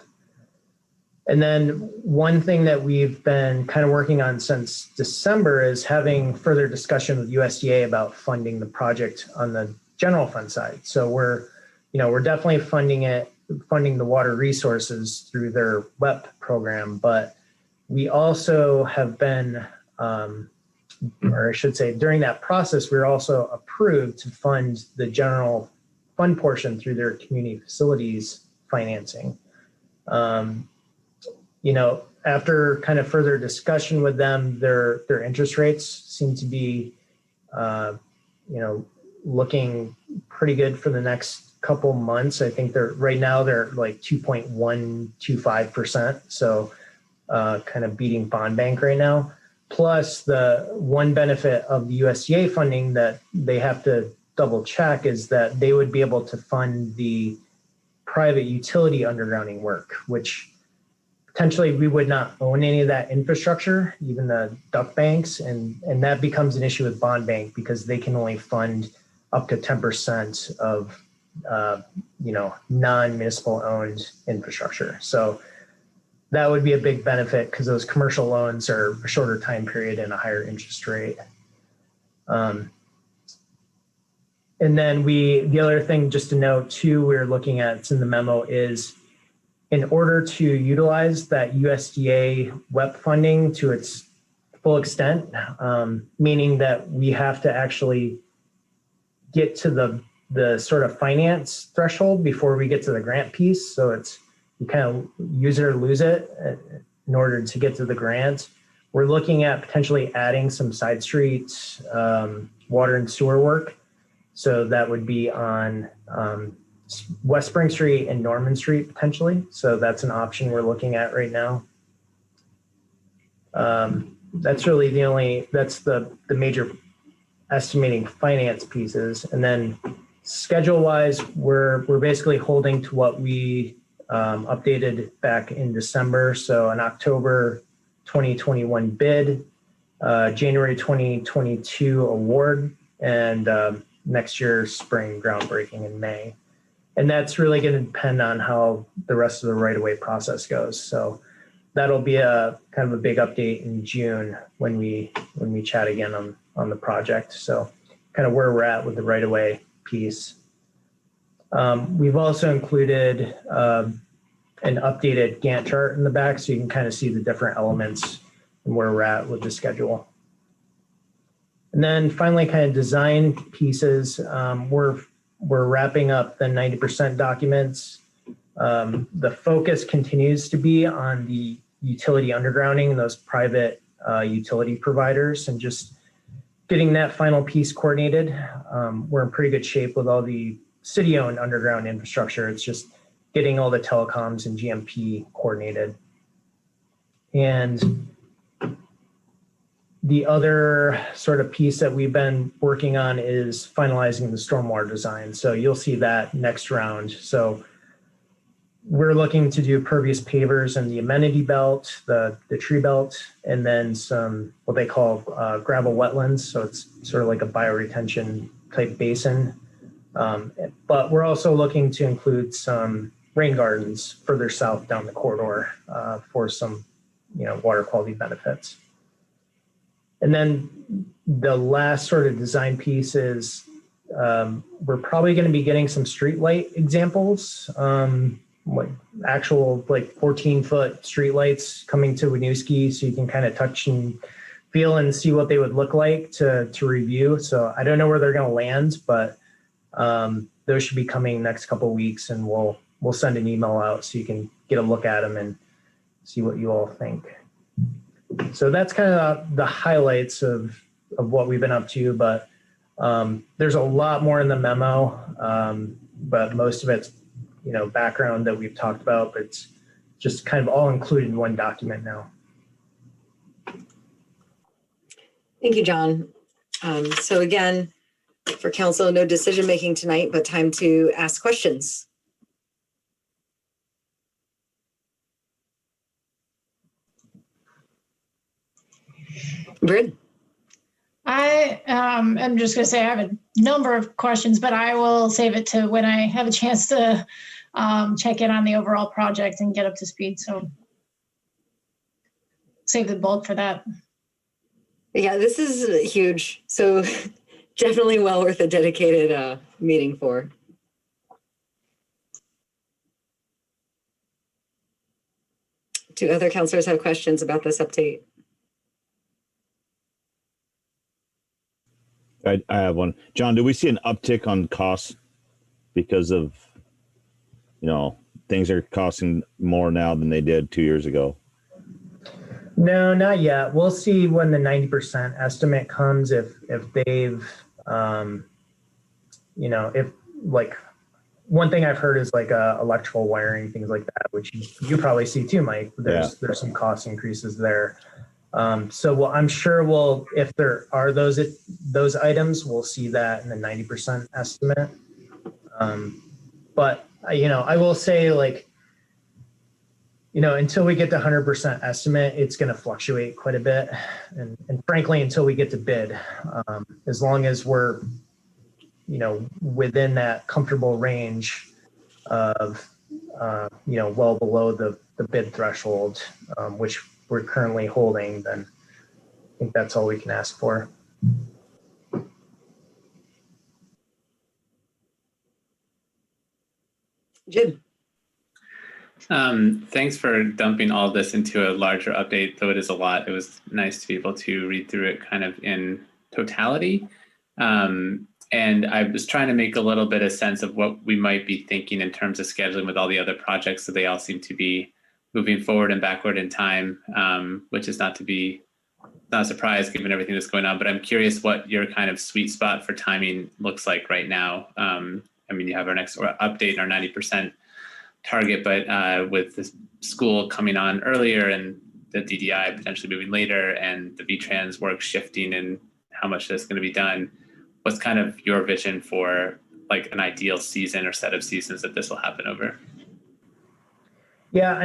And then one thing that we've been kind of working on since December is having further discussion with USDA about funding the project on the general fund side. So we're definitely funding the water resources through their WEP program, but we also have been, or I should say during that process, we were also approved to fund the general fund portion through their community facilities financing. After kind of further discussion with them, their interest rates seem to be, looking pretty good for the next couple months. I think they're like 2.125%. So kind of beating bond bank right now. Plus the one benefit of the USDA funding that they have to double check is that they would be able to fund the private utility undergrounding work, which potentially we would not own any of that infrastructure, even the duct banks. And that becomes an issue with bond bank because they can only fund up to 10% of, non-municipal owned infrastructure. So that would be a big benefit because those commercial loans are a shorter time period and a higher interest rate. And then the other thing just to note too, we're looking at, it's in the memo, is in order to utilize that USDA WEP funding to its full extent, meaning that we have to actually get to the sort of finance threshold before we get to the grant piece. So it's, you kind of use it or lose it in order to get to the grant. We're looking at potentially adding some side streets, water and sewer work. So that would be on West Spring Street and Norman Street potentially. So that's an option we're looking at right now. That's really that's the major estimating finance pieces. And then schedule wise, we're basically holding to what we updated back in December. So an October 2021 bid, January 2022 award, and next year's spring groundbreaking in May. And that's really going to depend on how the rest of the right-of-way process goes. So that'll be a kind of a big update in June when we chat again on the project. So kind of where we're at with the right-of-way piece. We've also included an updated Gantt chart in the back so you can kind of see the different elements and where we're at with the schedule. And then finally, kind of design pieces. We're wrapping up the 90% documents. The focus continues to be on the utility undergrounding and those private utility providers and just getting that final piece coordinated. We're in pretty good shape with all the city-owned underground infrastructure. It's just getting all the telecoms and GMP coordinated. And the other sort of piece that we've been working on is finalizing the stormwater design. So you'll see that next round. So we're looking to do pervious pavers in the amenity belt, the tree belt, and then some what they call gravel wetlands. So it's sort of like a bioretention type basin. But we're also looking to include some rain gardens further south down the corridor for some, water quality benefits. And then the last sort of design piece is we're probably going to be getting some street light examples, like actual 14-foot street lights coming to Winooski, so you can kind of touch and feel and see what they would look like to review. So I don't know where they're going to land, but those should be coming next couple of weeks, and we'll send an email out so you can get a look at them and see what you all think. So that's kind of the highlights of what we've been up to, but there's a lot more in the memo, but most of it's, background that we've talked about, but it's just kind of all included in one document now. Thank you, John. So again, for council, no decision making tonight, but time to ask questions. Britt? I am just going to say I have a number of questions, but I will save it to when I have a chance to check in on the overall project and get up to speed. So save the bulk for that. Yeah, this is huge. So definitely well worth a dedicated meeting for. Do other councilors have questions about this update? I have one. John, do we see an uptick on costs because of, things are costing more now than they did 2 years ago? No, not yet. We'll see when the 90% estimate comes, if they've, if one thing I've heard is electrical wiring, things like that, which you probably see too, Mike. There's some cost increases there. So I'm sure if there are those items, we'll see that in the 90% estimate. But I will say until we get to 100% estimate, it's going to fluctuate quite a bit. And frankly, until we get to bid, as long as we're, within that comfortable range of, well below the bid threshold, which we're currently holding, then I think that's all we can ask for. Jim. Thanks for dumping all this into a larger update, though it is a lot. It was nice to be able to read through it kind of in totality. And I was trying to make a little bit of sense of what we might be thinking in terms of scheduling with all the other projects. So they all seem to be moving forward and backward in time, which is not a surprise given everything that's going on. But I'm curious what your kind of sweet spot for timing looks like right now. You have our next update, our 90% target, but with the school coming on earlier and the DDI potentially moving later and the VTrans work shifting and how much that's going to be done, what's kind of your vision for an ideal season or set of seasons that this will happen over? Yeah,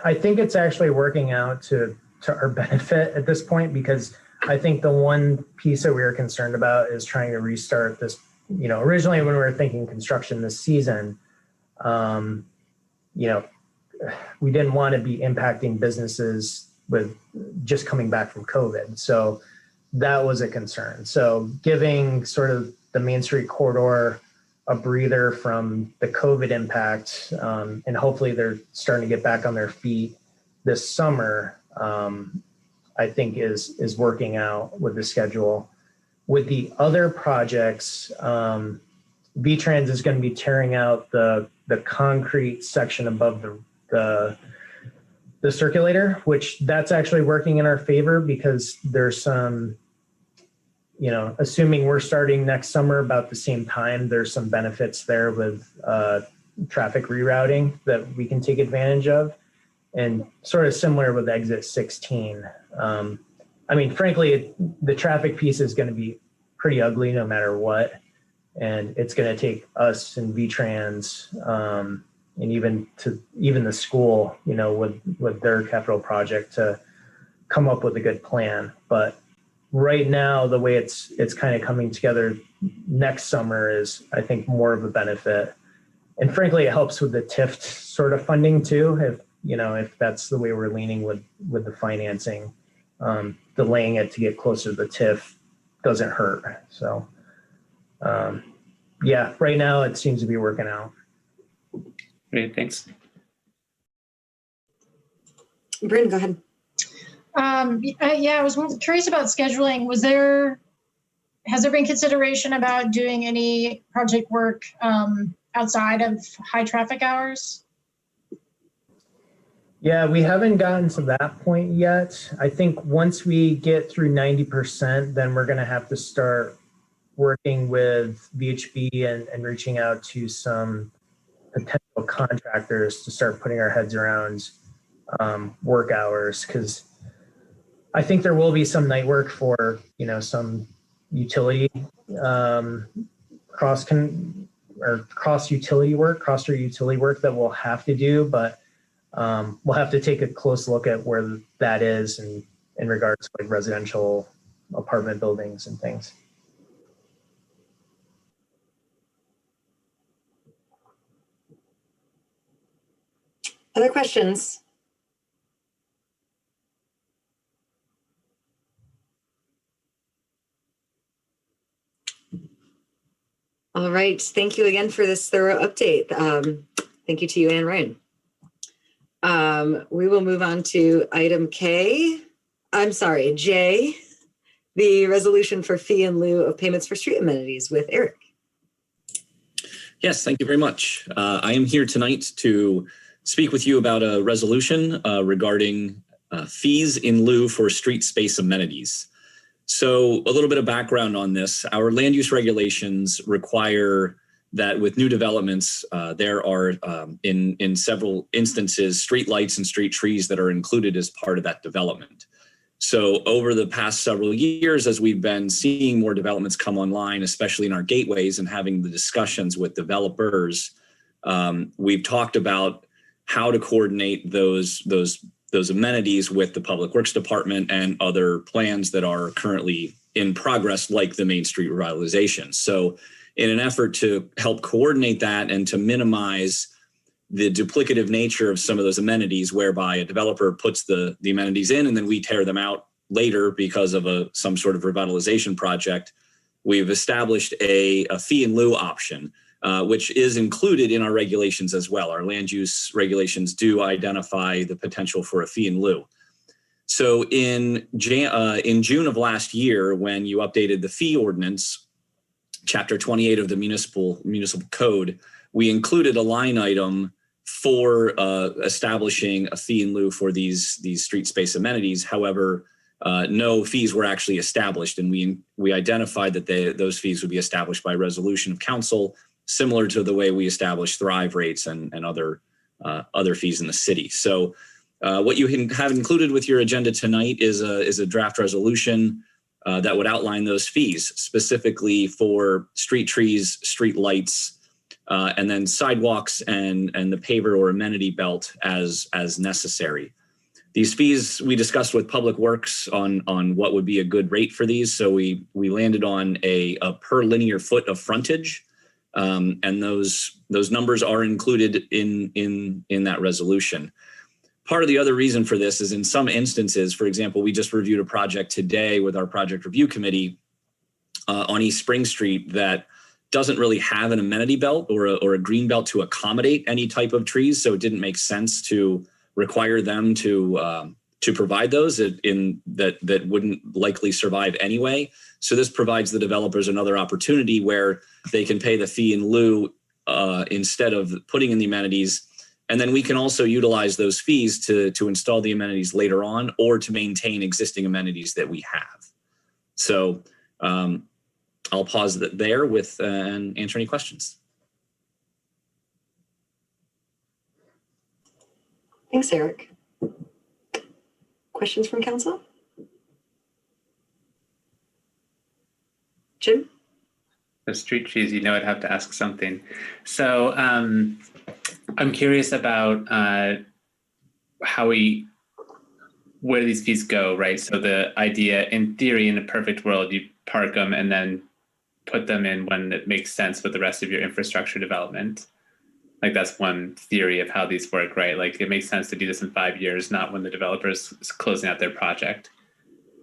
I think it's actually working out to our benefit at this point, because I think the one piece that we were concerned about is trying to restart this. Originally when we were thinking construction this season, we didn't want to be impacting businesses with just coming back from COVID. So that was a concern. So giving sort of the Main Street corridor a breather from the COVID impact, and hopefully they're starting to get back on their feet this summer, I think is working out with the schedule. With the other projects, VTrans is going to be tearing out the concrete section above the circulator, which that's actually working in our favor because there's some, assuming we're starting next summer about the same time, there's some benefits there with traffic rerouting that we can take advantage of, and sort of similar with exit 16. Frankly, the traffic piece is going to be pretty ugly no matter what. And it's going to take us and VTrans and even the school, with their capital project to come up with a good plan. But right now, the way it's kind of coming together next summer is, I think, more of a benefit. And frankly, it helps with the TIF sort of funding too. If that's the way we're leaning with the financing, delaying it to get closer to the TIF doesn't hurt. So, right now it seems to be working out. Great, thanks. Bryn, go ahead. I was curious about scheduling. Has there been consideration about doing any project work outside of high traffic hours? Yeah, we haven't gotten to that point yet. I think once we get through 90%, then we're going to have to start working with VHB and reaching out to some potential contractors to start putting our heads around work hours, because I think there will be some night work for some utility cross utility work that we'll have to do, but we'll have to take a close look at where that is in regards to like residential apartment buildings and things. Other questions? All right. Thank you again for this thorough update. Thank you to you and Ryan. We will move on to item J, the resolution for fee in lieu of payments for street amenities with Eric. Yes, thank you very much. I am here tonight to speak with you about a resolution regarding fees in lieu for street space amenities. So a little bit of background on this. Our land use regulations require that with new developments, there are in several instances, street lights and street trees that are included as part of that development. So over the past several years, as we've been seeing more developments come online, especially in our gateways and having the discussions with developers, we've talked about how to coordinate those amenities with the Public Works Department and other plans that are currently in progress, like the Main Street revitalization. So in an effort to help coordinate that and to minimize the duplicative nature of some of those amenities, whereby a developer puts the amenities in and then we tear them out later because of some sort of revitalization project, we've established a fee in lieu option, which is included in our regulations as well. Our land use regulations do identify the potential for a fee in lieu. So in June of last year, when you updated the fee ordinance, Chapter 28 of the municipal code, we included a line item for establishing a fee in lieu for these street space amenities. However, no fees were actually established, and we identified that those fees would be established by resolution of council, similar to the way we establish thrive rates and other fees in the city. So what you have included with your agenda tonight is a draft resolution that would outline those fees, specifically for street trees, street lights, and then sidewalks and the paver or amenity belt as necessary. These fees we discussed with Public Works on what would be a good rate for these. So we landed on a per linear foot of frontage, and those numbers are included in that resolution. Part of the other reason for this is in some instances, for example, we just reviewed a project today with our project review committee on East Spring Street that doesn't really have an amenity belt or a green belt to accommodate any type of trees. So it didn't make sense to require them to provide those that wouldn't likely survive anyway. So this provides the developers another opportunity where they can pay the fee in lieu instead of putting in the amenities. And then we can also utilize those fees to install the amenities later on or to maintain existing amenities that we have. So I'll pause there with and answer any questions. Thanks, Eric. Questions from council? Jim? The street trees, you know, I'd have to ask something. So I'm curious about where these fees go, right? So the idea, in theory, in a perfect world, you park them and then put them in when it makes sense with the rest of your infrastructure development. Like that's one theory of how these work, right? Like it makes sense to do this in 5 years, not when the developer is closing out their project.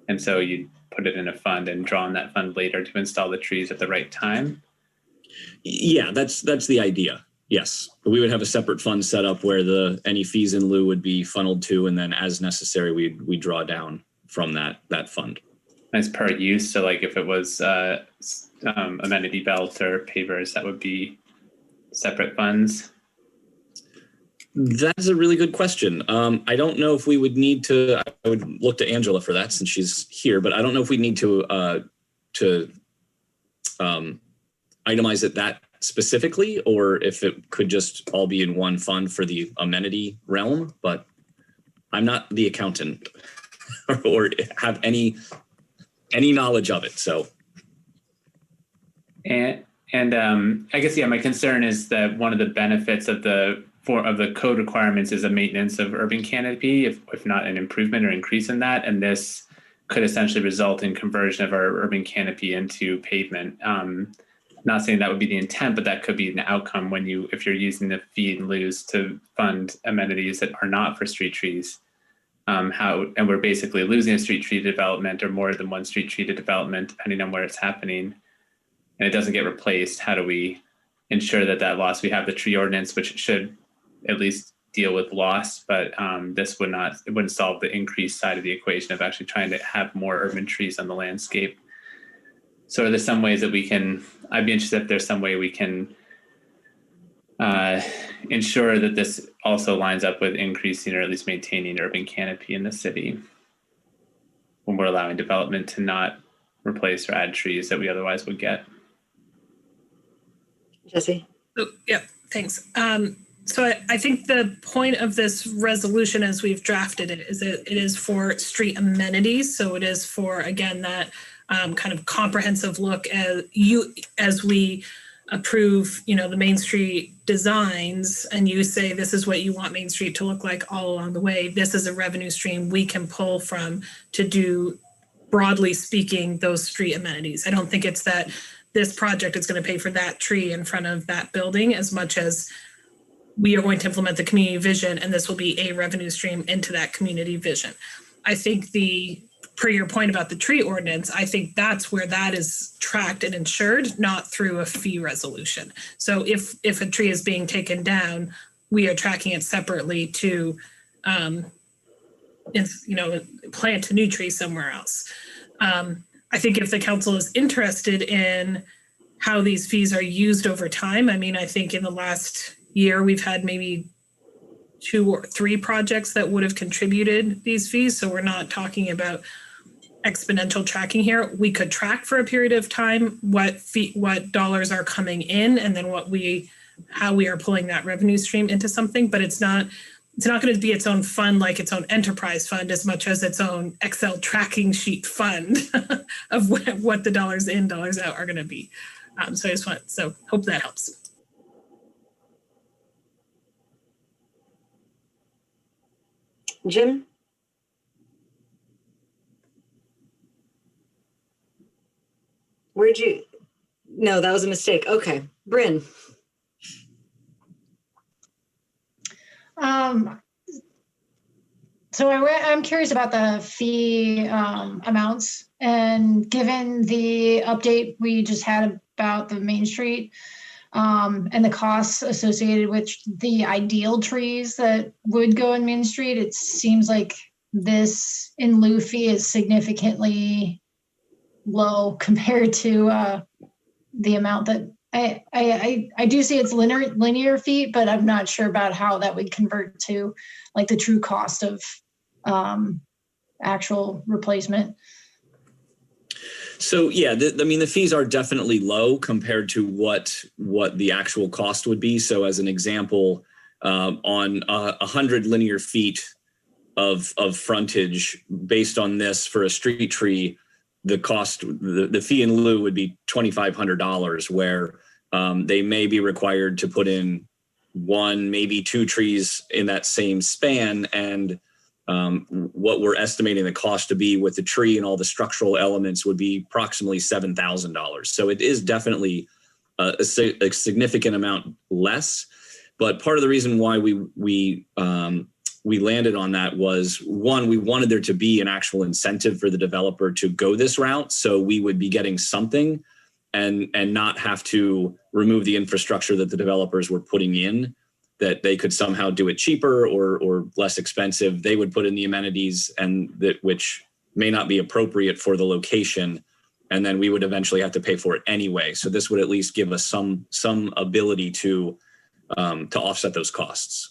And so you put it in a fund and draw on that fund later to install the trees at the right time. Yeah, that's the idea. Yes, we would have a separate fund set up where any fees in lieu would be funneled to, and then as necessary, we draw down from that fund. As per use, so like if it was amenity belt or pavers, that would be separate funds. That's a really good question. I don't know if we would need to. I would look to Angela for that since she's here, but I don't know if we need to itemize it that specifically, or if it could just all be in one fund for the amenity realm. But I'm not the accountant or have any knowledge of it. So, and I guess my concern is that one of the benefits of the code requirements is a maintenance of urban canopy, if not an improvement or increase in that, and this could essentially result in conversion of our urban canopy into pavement. Not saying that would be the intent, but that could be an outcome if you're using the fee and lieu's to fund amenities that are not for street trees. And we're basically losing a street tree development or more than one street tree development, depending on where it's happening, and it doesn't get replaced. How do we ensure that loss? We have the tree ordinance, which should at least deal with loss, but this wouldn't solve the increased side of the equation of actually trying to have more urban trees on the landscape. So are there some ways that I'd be interested if there's some way we can ensure that this also lines up with increasing or at least maintaining urban canopy in the city when we're allowing development to not replace or add trees that we otherwise would get. Jesse? Oh, yeah, thanks. So I think the point of this resolution as we've drafted it is that it is for street amenities. So it is for, again, that kind of comprehensive look as we approve, the Main Street designs, and you say this is what you want Main Street to look like all along the way. This is a revenue stream we can pull from to do, broadly speaking, those street amenities. I don't think it's that this project is going to pay for that tree in front of that building as much as we are going to implement the community vision, and this will be a revenue stream into that community vision. I think per your point about the tree ordinance, I think that's where that is tracked and insured, not through a fee resolution. So if a tree is being taken down, we are tracking it separately to, plant a new tree somewhere else. I think if the council is interested in how these fees are used over time, I think in the last year we've had maybe 2 or 3 projects that would have contributed these fees. So we're not talking about exponential tracking here. We could track for a period of time what dollars are coming in, and then how we are pulling that revenue stream into something. But it's not going to be its own fund, like its own enterprise fund, as much as its own Excel tracking sheet fund of what the dollars in, dollars out are going to be. So hope that helps. Jim? No, that was a mistake. Okay. Bryn. So I'm curious about the fee amounts, and given the update we just had about the Main Street and the costs associated with the ideal trees that would go in Main Street, it seems like this in lieu fee is significantly low compared to the amount that I do see it's linear feet, but I'm not sure about how that would convert to like the true cost of actual replacement. So yeah, the fees are definitely low compared to what the actual cost would be. So as an example, on 100 linear feet of frontage, based on this for a street tree, the cost, the fee in lieu would be $2,500, where they may be required to put in one, maybe two trees in that same span, and what we're estimating the cost to be with the tree and all the structural elements would be approximately $7,000. So it is definitely a significant amount less. But part of the reason why we landed on that was, one, we wanted there to be an actual incentive for the developer to go this route, so we would be getting something and not have to remove the infrastructure that the developers were putting in, that they could somehow do it cheaper or less expensive. They would put in the amenities, and that which may not be appropriate for the location, and then we would eventually have to pay for it anyway. So this would at least give us some ability to offset those costs.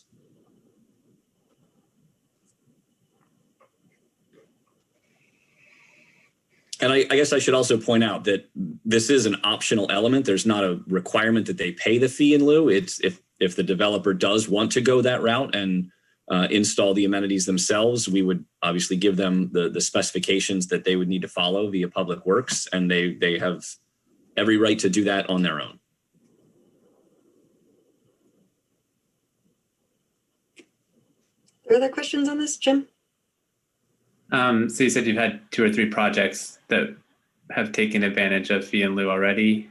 And I guess I should also point out that this is an optional element. There's not a requirement that they pay the fee in lieu. It's if the developer does want to go that route and install the amenities themselves, we would obviously give them the specifications that they would need to follow via Public Works, and they have every right to do that on their own. Are there other questions on this, Jim? So you said you've had 2 or 3 projects that have taken advantage of fee in lieu already.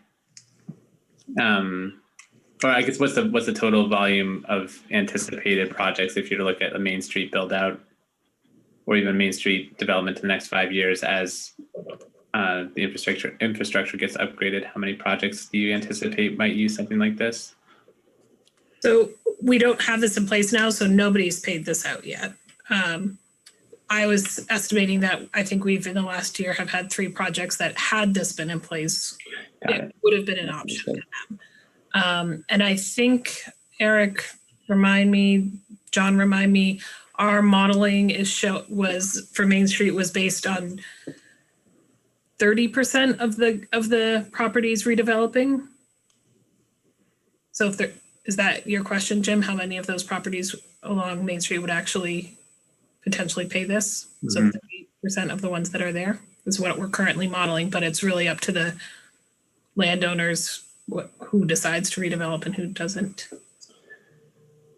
Or I guess what's the total volume of anticipated projects if you were to look at a Main Street build out or even Main Street development in the next 5 years as the infrastructure gets upgraded? How many projects do you anticipate might use something like this? So we don't have this in place now, so nobody's paid this out yet. I was estimating that I think we've in the last year have had 3 projects that had this been in place, it would have been an option to them. And I think, Eric, John, remind me, our modeling was for Main Street was based on 30% of the properties redeveloping. So is that your question, Jim? How many of those properties along Main Street would actually potentially pay this? So 30% of the ones that are there is what we're currently modeling, but it's really up to the landowners who decides to redevelop and who doesn't.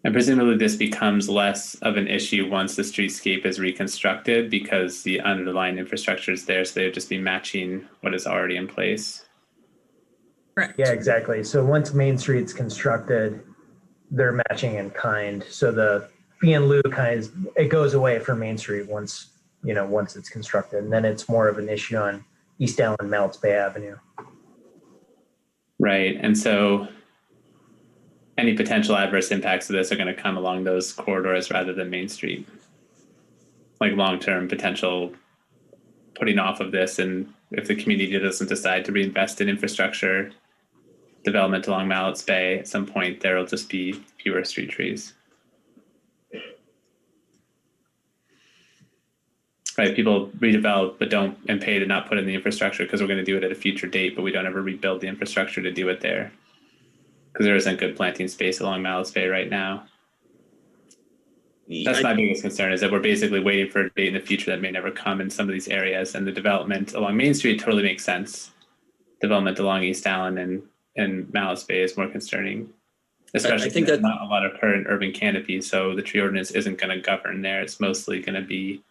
And presumably this becomes less of an issue once the streetscape is reconstructed because the underlying infrastructure is there, so they would just be matching what is already in place. Correct. Yeah, exactly. So once Main Street's constructed, they're matching in kind. So the fee in lieu it goes away for Main Street once it's constructed, and then it's more of an issue on East Allen, Mounts Bay Avenue. Right, and so any potential adverse impacts of this are going to come along those corridors rather than Main Street, like long-term potential putting off of this, and if the community doesn't decide to reinvest in infrastructure development along Mallett's Bay, at some point there will just be fewer street trees. Right, people redevelop but don't and pay to not put in the infrastructure because we're going to do it at a future date, but we don't ever rebuild the infrastructure to do it there because there isn't good planting space along Mallett's Bay right now. That's my biggest concern, is that we're basically waiting for a date in the future that may never come in some of these areas, and the development along Main Street totally makes sense. Development along East Allen and Mallett's Bay is more concerning, especially since there's not a lot of current urban canopy, so the tree ordinance isn't going to govern there. It's mostly going to be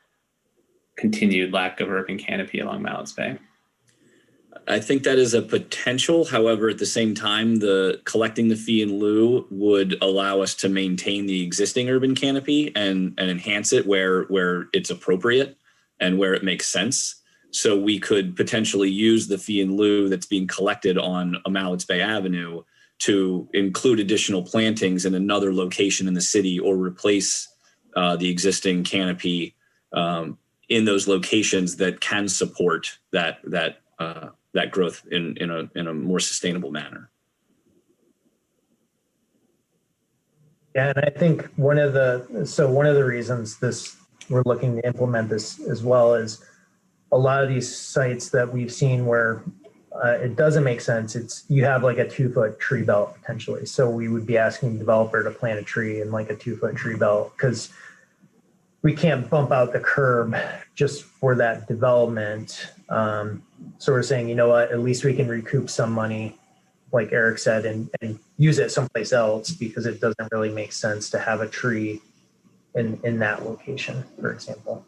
continued lack of urban canopy along Mallett's Bay. I think that is a potential. However, at the same time, collecting the fee in lieu would allow us to maintain the existing urban canopy and enhance it where it's appropriate and where it makes sense. So we could potentially use the fee in lieu that's being collected on Mallett's Bay Avenue to include additional plantings in another location in the city or replace the existing canopy in those locations that can support that growth in a more sustainable manner. Yeah, and I think one of the reasons we're looking to implement this as well is a lot of these sites that we've seen where it doesn't make sense. You have like a 2-foot tree belt potentially. So we would be asking the developer to plant a tree in like a 2-foot tree belt because we can't bump out the curb just for that development. So we're saying, you know what, at least we can recoup some money, like Eric said, and use it someplace else because it doesn't really make sense to have a tree in that location, for example.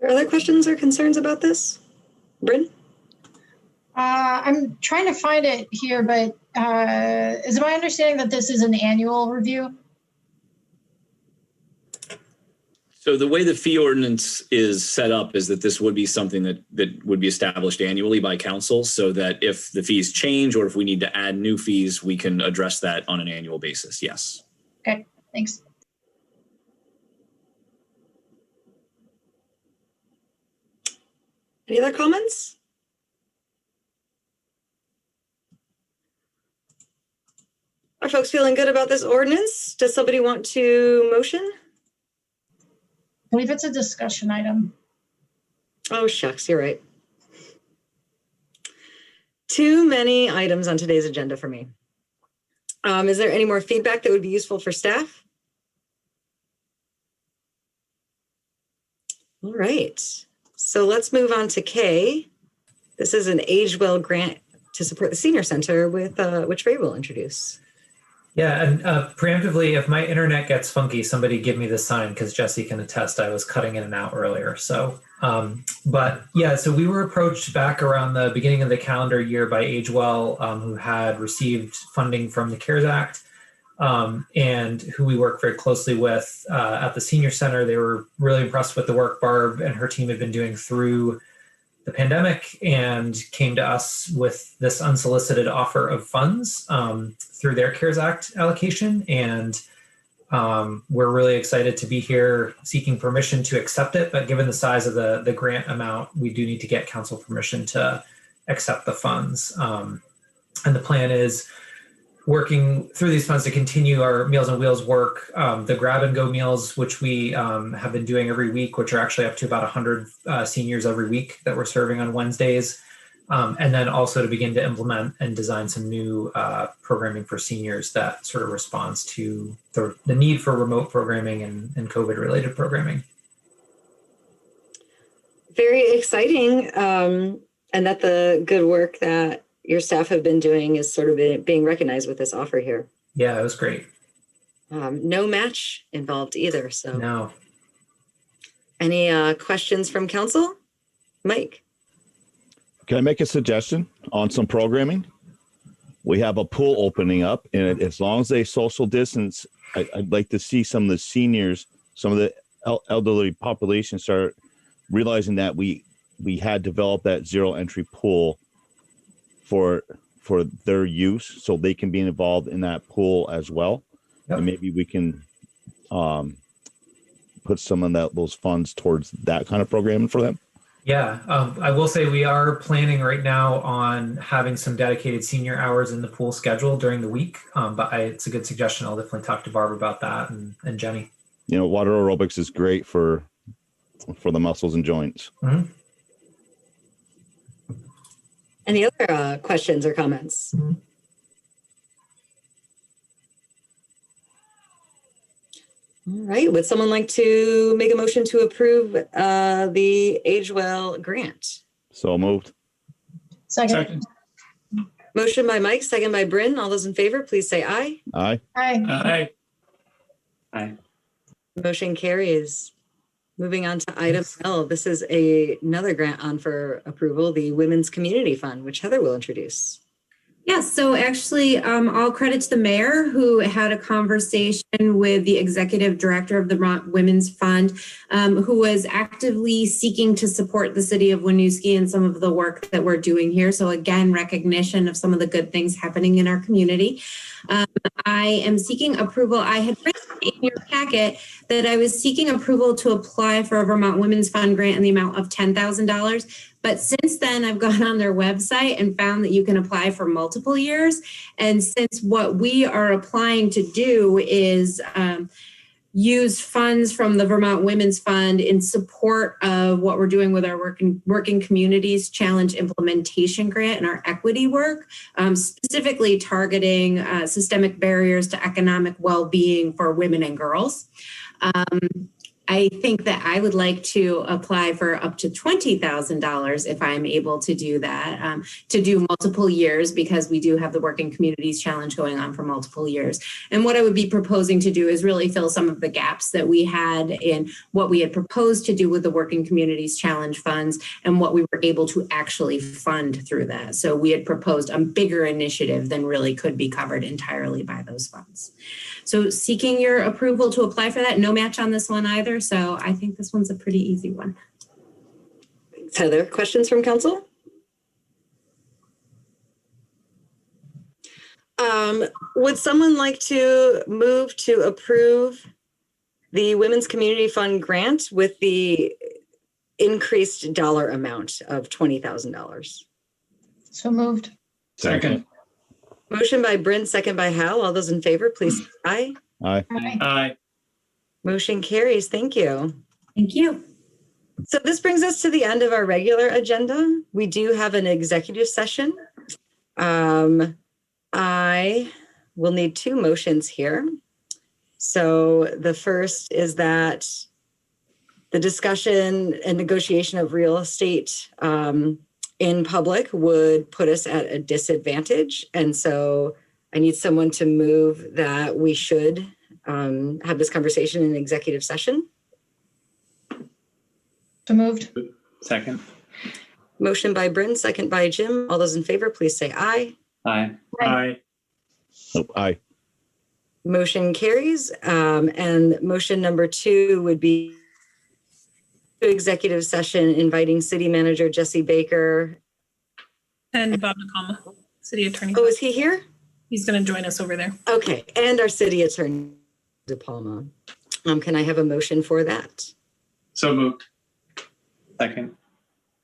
Are there other questions or concerns about this? Bryn? I'm trying to find it here, but is it my understanding that this is an annual review? So the way the fee ordinance is set up is that this would be something that would be established annually by council, so that if the fees change or if we need to add new fees, we can address that on an annual basis. Yes. Okay, thanks. Any other comments? Are folks feeling good about this ordinance? Does somebody want to motion? I believe it's a discussion item. Oh, shucks, you're right. Too many items on today's agenda for me. Is there any more feedback that would be useful for staff? All right, so let's move on to K. This is an Age Well grant to support the senior center with which Ray will introduce. Yeah, and preemptively, if my internet gets funky, somebody give me the sign because Jesse can attest I was cutting in and out earlier. So, but yeah, so we were approached back around the beginning of the calendar year by Age Well, who had received funding from the CARES Act, and who we work very closely with at the senior center. They were really impressed with the work Barb and her team had been doing through the pandemic and came to us with this unsolicited offer of funds through their CARES Act allocation. And we're really excited to be here seeking permission to accept it. But given the size of the grant amount, we do need to get council permission to accept the funds. And the plan is working through these funds to continue our Meals on Wheels work, the grab and go meals, which we have been doing every week, which are actually up to about 100 seniors every week that we're serving on Wednesdays. And then also to begin to implement and design some new programming for seniors that sort of responds to the need for remote programming and COVID related programming. Very exciting. And that the good work that your staff have been doing is sort of being recognized with this offer here. Yeah, it was great. No match involved either. So no. Any questions from council? Mike? Can I make a suggestion on some programming? We have a pool opening up, and as long as they social distance, I'd like to see some of the seniors, some of the elderly population start realizing that we had developed that zero entry pool for their use, so they can be involved in that pool as well. Yep. And maybe we can put some of those funds towards that kind of programming for them. Yeah, I will say we are planning right now on having some dedicated senior hours in the pool schedule during the week. But it's a good suggestion. I'll definitely talk to Barb about that and Jenny. You know, water aerobics is great for the muscles and joints. Mm-hmm. Any other questions or comments? Mm-hmm. All right. Would someone like to make a motion to approve the Age Well grant? So moved. Second. Motion by Mike, second by Bryn. All those in favor, please say aye. Aye. Aye. Aye. Aye. Motion carries. Moving on to item L. This is another grant on for approval, the Women's Community Fund, which Heather will introduce. Yes, so actually, all credit to the mayor who had a conversation with the executive director of the Vermont Women's Fund, who was actively seeking to support the city of Winooski and some of the work that we're doing here. So again, recognition of some of the good things happening in our community. I am seeking approval. I had written in your packet that I was seeking approval to apply for a Vermont Women's Fund grant in the amount of $10,000. But since then, I've gone on their website and found that you can apply for multiple years. And since what we are applying to do is use funds from the Vermont Women's Fund in support of what we're doing with our Working Communities Challenge Implementation Grant and our equity work, specifically targeting systemic barriers to economic well-being for women and girls. I think that I would like to apply for up to $20,000 if I'm able to do that, to do multiple years, because we do have the Working Communities Challenge going on for multiple years. And what I would be proposing to do is really fill some of the gaps that we had in what we had proposed to do with the Working Communities Challenge funds and what we were able to actually fund through that. So we had proposed a bigger initiative than really could be covered entirely by those funds. So seeking your approval to apply for that. No match on this one either. So I think this one's a pretty easy one. Thanks, Heather. Questions from council? Would someone like to move to approve the Women's Community Fund grant with the increased dollar amount of $20,000? So moved. Second. Motion by Bryn, second by Hal. All those in favor, please say aye. Aye. Aye. Motion carries. Thank you. Thank you. So this brings us to the end of our regular agenda. We do have an executive session. I will need two motions here. So the first is that the discussion and negotiation of real estate in public would put us at a disadvantage. And so I need someone to move that we should have this conversation in executive session. So moved. Second. Motion by Bryn, second by Jim. All those in favor, please say aye. Aye. Aye. Oh, aye. Motion carries. And motion number 2 would be to executive session inviting City Manager Jesse Baker. And Bob Nakama, City Attorney. Oh, is he here? He's going to join us over there. Okay, and our City Attorney De Palma. Can I have a motion for that? So moved. Second.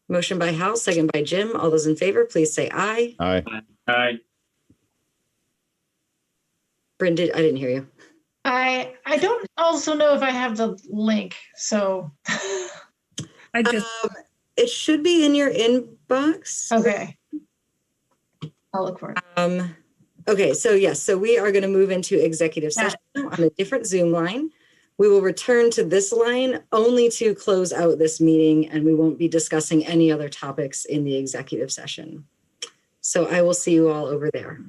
Motion by Hal, second by Jim. All those in favor, please say aye. Aye. Aye. Bryn, I didn't hear you. I don't also know if I have the link, so. I just. It should be in your inbox. Okay. I'll look for it. Okay, so yes, so we are going to move into executive session on a different Zoom line. We will return to this line only to close out this meeting, and we won't be discussing any other topics in the executive session. So I will see you all over there.